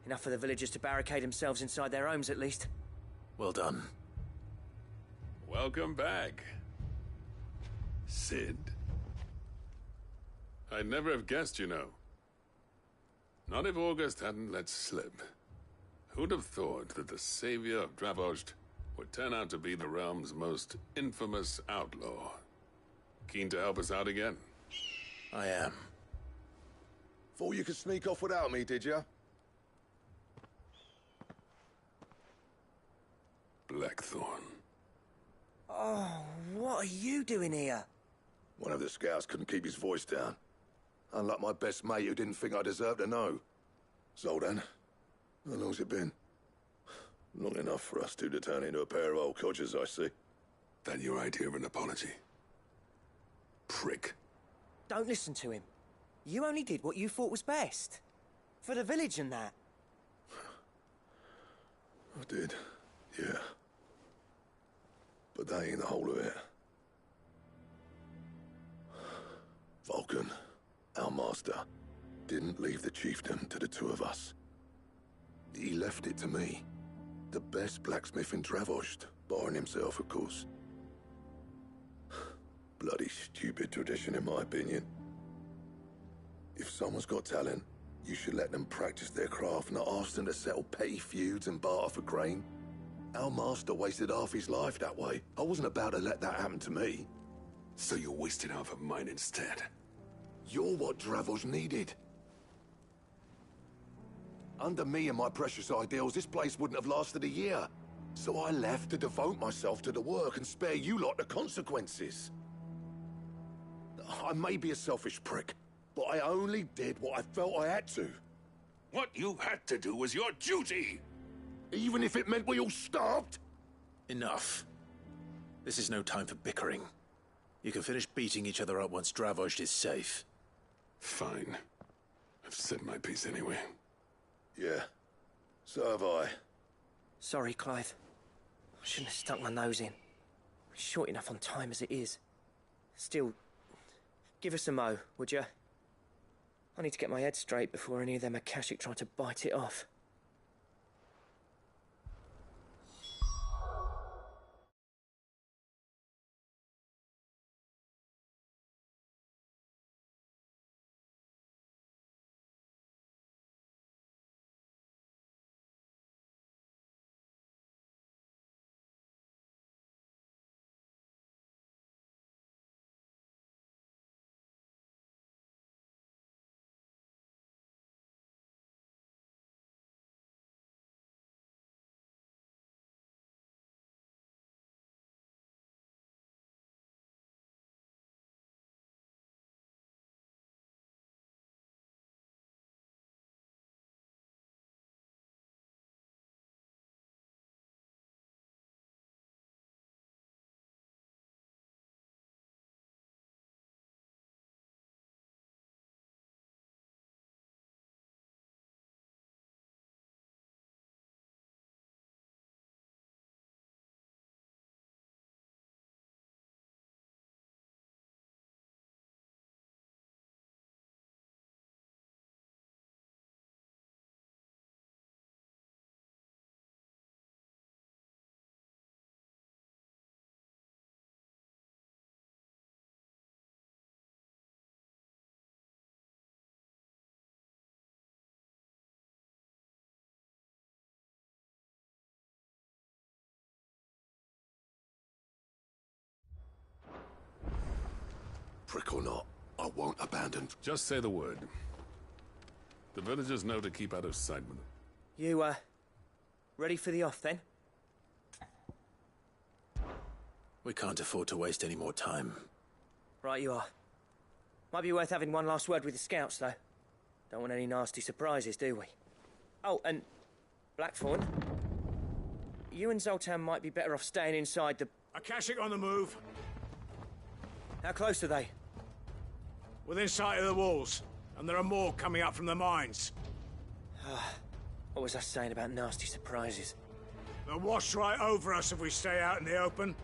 Enough for the villagers to barricade themselves inside their homes, at least. Well done. Welcome back, Cid. I'd never have guessed, you know. Not if August hadn't let slip. Who'd have thought that the savior of Dravost would turn out to be the realm's most infamous outlaw? Keen to help us out again? I am. Thought you could sneak off without me, did you? Blackthorn. Oh, what are you doing here? One of the scouts couldn't keep his voice down. Unlike my best mate who didn't think I deserved to know. Zoltan, how long's it been? Long enough for us two to turn into a pair of old codgers, I see. That your idea of an apology? Prick. Don't listen to him. You only did what you thought was best. For the village and that. I did, yeah. But that ain't the whole of it. Vulcan, our master, didn't leave the chiefdom to the two of us. He left it to me. The best blacksmith in Dravost, barring himself, of course. Bloody stupid tradition, in my opinion. If someone's got talent, you should let them practice their craft, not ask them to settle petty feuds and barter for grain. Our master wasted half his life that way. I wasn't about to let that happen to me. So you wasted half of mine instead? You're what Dravost needed. Under me and my precious ideals, this place wouldn't have lasted a year. So I left to devote myself to the work and spare you lot the consequences. I may be a selfish prick, but I only did what I felt I had to. What you had to do was your duty! Even if it meant we all starved? Enough. This is no time for bickering. You can finish beating each other up once Dravost is safe. Fine. I've said my piece anyway. Yeah. So have I. Sorry, Clive. I shouldn't have stuck my nose in. We're short enough on time as it is. Still, give us a mo, would you? I need to get my head straight before any of them Akashic try to bite it off. Prick or not, I won't abandon. Just say the word. The villagers know to keep out of sight with them. You, ready for the off, then? We can't afford to waste any more time. Right you are. Might be worth having one last word with the scouts, though. Don't want any nasty surprises, do we? Oh, and Blackthorn, you and Zoltan might be better off staying inside the... Akashic on the move. How close are they? Within sight of the walls, and there are more coming up from the mines. What was I saying about nasty surprises? They'll wash right over us if we stay out in the open.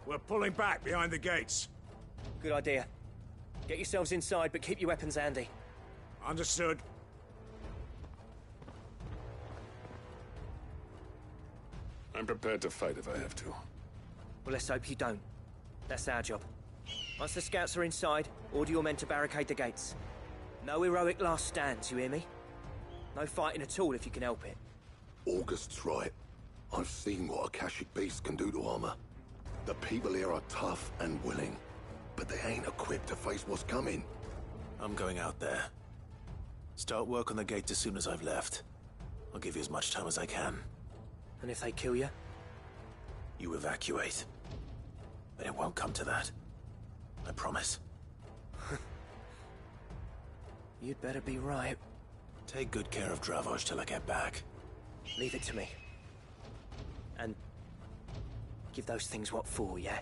We're pulling back behind the gates. Good idea. Get yourselves inside, but keep your weapons handy. Understood. I'm prepared to fight if I have to. Well, let's hope you don't. That's our job. Once the scouts are inside, order your men to barricade the gates. No heroic last stands, you hear me? No fighting at all if you can help it. August's right. I've seen what Akashic beasts can do to armor. The people here are tough and willing, but they ain't equipped to face what's coming. I'm going out there. Start work on the gate as soon as I've left. I'll give you as much time as I can. And if they kill you? You evacuate. But it won't come to that. I promise. You'd better be right. Take good care of Dravoj till I get back. Leave it to me. And give those things what for, yeah?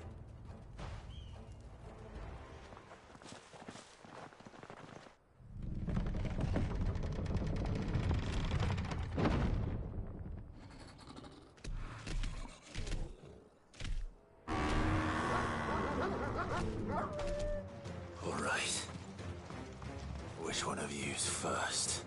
All right. Which one of you's first?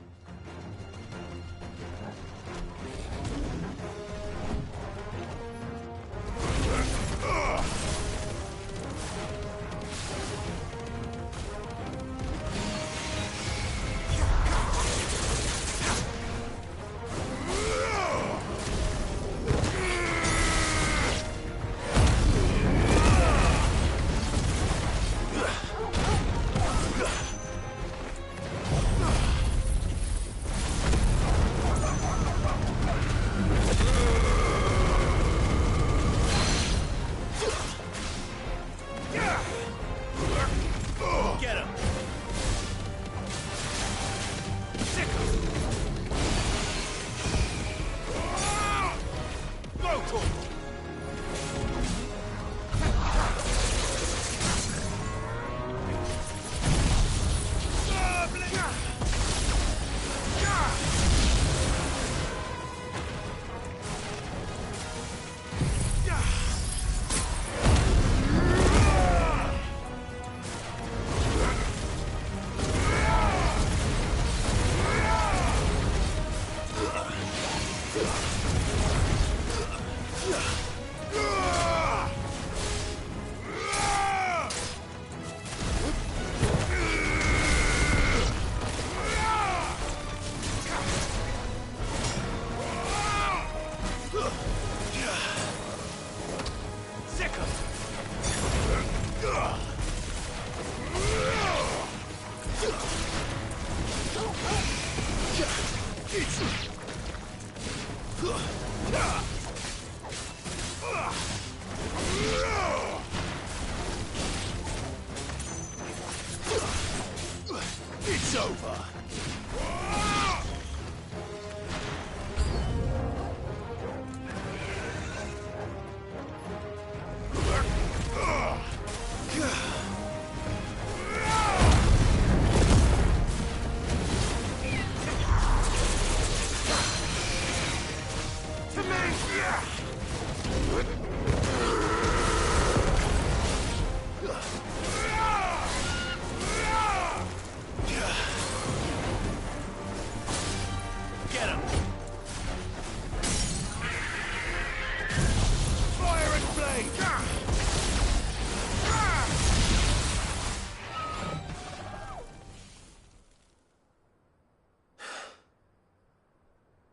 It's over.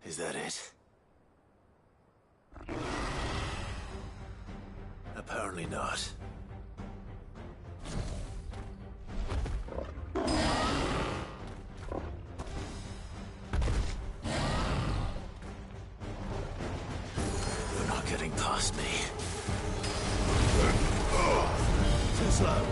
Is that it? Apparently not. You're not getting past me. Too slow.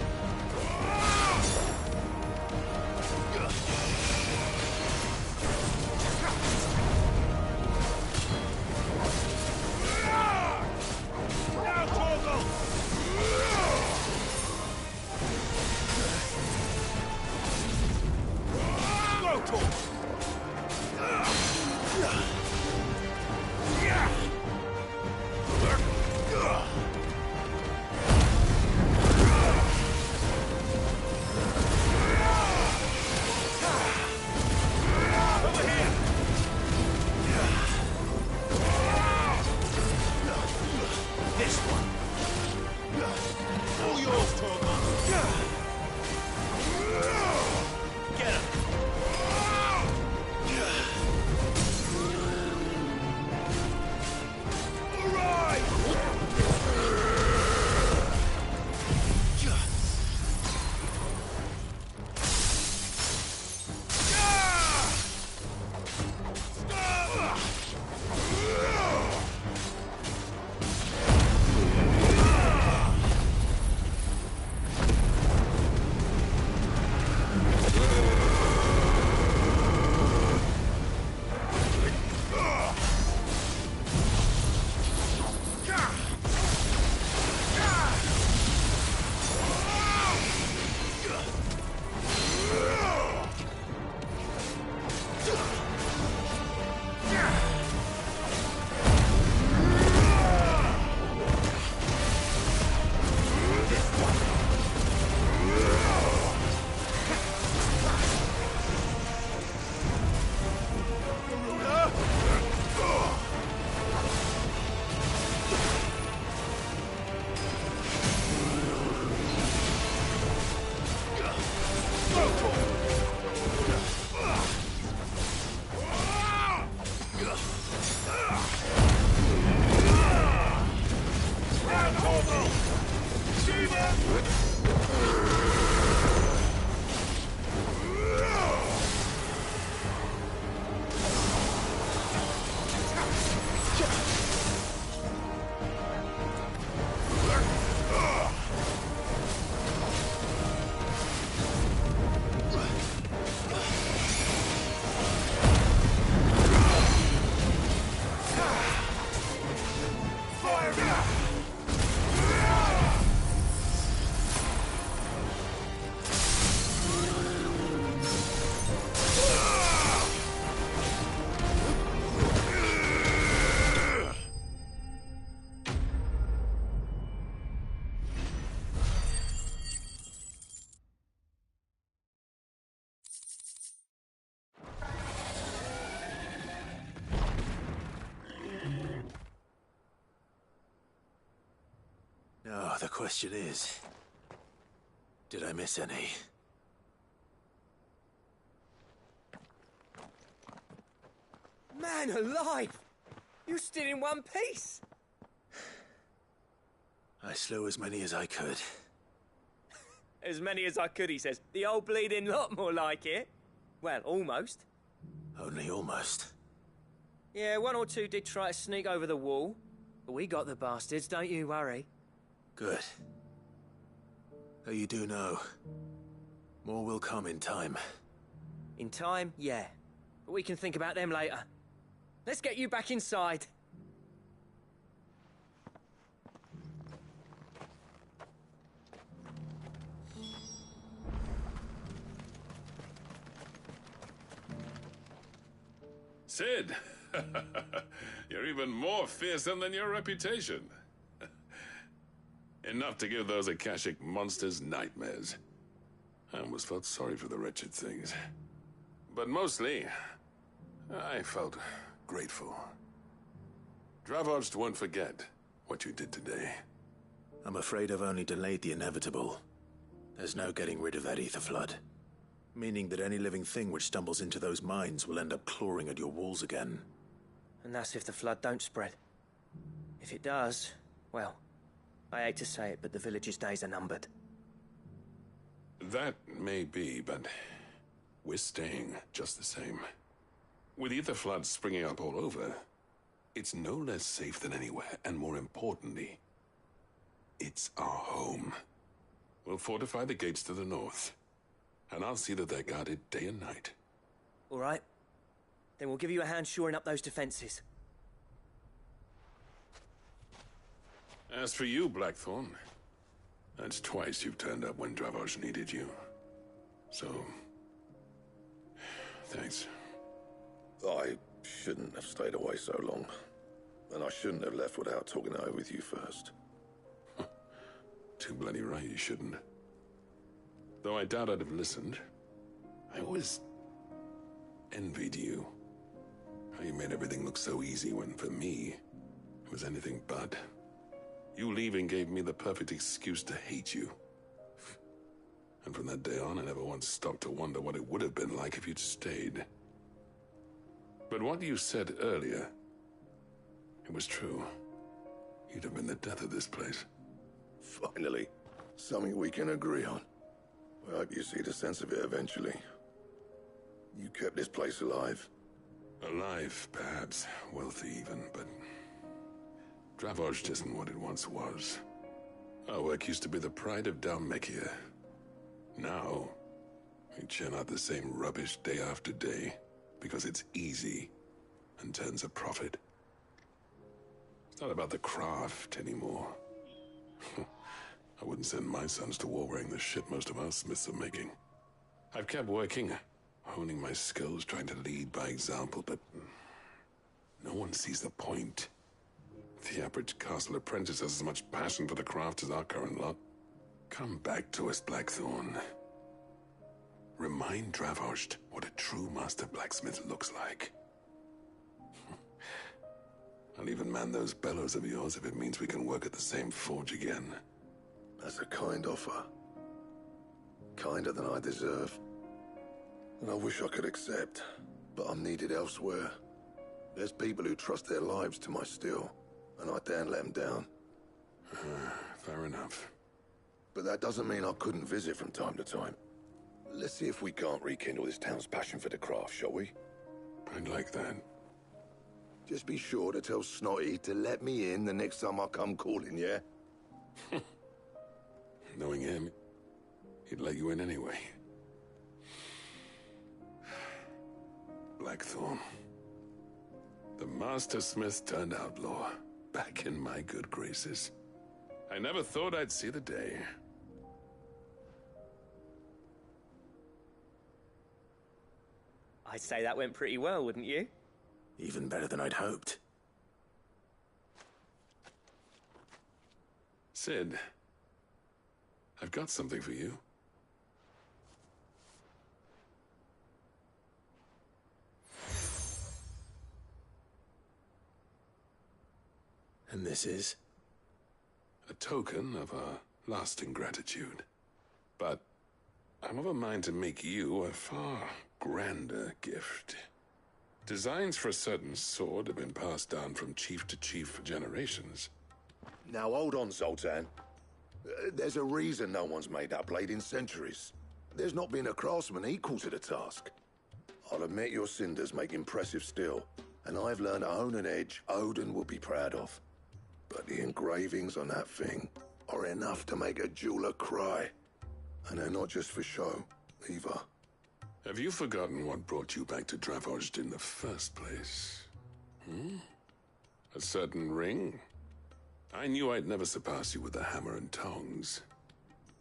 No, the question is, did I miss any? Man alive! You still in one piece? I slew as many as I could. As many as I could, he says. The old bleeding lot, more like it. Well, almost. Only almost. Yeah, one or two did try to sneak over the wall. But we got the bastards, don't you worry. Good. Though you do know, more will come in time. In time, yeah. But we can think about them later. Let's get you back inside. Cid! You're even more fearsome than your reputation. Enough to give those Akashic monsters nightmares. I almost felt sorry for the wretched things. But mostly, I felt grateful. Dravoged won't forget what you did today. I'm afraid I've only delayed the inevitable. There's no getting rid of that ether flood. Meaning that any living thing which stumbles into those mines will end up clawing at your walls again. And that's if the flood don't spread. If it does, well, I hate to say it, but the village's days are numbered. That may be, but we're staying just the same. With ether floods springing up all over, it's no less safe than anywhere, and more importantly, it's our home. We'll fortify the gates to the north, and I'll see that they're guarded day and night. All right. Then we'll give you a hand shoring up those defenses. As for you, Blackthorn, that's twice you've turned up when Dravos needed you. So, thanks. I shouldn't have stayed away so long. And I shouldn't have left without talking it over with you first. Too bloody right you shouldn't. Though I doubt I'd have listened. I always envied you. How you made everything look so easy when, for me, it was anything but. You leaving gave me the perfect excuse to hate you. And from that day on, I never once stopped to wonder what it would have been like if you'd stayed. But what you said earlier, it was true. You'd have been the death of this place. Finally, something we can agree on. I hope you see the sense of it eventually. You kept this place alive. Alive, perhaps. Wealthy even, but Dravoged isn't what it once was. Our work used to be the pride of Dhalmekia. Now, we churn out the same rubbish day after day because it's easy and turns a profit. It's not about the craft anymore. I wouldn't send my sons to war wearing the shit most of our smiths are making. I've kept working, honing my skills, trying to lead by example, but no one sees the point. The average castle apprentice has as much passion for the craft as our current lot. Come back to us, Blackthorn. Remind Dravoged what a true master blacksmith looks like. I'll even man those bellows of yours if it means we can work at the same forge again. That's a kind offer. Kinder than I deserve. And I wish I could accept, but I'm needed elsewhere. There's people who trust their lives to my steel, and I daren't let them down. Fair enough. But that doesn't mean I couldn't visit from time to time. Let's see if we can't rekindle this town's passion for the craft, shall we? I'd like that. Just be sure to tell Snotty to let me in the next time I come calling, yeah? Knowing him, he'd let you in anyway. Blackthorn. The Mastersmith turned outlaw, back in my good graces. I never thought I'd see the day. I'd say that went pretty well, wouldn't you? Even better than I'd hoped. Sid, I've got something for you. And this is? A token of our lasting gratitude. But I'm of a mind to make you a far grander gift. Designs for a certain sword have been passed down from chief to chief for generations. Now hold on, Zoltan. There's a reason no one's made that blade in centuries. There's not been a craftsman equal to the task. I'll admit your cinders make impressive steel, and I've learned to hone an edge Odin will be proud of. But the engravings on that thing are enough to make a jeweler cry. And they're not just for show, either. Have you forgotten what brought you back to Dravozd in the first place? A certain ring? I knew I'd never surpass you with the hammer and tongs.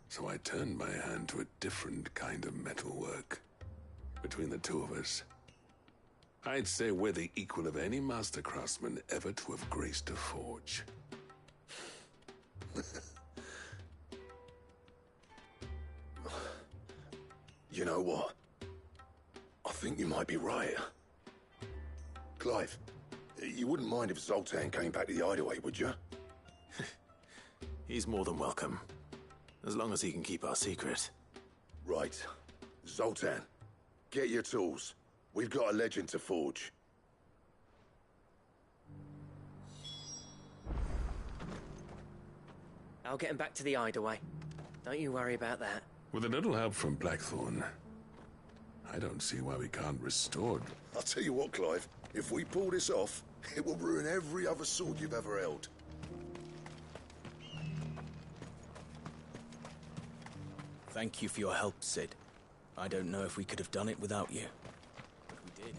So I turned my hand to a different kind of metalwork. Between the two of us, I'd say we're the equal of any master craftsman ever to have graced a forge. You know what? I think you might be right. Clive, you wouldn't mind if Zoltan came back to the Hideaway, would you? He's more than welcome. As long as he can keep our secret. Right. Zoltan, get your tools. We've got a legend to forge. I'll get him back to the Hideaway. Don't you worry about that. With a little help from Blackthorn, I don't see why we can't restore... I'll tell you what, Clive. If we pull this off, it will ruin every other sword you've ever held. Thank you for your help, Sid. I don't know if we could have done it without you. But we did.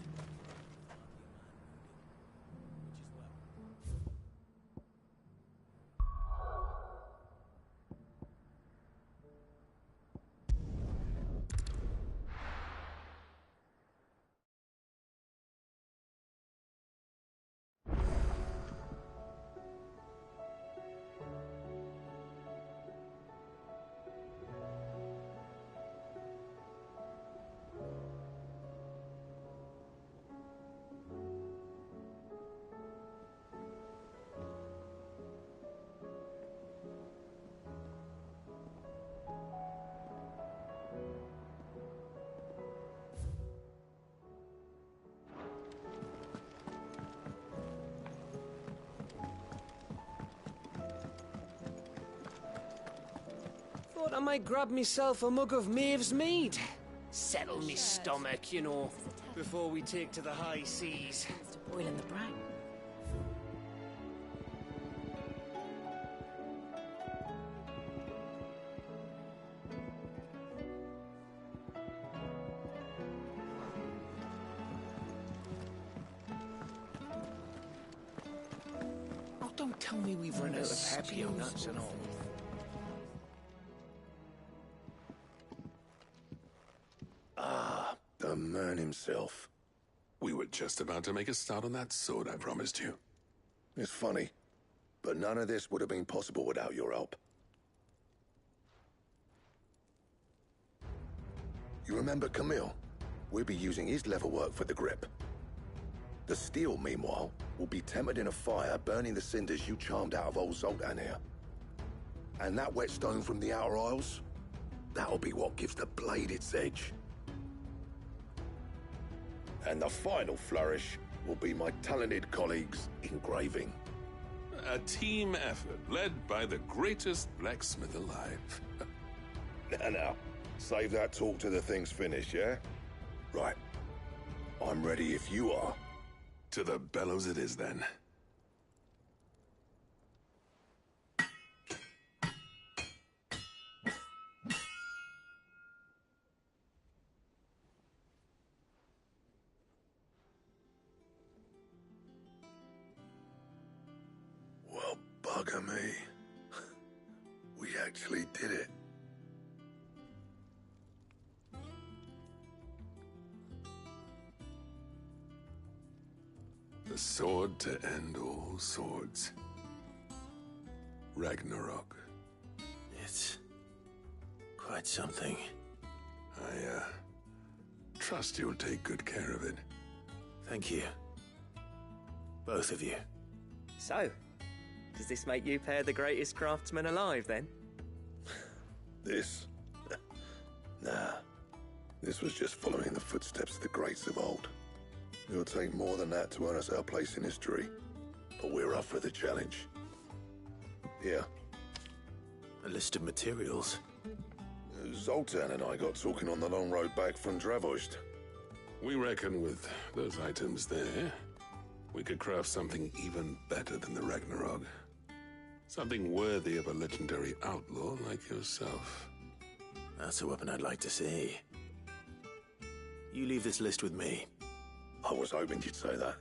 Thought I might grab myself a mug of Maeve's mead. Settle me stomach, you know, before we take to the high seas. Boiling the brine. Oh, don't tell me we've run out of happy nuts and all. The man himself. We were just about to make a start on that sword I promised you. It's funny, but none of this would have been possible without your help. You remember Camille? We'll be using his leatherwork for the grip. The steel, meanwhile, will be tempered in a fire, burning the cinders you charmed out of old Zoltan here. And that whetstone from the Outer Isles, that'll be what gives the blade its edge. And the final flourish will be my talented colleagues engraving. A team effort led by the greatest blacksmith alive. Now, save that talk till the thing's finished, yeah? Right. I'm ready if you are. To the bellows it is, then. Well, bugger me. We actually did it. The sword to end all swords. Ragnarok. It's quite something. I trust you'll take good care of it. Thank you. Both of you. So, does this make you pair the greatest craftsmen alive, then? This? Nah. This was just following the footsteps of the greats of old. It'll take more than that to earn us our place in history. But we're up for the challenge. Here. A list of materials. Zoltan and I got talking on the long road back from Dravost. We reckon with those items there, we could craft something even better than the Ragnarok. Something worthy of a legendary outlaw like yourself. That's a weapon I'd like to see. You leave this list with me. I was hoping you'd say that.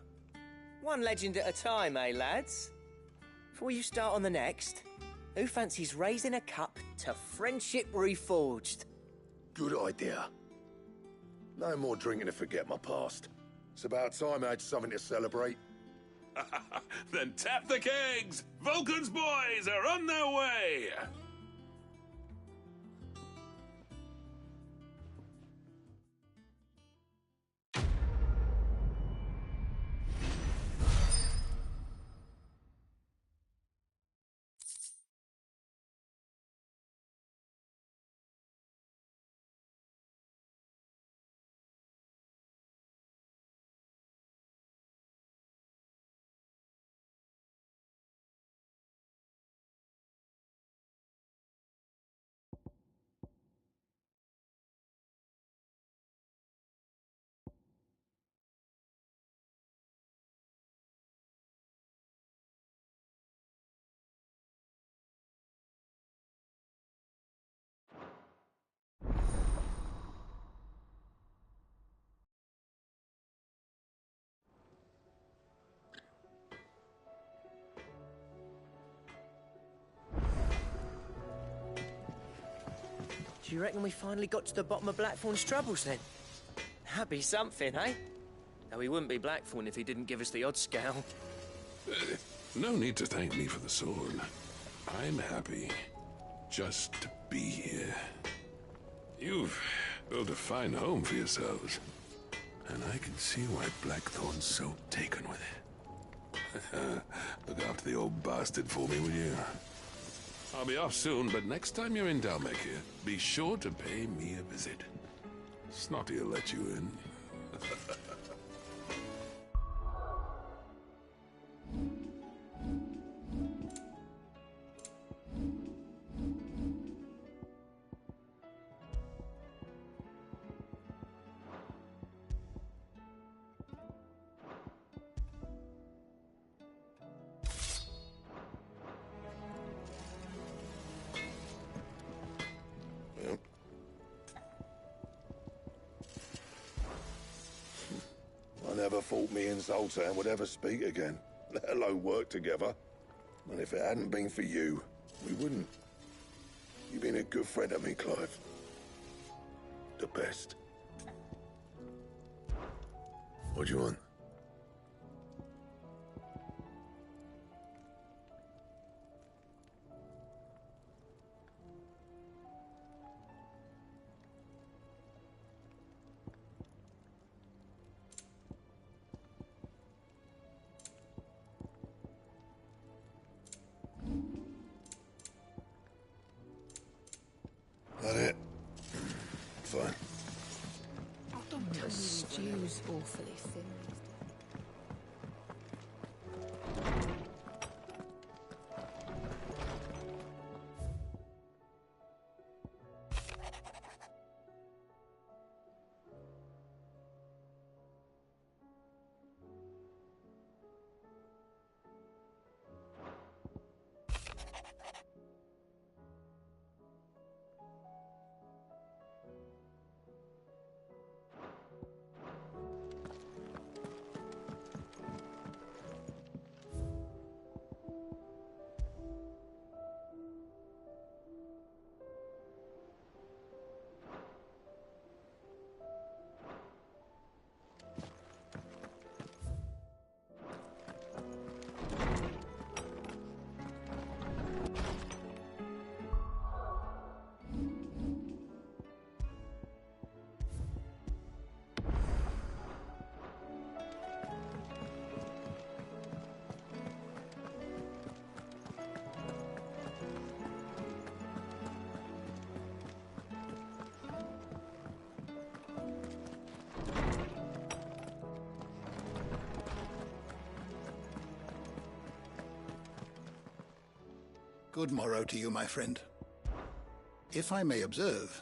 One legend at a time, eh, lads? Before you start on the next, who fancies raising a cup to friendship reforged? Good idea. No more drinking to forget my past. It's about time I had something to celebrate. Then tap the kegs! Vulcan's boys are on their way! Do you reckon we finally got to the bottom of Blackthorn's troubles, then? That'd be something, eh? Though he wouldn't be Blackthorn if he didn't give us the odd scowl. No need to thank me for the sword. I'm happy just to be here. You've built a fine home for yourselves, and I can see why Blackthorn's so taken with it. Look after the old bastard for me, will you? I'll be off soon, but next time you're in Dhalmekia, be sure to pay me a visit. Snotty will let you in. I never thought me and Zoltan would ever speak again, let alone work together. And if it hadn't been for you, we wouldn't. You've been a good friend to me, Clive. The best. What do you want? That it? Fine. Stew's awfully thin. Good morrow to you, my friend. If I may observe,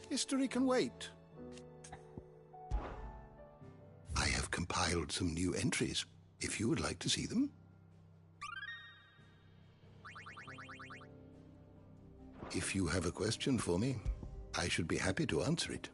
history can wait. I have compiled some new entries, if you would like to see them. If you have a question for me, I should be happy to answer it.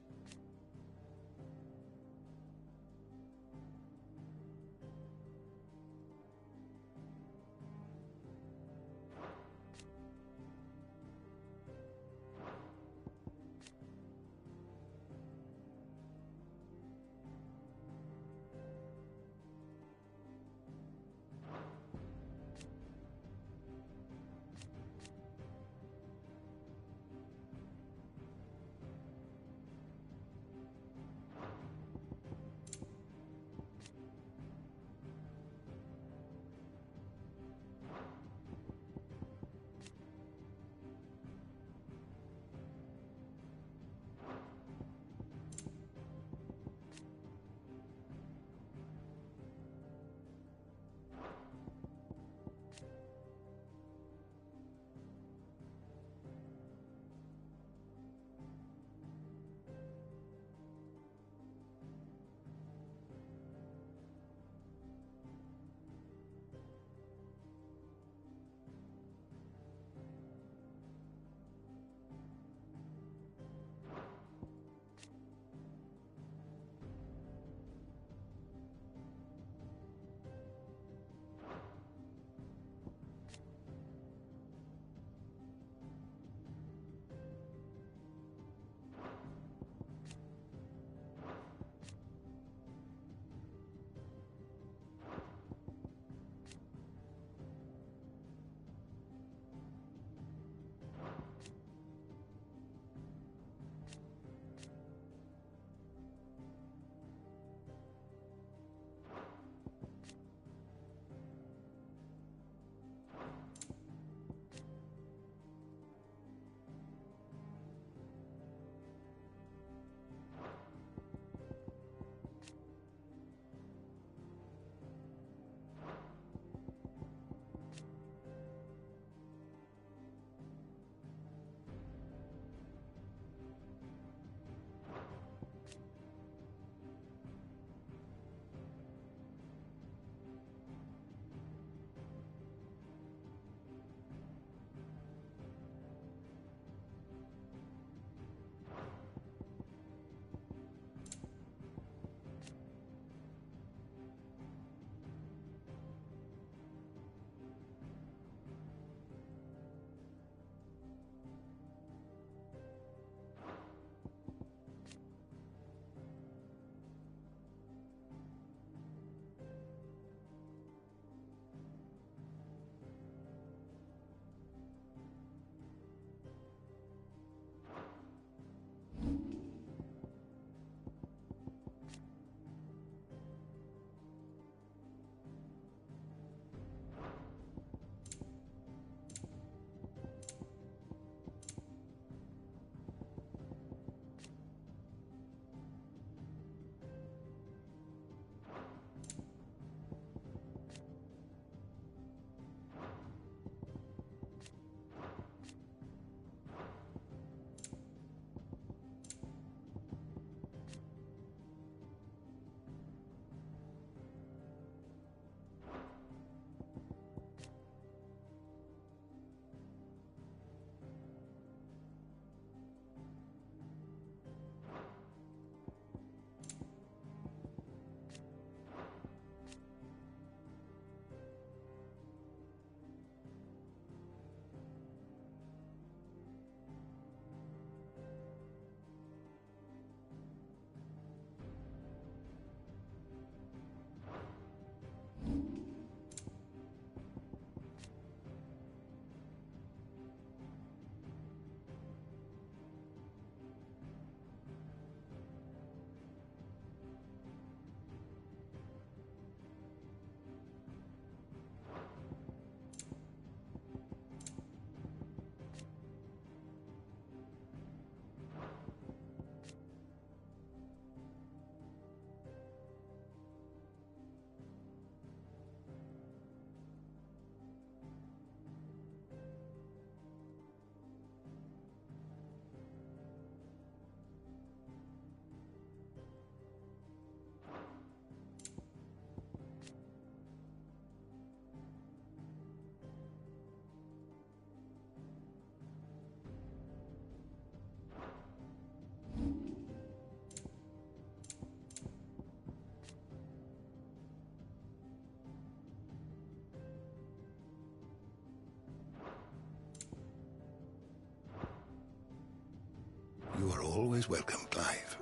You are always welcome, Clive.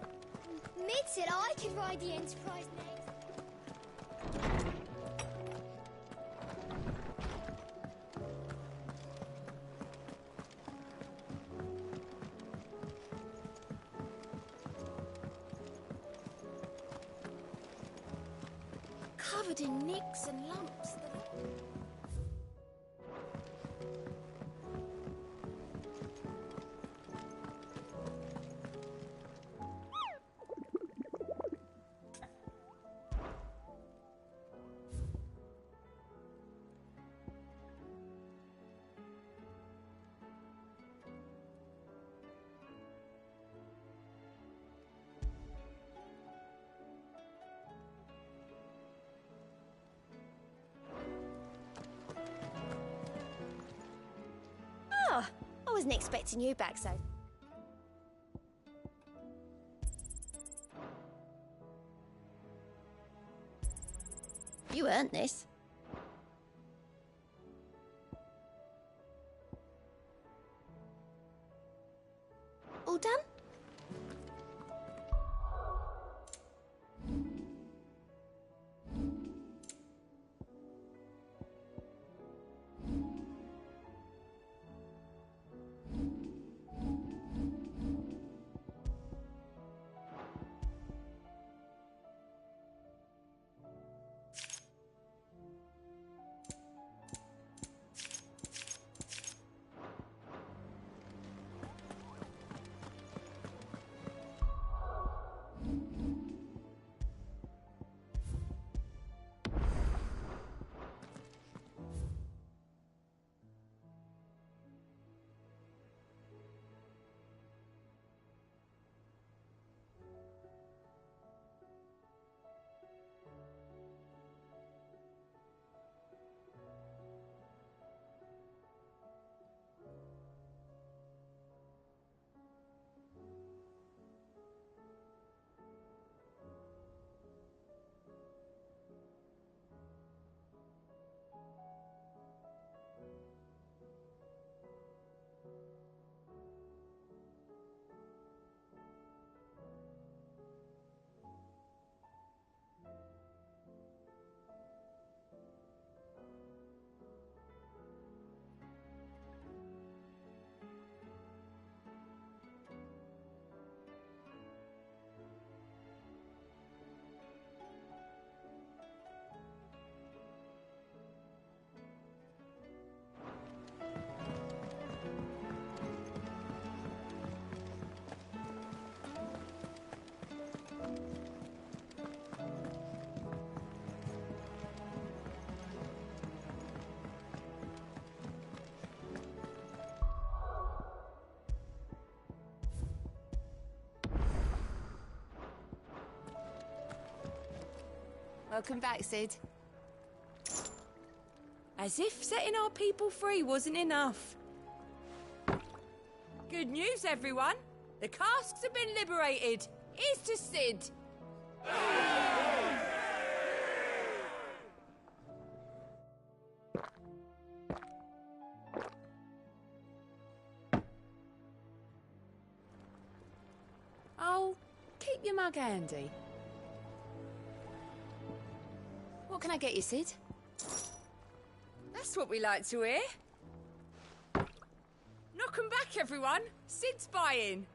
Mid said I could ride the Enterprise next. Covered in nicks and lumps. Oh, I wasn't expecting you back so. You earned this. All done? Welcome back, Sid. As if setting our people free wasn't enough. Good news, everyone. The casks have been liberated. Here's to Sid. Oh, keep your mug handy. What can I get you, Sid? That's what we like to hear. Knock 'em back, everyone. Sid's buying.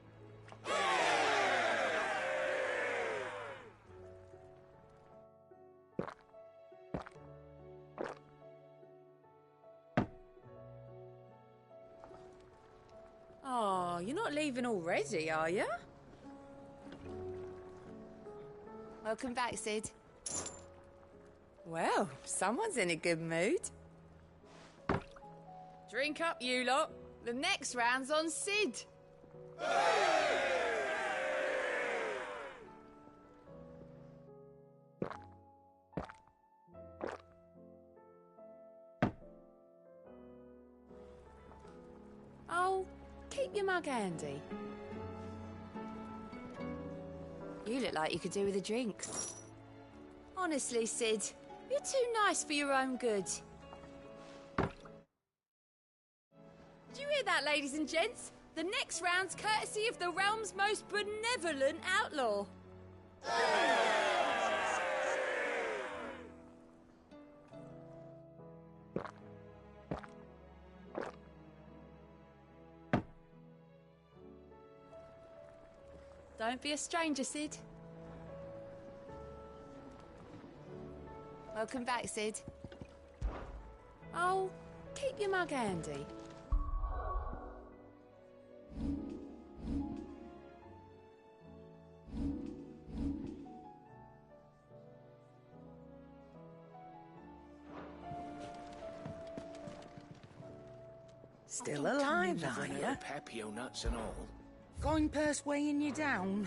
Oh, you're not leaving already, are you? Welcome back, Sid. Well, someone's in a good mood. Drink up, you lot. The next round's on Sid. Oh, keep your mug handy. You look like you could do with a drink. Honestly, Sid, you're too nice for your own good. Do you hear that, ladies and gents? The next round's courtesy of the realm's most benevolent outlaw. Don't be a stranger, Sid. Welcome back, Sid. Oh, keep your mug handy. Still alive, are you? Papio nuts and all. Going purse weighing you down.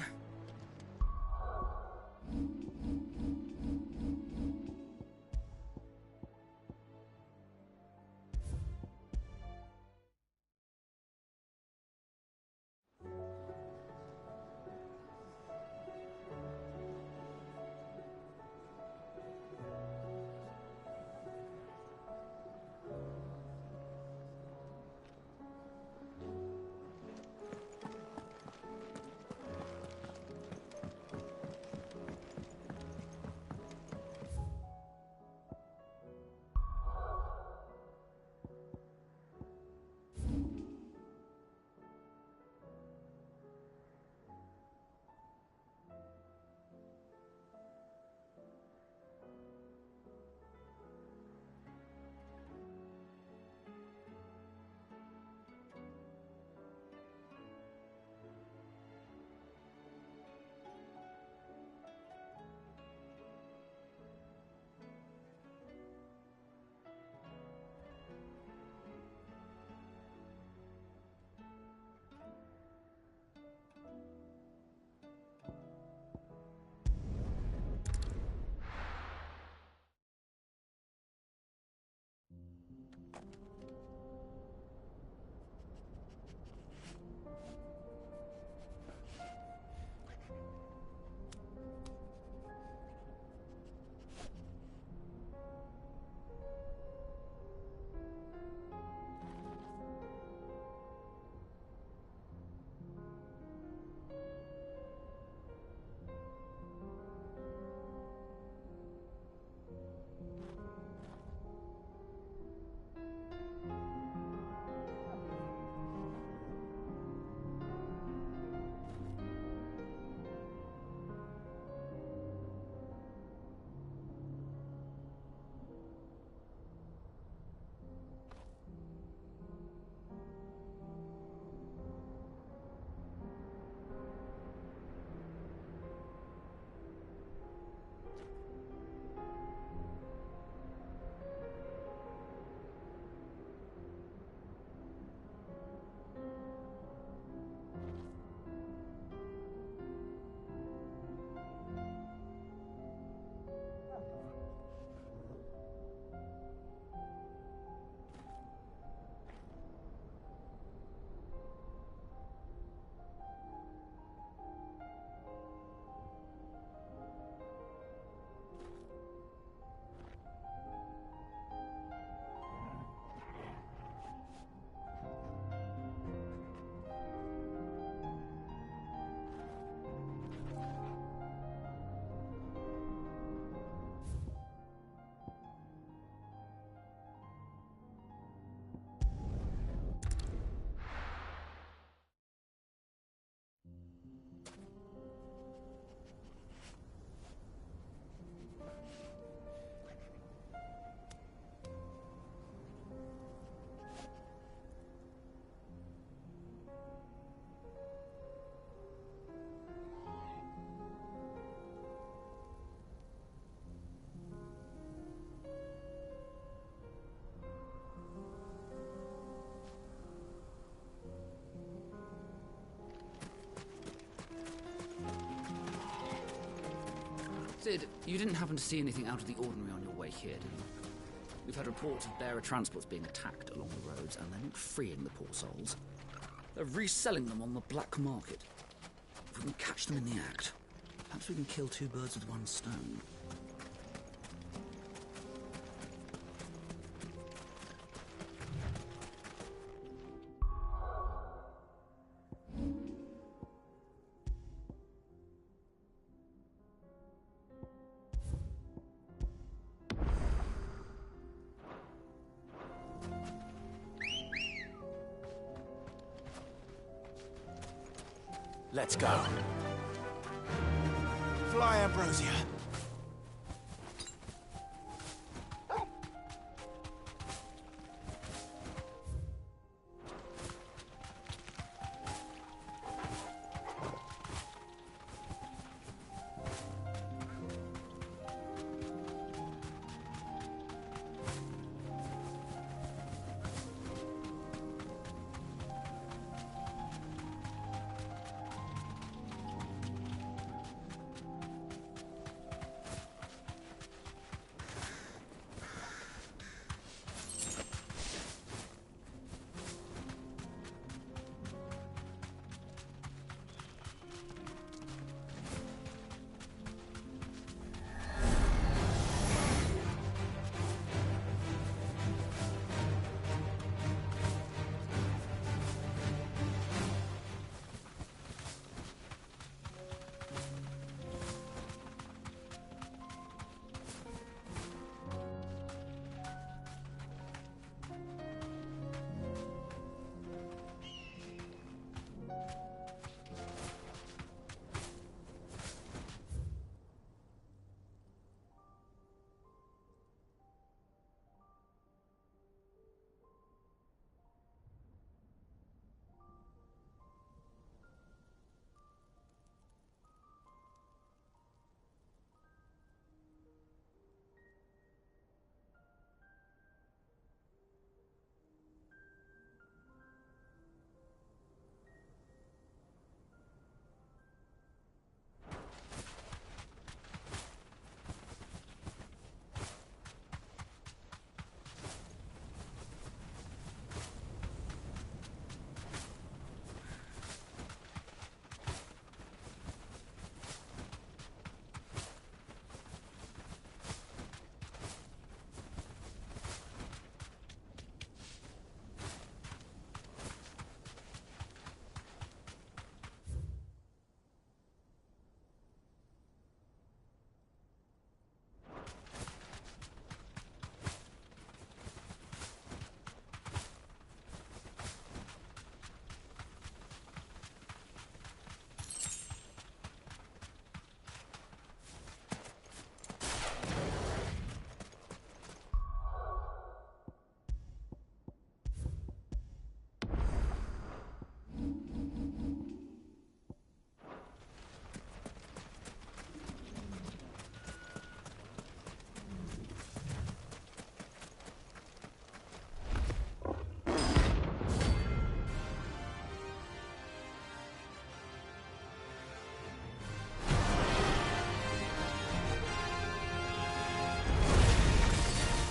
Sid, you didn't happen to see anything out of the ordinary on your way here, did you? We've had reports of bearer transports being attacked along the roads, and they're not freeing the poor souls. They're reselling them on the black market. If we can catch them in the act, perhaps we can kill two birds with one stone. Let's go. Fly, Ambrosia.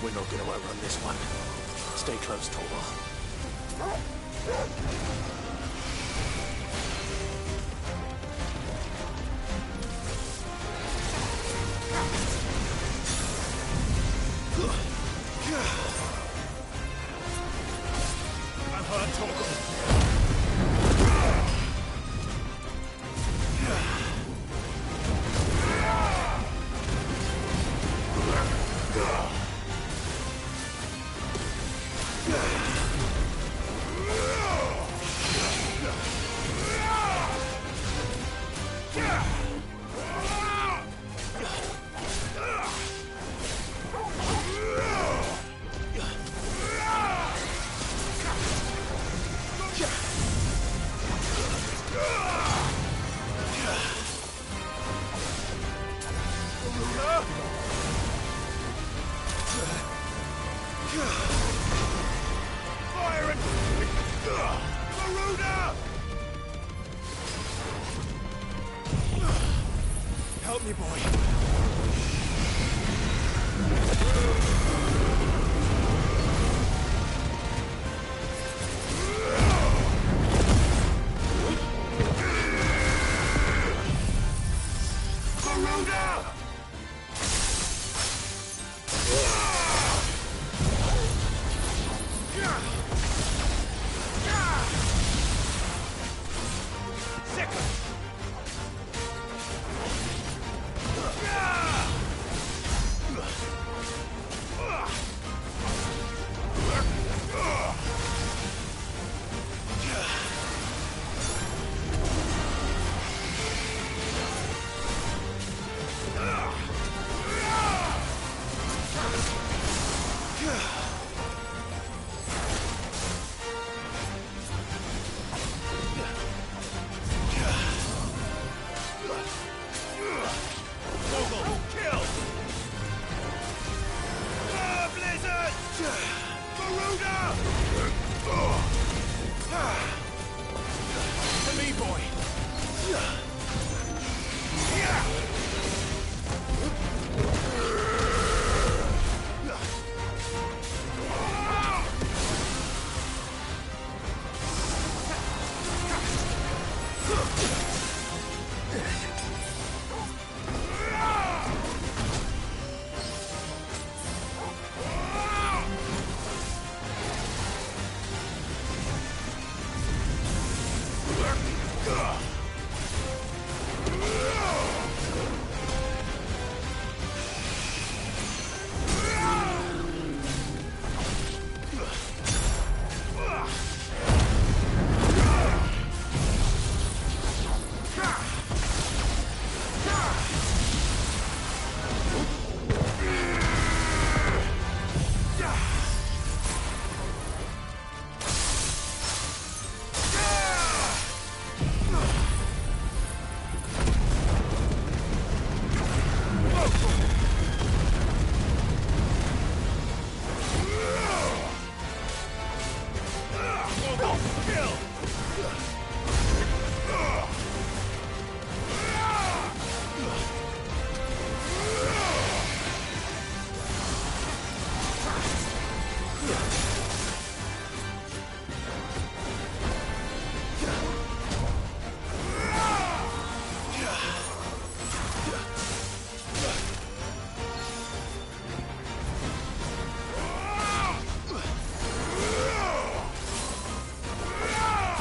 We're not going to outrun this one. Stay close, Torvald. I've heard Torgal. Help me, boy. Second.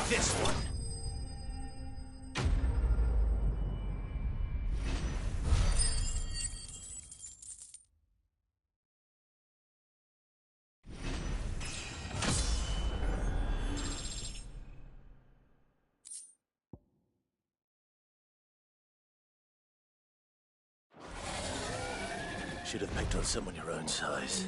This one. Should have picked on someone your own size.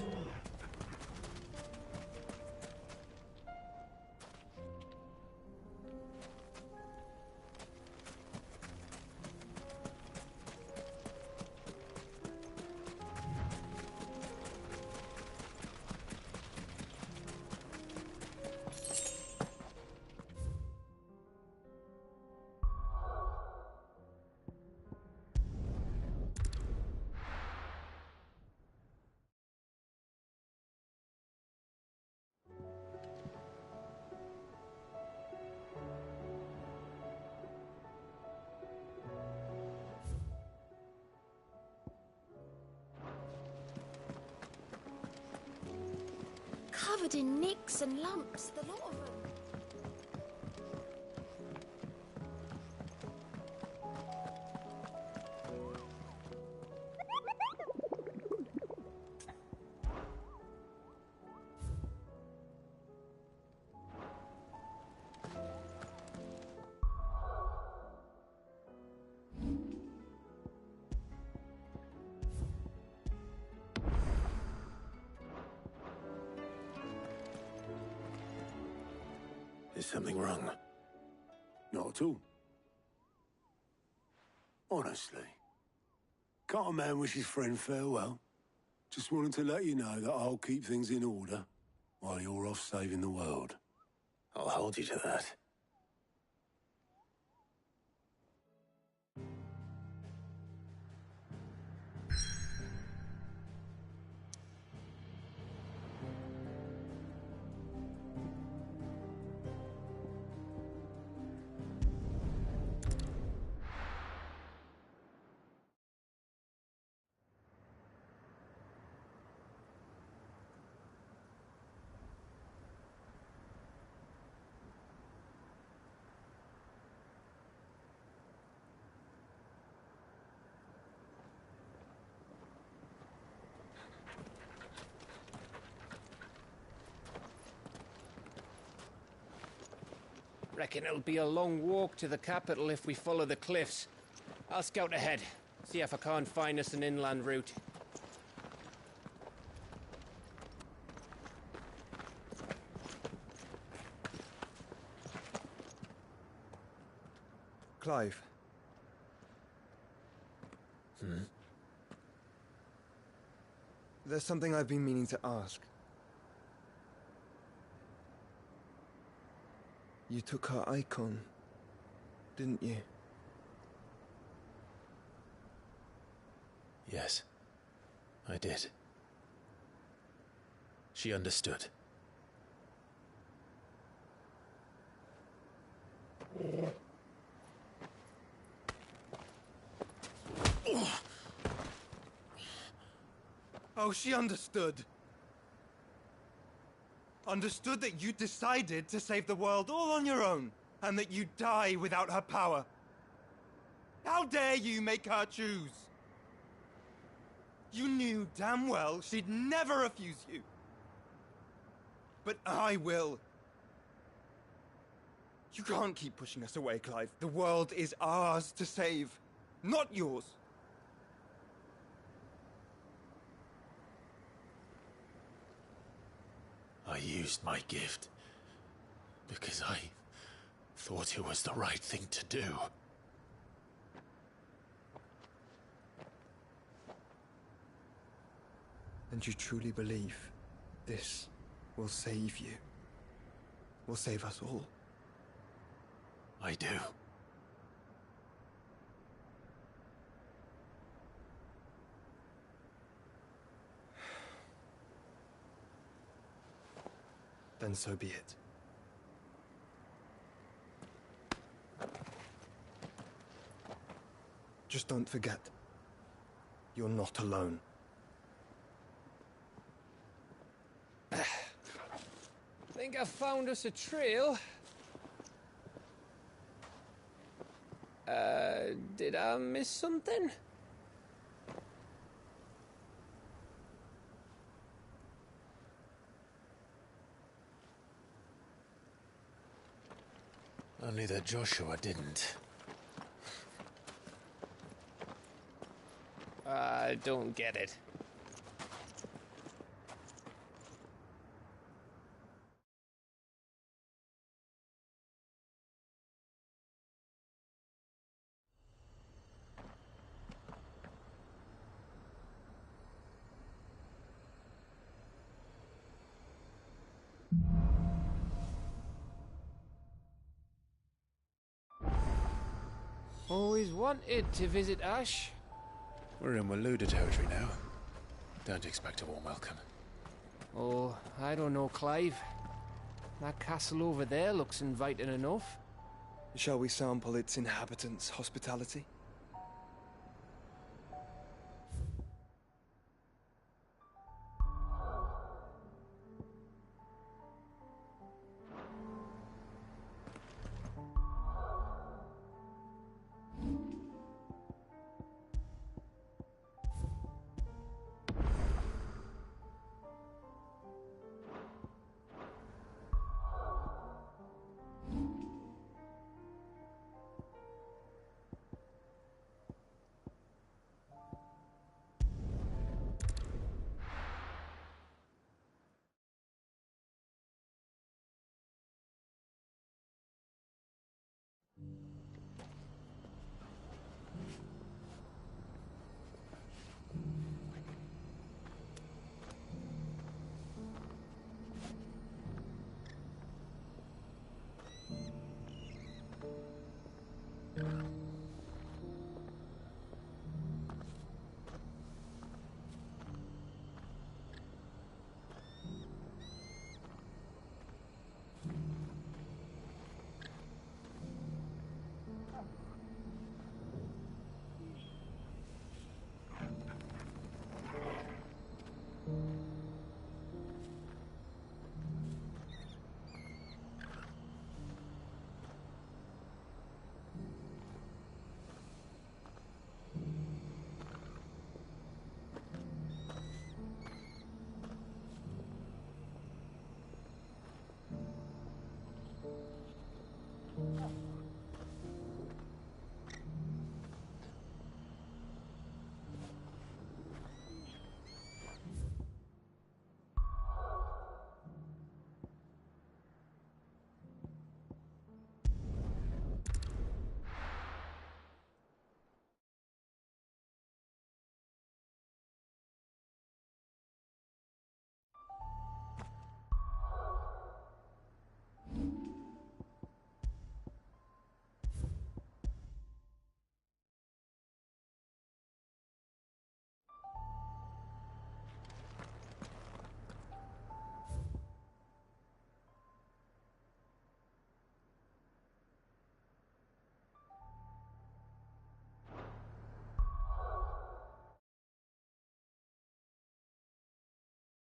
Covered in nicks and lumps, the lot of them. Is something wrong? Not at all. Honestly. Can't a man wish his friend farewell? Just wanted to let you know that I'll keep things in order while you're off saving the world. I'll hold you to that. Reckon it'll be a long walk to the capital if we follow the cliffs. I'll scout ahead, see if I can't find us an inland route. Clive. There's something I've been meaning to ask. You took her icon, didn't you? Yes, I did. She understood. Oh, she understood. Understood that you decided to save the world all on your own, and that you'd die without her power. How dare you make her choose? You knew damn well she'd never refuse you. But I will. You can't keep pushing us away, Clive. The world is ours to save, not yours. I used my gift because I thought it was the right thing to do. And you truly believe this will save you? Will save us all? I do. Then so be it. Just don't forget, you're not alone. Think I found us a trail. Did I miss something? Only that Joshua didn't. I don't get it. Always wanted to visit Ash. We're in Waluda territory now. Don't expect a warm welcome. Oh, I don't know, Clive. That castle over there looks inviting enough. Shall we sample its inhabitants' hospitality?